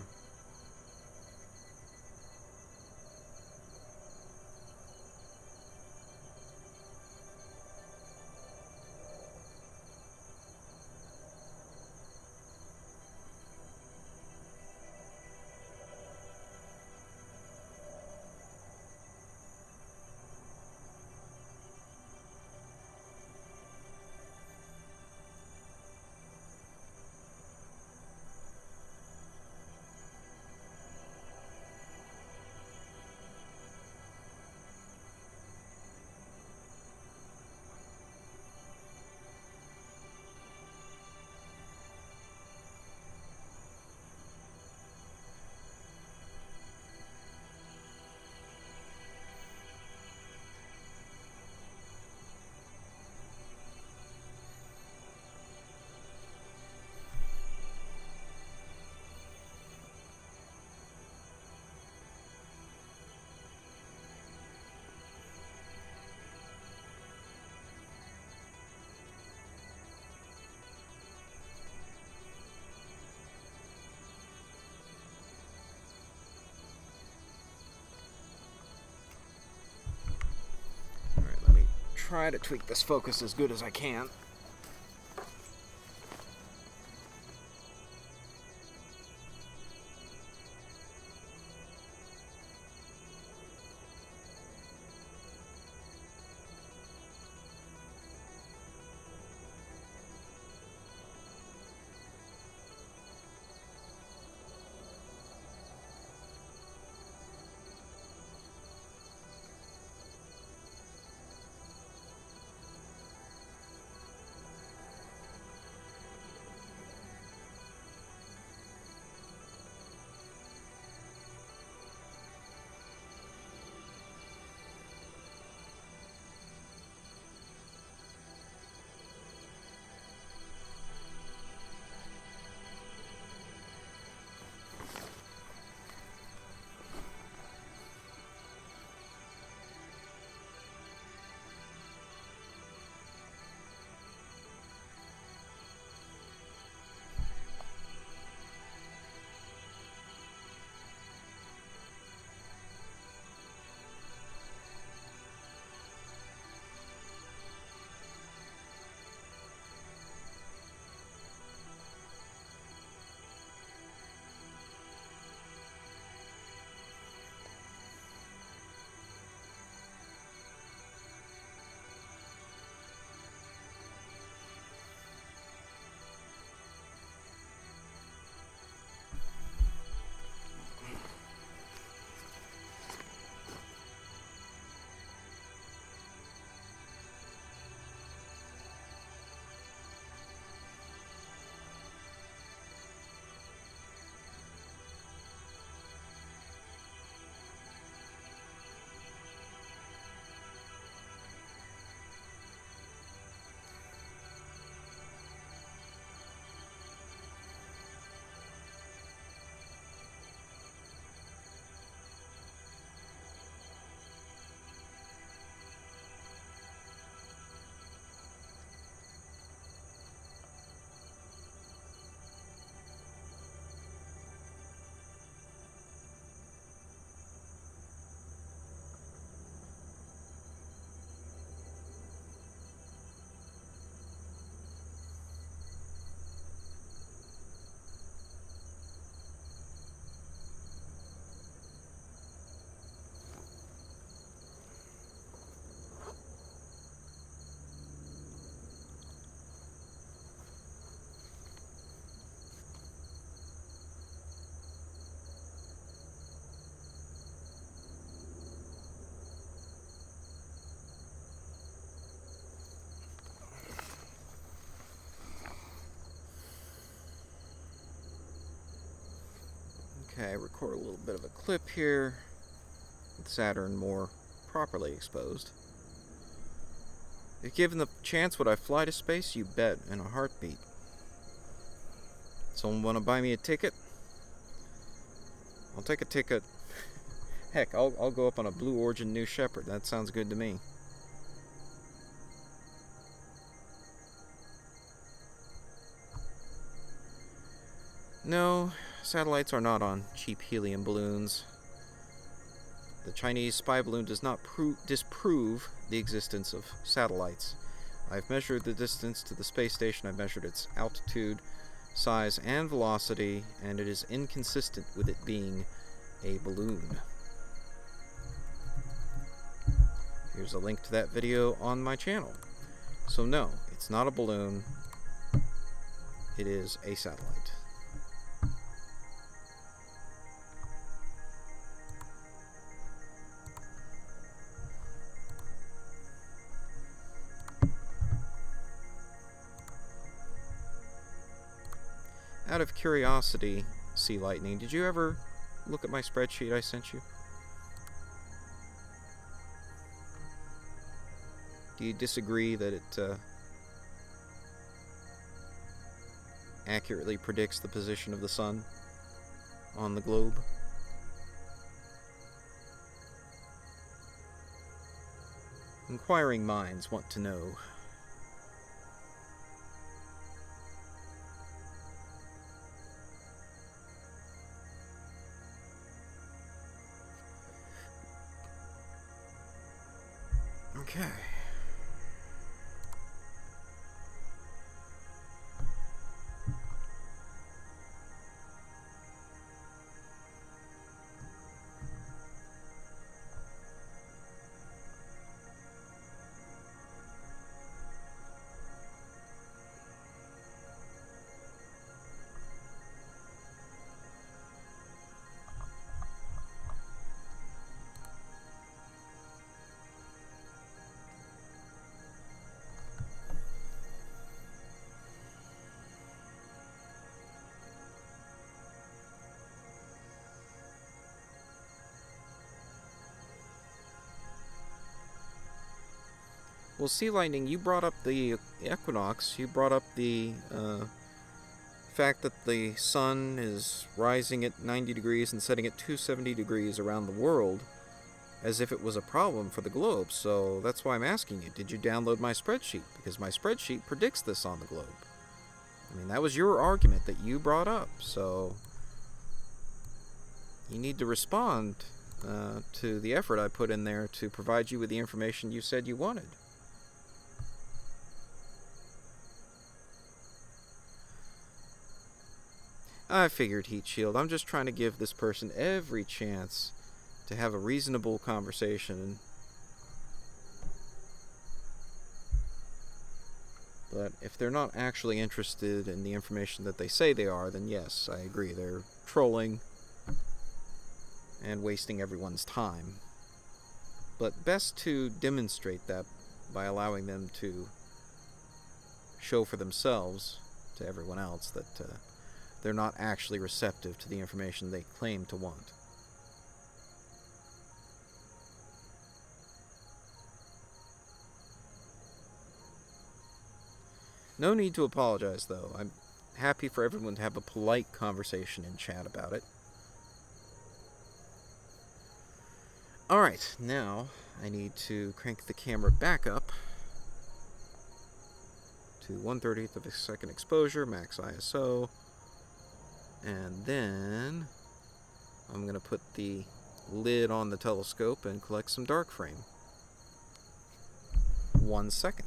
Try to tweak this focus as good as I can. Okay, record a little bit of a clip here with Saturn more properly exposed. If given the chance, would I fly to space? You bet, in a heartbeat. Someone want to buy me a ticket? I'll take a ticket. Heck, I'll go up on a Blue Origin New Shepard. That sounds good to me. No, satellites are not on cheap helium balloons. The Chinese spy balloon does not disprove the existence of satellites. I've measured the distance to the space station, I've measured its altitude, size, and velocity, and it is inconsistent with it being a balloon. Here's a link to that video on my channel. So no, it's not a balloon, it is a satellite. Out of curiosity, Sea Lightning, did you ever look at my spreadsheet I sent you? Do you disagree that it accurately predicts the position of the sun on the globe? Inquiring minds want to know. Okay. Well, Sea Lightning, you brought up the equinox. You brought up the fact that the sun is rising at 90 degrees and setting at 270 degrees around the world as if it was a problem for the globe. So that's why I'm asking you, did you download my spreadsheet? Because my spreadsheet predicts this on the globe. I mean, that was your argument that you brought up. So you need to respond to the effort I put in there to provide you with the information you said you wanted. I figured, Heat Shield. I'm just trying to give this person every chance to have a reasonable conversation. But if they're not actually interested in the information that they say they are, then yes, I agree. They're trolling and wasting everyone's time. But best to demonstrate that by allowing them to show for themselves to everyone else that they're not actually receptive to the information they claim to want. No need to apologize, though. I'm happy for everyone to have a polite conversation in chat about it. Alright, now I need to crank the camera back up to 1/30th of a second exposure, max ISO. And then I'm going to put the lid on the telescope and collect some dark frame. 1 second.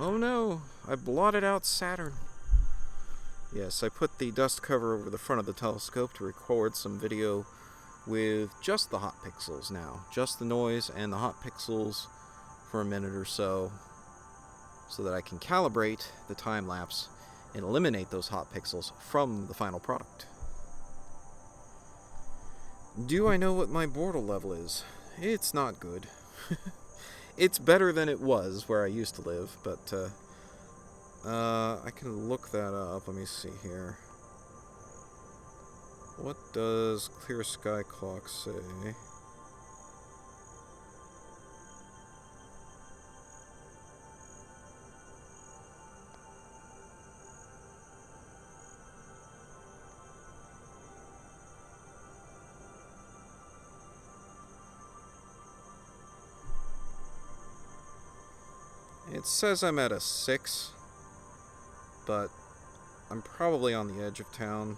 Oh no, I blotted out Saturn. Yes, I put the dust cover over the front of the telescope to record some video with just the hot pixels now. Just the noise and the hot pixels for a minute or so that I can calibrate the time lapse and eliminate those hot pixels from the final product. Do I know what my Bortle level is? It's not good. It's better than it was where I used to live, but I can look that up. Let me see here. What does Clear Sky Clock say? It says I'm at a 6, but I'm probably on the edge of town.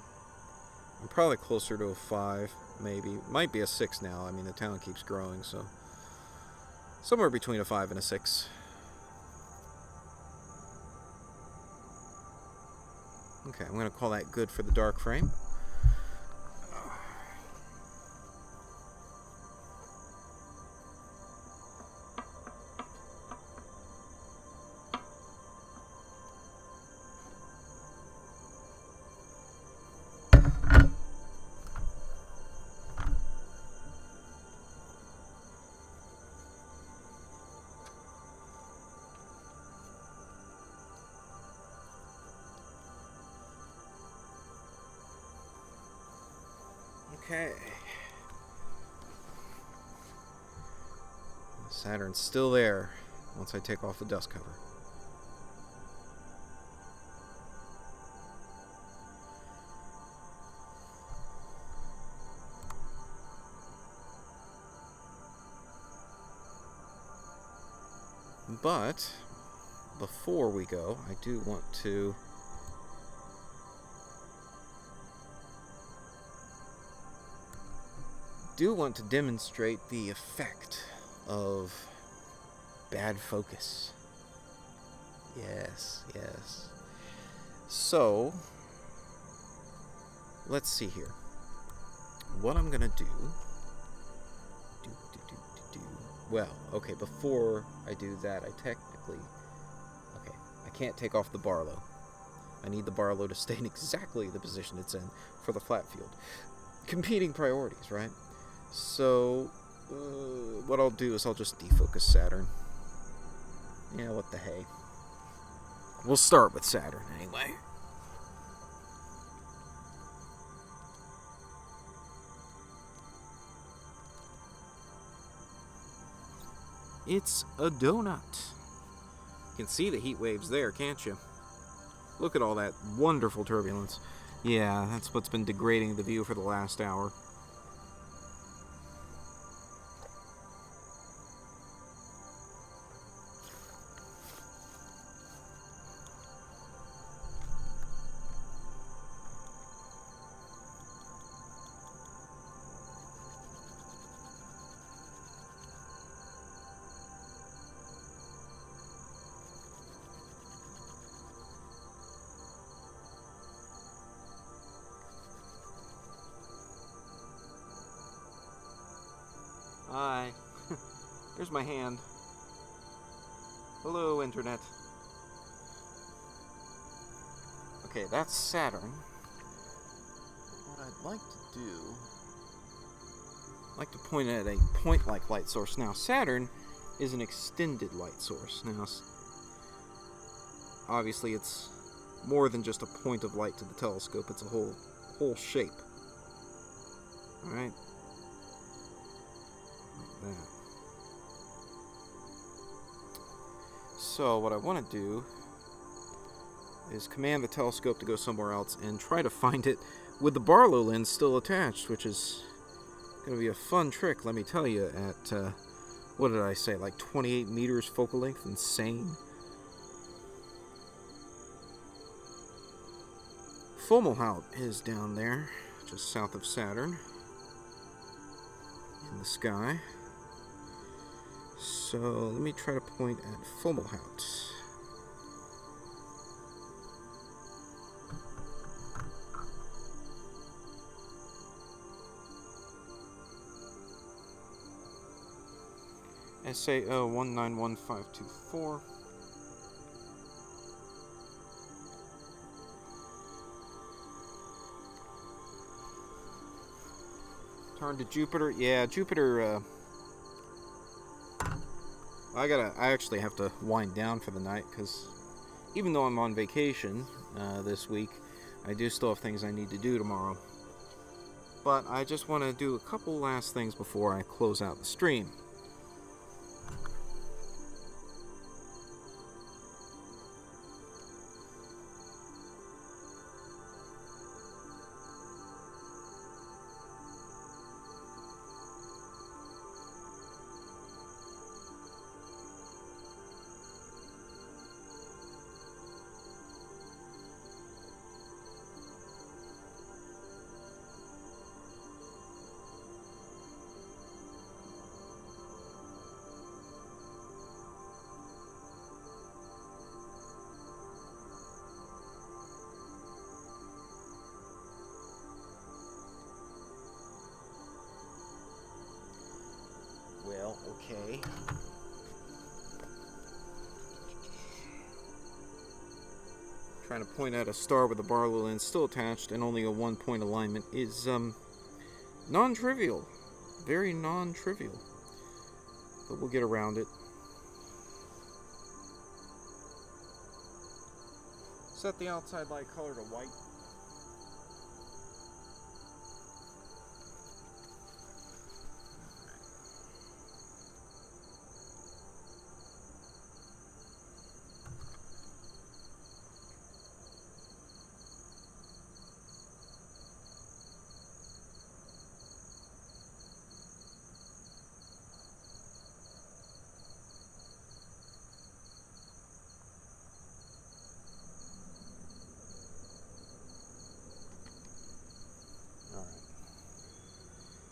I'm probably closer to a 5, maybe. Might be a 6 now. I mean, the town keeps growing, so somewhere between a 5 and a 6. Okay, I'm going to call that good for the dark frame. Okay. Saturn's still there once I take off the dust cover. But before we go, I do want to demonstrate the effect of bad focus. Yes. So, let's see here. What I'm gonna do. Well, okay, before I do that, I can't take off the Barlow. I need the Barlow to stay in exactly the position it's in for the flat field. Competing priorities, right? So, what I'll do is I'll just defocus Saturn. Yeah, what the hey. We'll start with Saturn anyway. It's a donut. You can see the heat waves there, can't you? Look at all that wonderful turbulence. Yeah, that's what's been degrading the view for the last hour. Hi. There's my hand. Hello, Internet. Okay, that's Saturn. What I'd like to do... I'd like to point at a point-like light source. Now, Saturn is an extended light source. Now, obviously, it's more than just a point of light to the telescope. It's a whole shape. Alright? That. So what I want to do is command the telescope to go somewhere else and try to find it with the Barlow lens still attached, which is going to be a fun trick, let me tell you, at, what did I say, like 28 meters focal length? Insane. Fomalhaut is down there, just south of Saturn, in the sky. So let me try to point at Fomalhaut. SAO 191524. Turn to Jupiter. Yeah, Jupiter. I actually have to wind down for the night because even though I'm on vacation this week, I do still have things I need to do tomorrow. But I just want to do a couple last things before I close out the stream. Well, okay. Trying to point out a star with a Barlow lens still attached and only a 1-point alignment is non-trivial. Very non-trivial. But we'll get around it. Set the outside light color to white.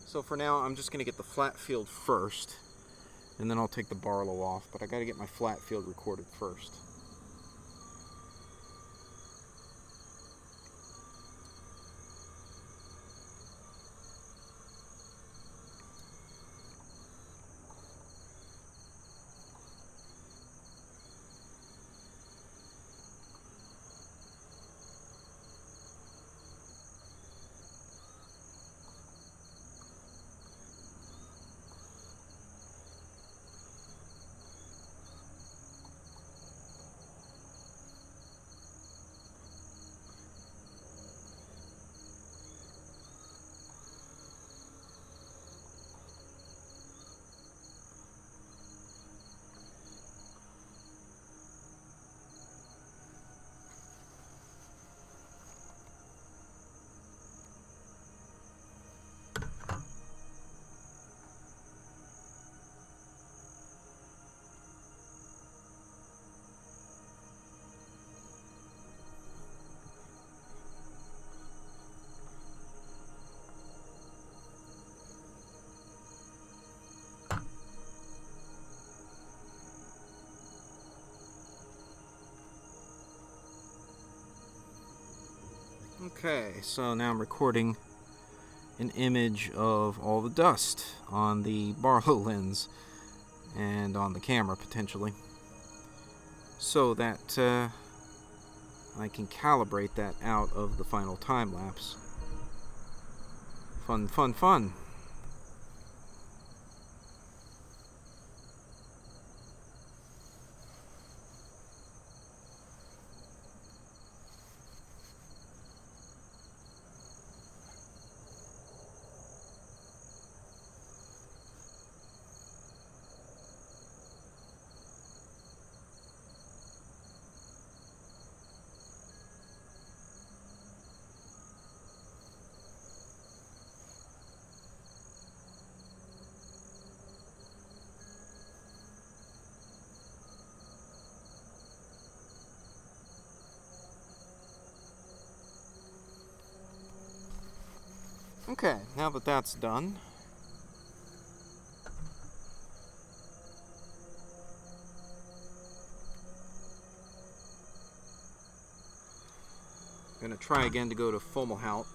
So for now, I'm just going to get the flat field first, and then I'll take the Barlow off, but I got to get my flat field recorded first. Okay, so now I'm recording an image of all the dust on the Barlow lens and on the camera potentially, so that I can calibrate that out of the final time lapse. Fun, fun, fun. Okay, now that that's done, I'm going to try again to go to Fomalhaut.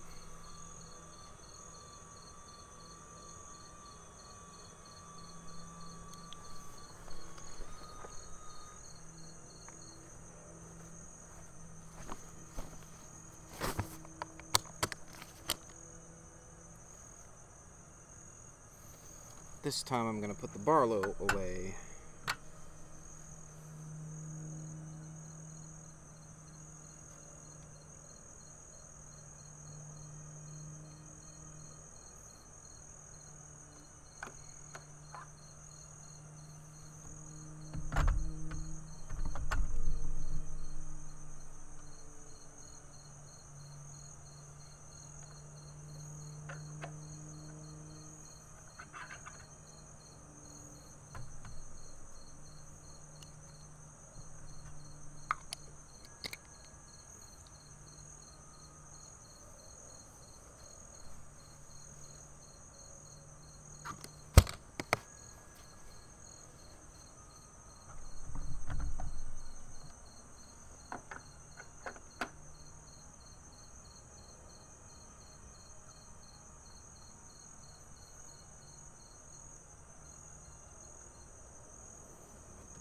This time I'm going to put the Barlow away.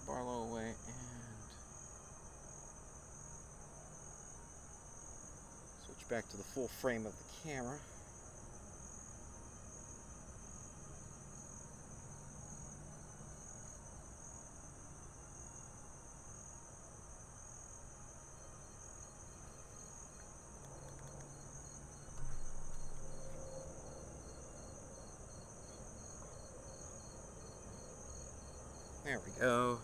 Barlow away and switch back to the full frame of the camera. There we go.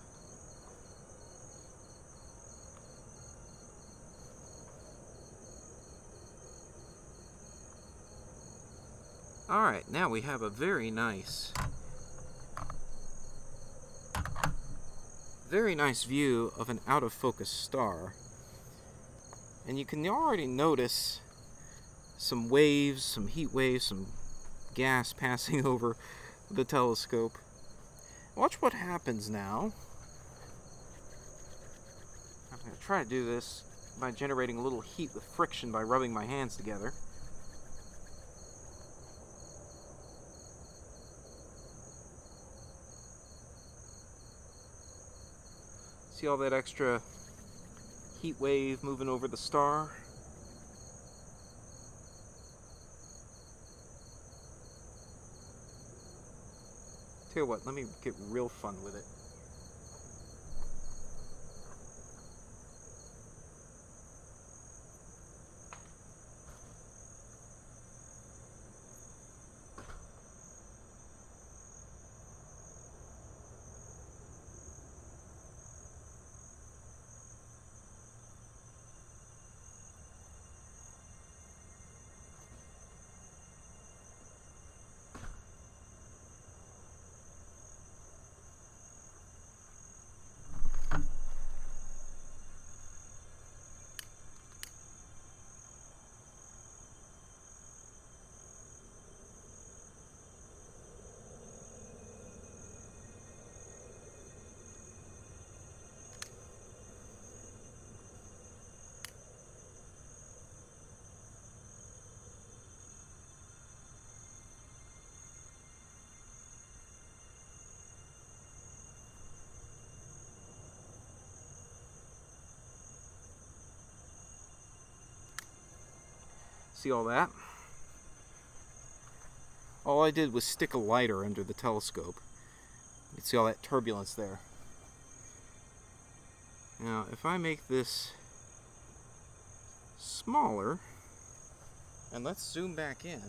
Alright, now we have a very nice view of an out of focus star. And you can already notice some waves, some heat waves, some gas passing over the telescope. Watch what happens now. I'm going to try to do this by generating a little heat with friction by rubbing my hands together. See all that extra heat wave moving over the star? Tell you what, let me get real fun with it. See all that? All I did was stick a lighter under the telescope. You can see all that turbulence there. Now, if I make this smaller, and let's zoom back in.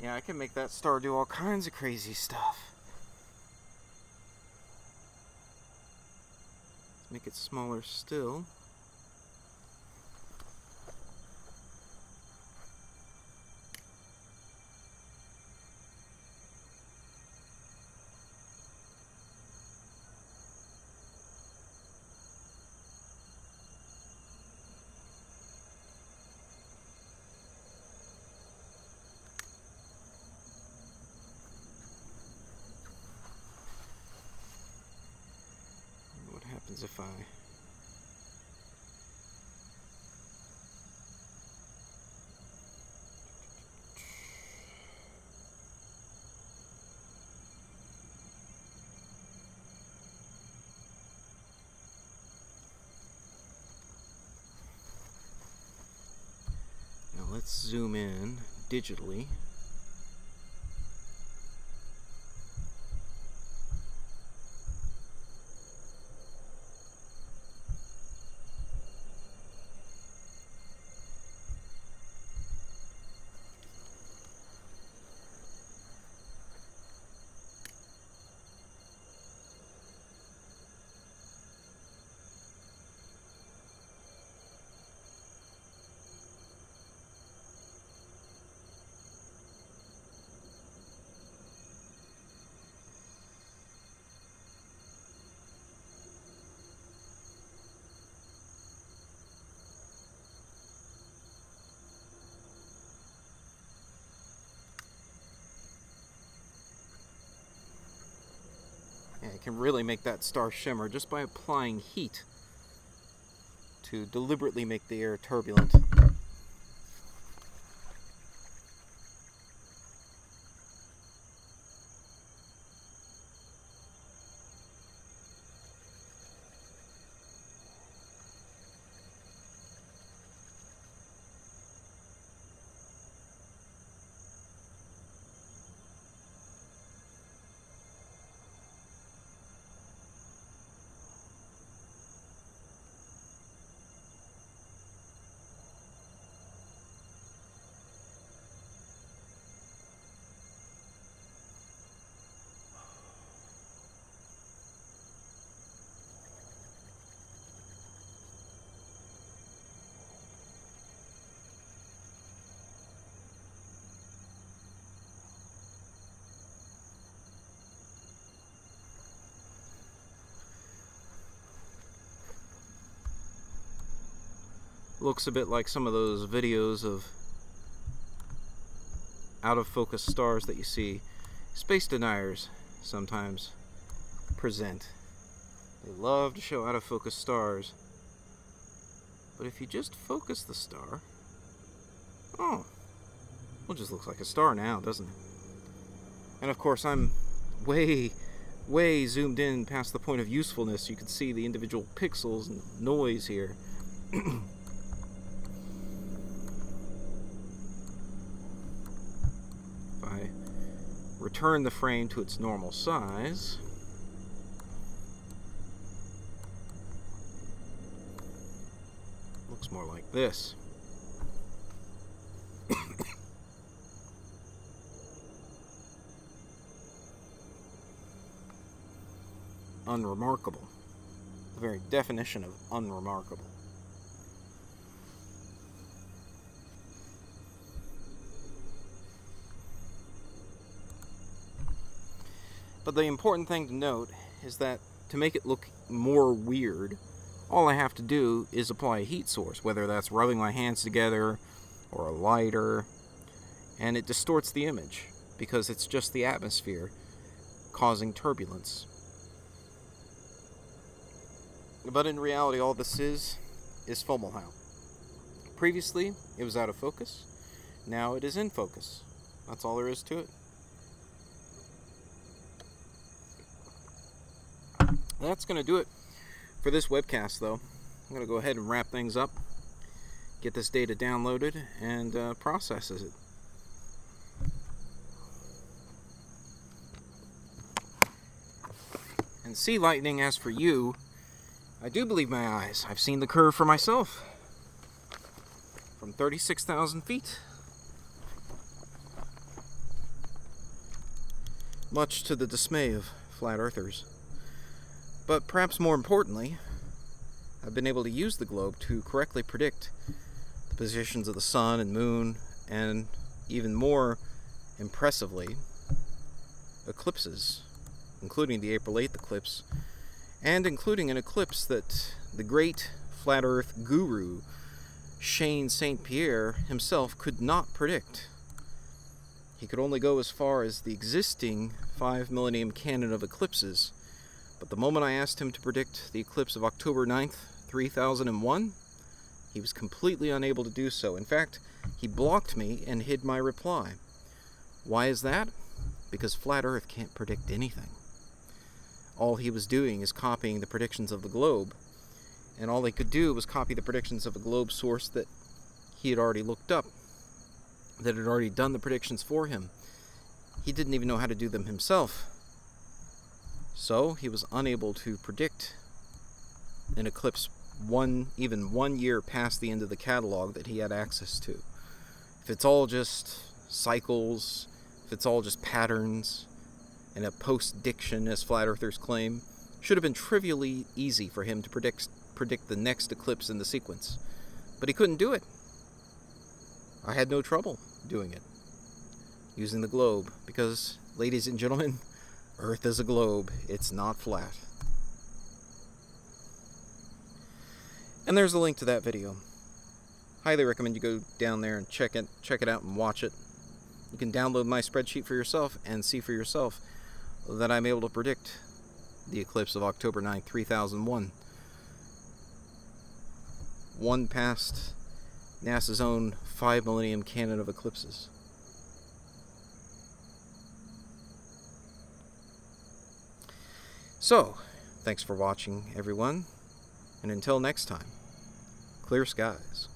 Yeah, I can make that star do all kinds of crazy stuff. Let's make it smaller still. happens if I... Now let's zoom in digitally. Yeah, you can really make that star shimmer just by applying heat to deliberately make the air turbulent. Looks a bit like some of those videos of out-of-focus stars that you see space deniers sometimes present. They love to show out-of-focus stars. But if you just focus the star... Oh, well, it just looks like a star now, doesn't it? And of course, I'm way zoomed in past the point of usefulness. You can see the individual pixels and noise here. Return the frame to its normal size. Looks more like this. Unremarkable. The very definition of unremarkable. But the important thing to note is that to make it look more weird, all I have to do is apply a heat source, whether that's rubbing my hands together or a lighter, and it distorts the image because it's just the atmosphere causing turbulence. But in reality, all this is Fomalhaut. Previously, it was out of focus. Now it is in focus. That's all there is to it. That's going to do it for this webcast, though. I'm going to go ahead and wrap things up, get this data downloaded, and process it. And sea lightning, as for you, I do believe my eyes. I've seen the curve for myself from 36,000 feet. Much to the dismay of flat earthers. But perhaps more importantly, I've been able to use the globe to correctly predict the positions of the sun and moon, and even more impressively, eclipses, including the April 8th eclipse, and including an eclipse that the great flat earth guru Shane St. Pierre himself could not predict. He could only go as far as the existing 5 millennium canon of eclipses, But the moment I asked him to predict the eclipse of October 9th, 3001, he was completely unable to do so. In fact, he blocked me and hid my reply. Why is that? Because Flat Earth can't predict anything. All he was doing is copying the predictions of the globe, and all they could do was copy the predictions of a globe source that he had already looked up, that had already done the predictions for him. He didn't even know how to do them himself. So he was unable to predict an eclipse even 1 year past the end of the catalog that he had access to. If it's all just cycles, if it's all just patterns, and a post-diction, as flat earthers claim, should have been trivially easy for him to predict the next eclipse in the sequence. But he couldn't do it. I had no trouble doing it, using the globe, because, ladies and gentlemen, Earth is a globe. It's not flat. And there's a link to that video. Highly recommend you go down there and check it out and watch it. You can download my spreadsheet for yourself and see for yourself that I'm able to predict the eclipse of October 9th, 3001. One past NASA's own 5 millennium canon of eclipses. So, thanks for watching, everyone, and until next time, clear skies.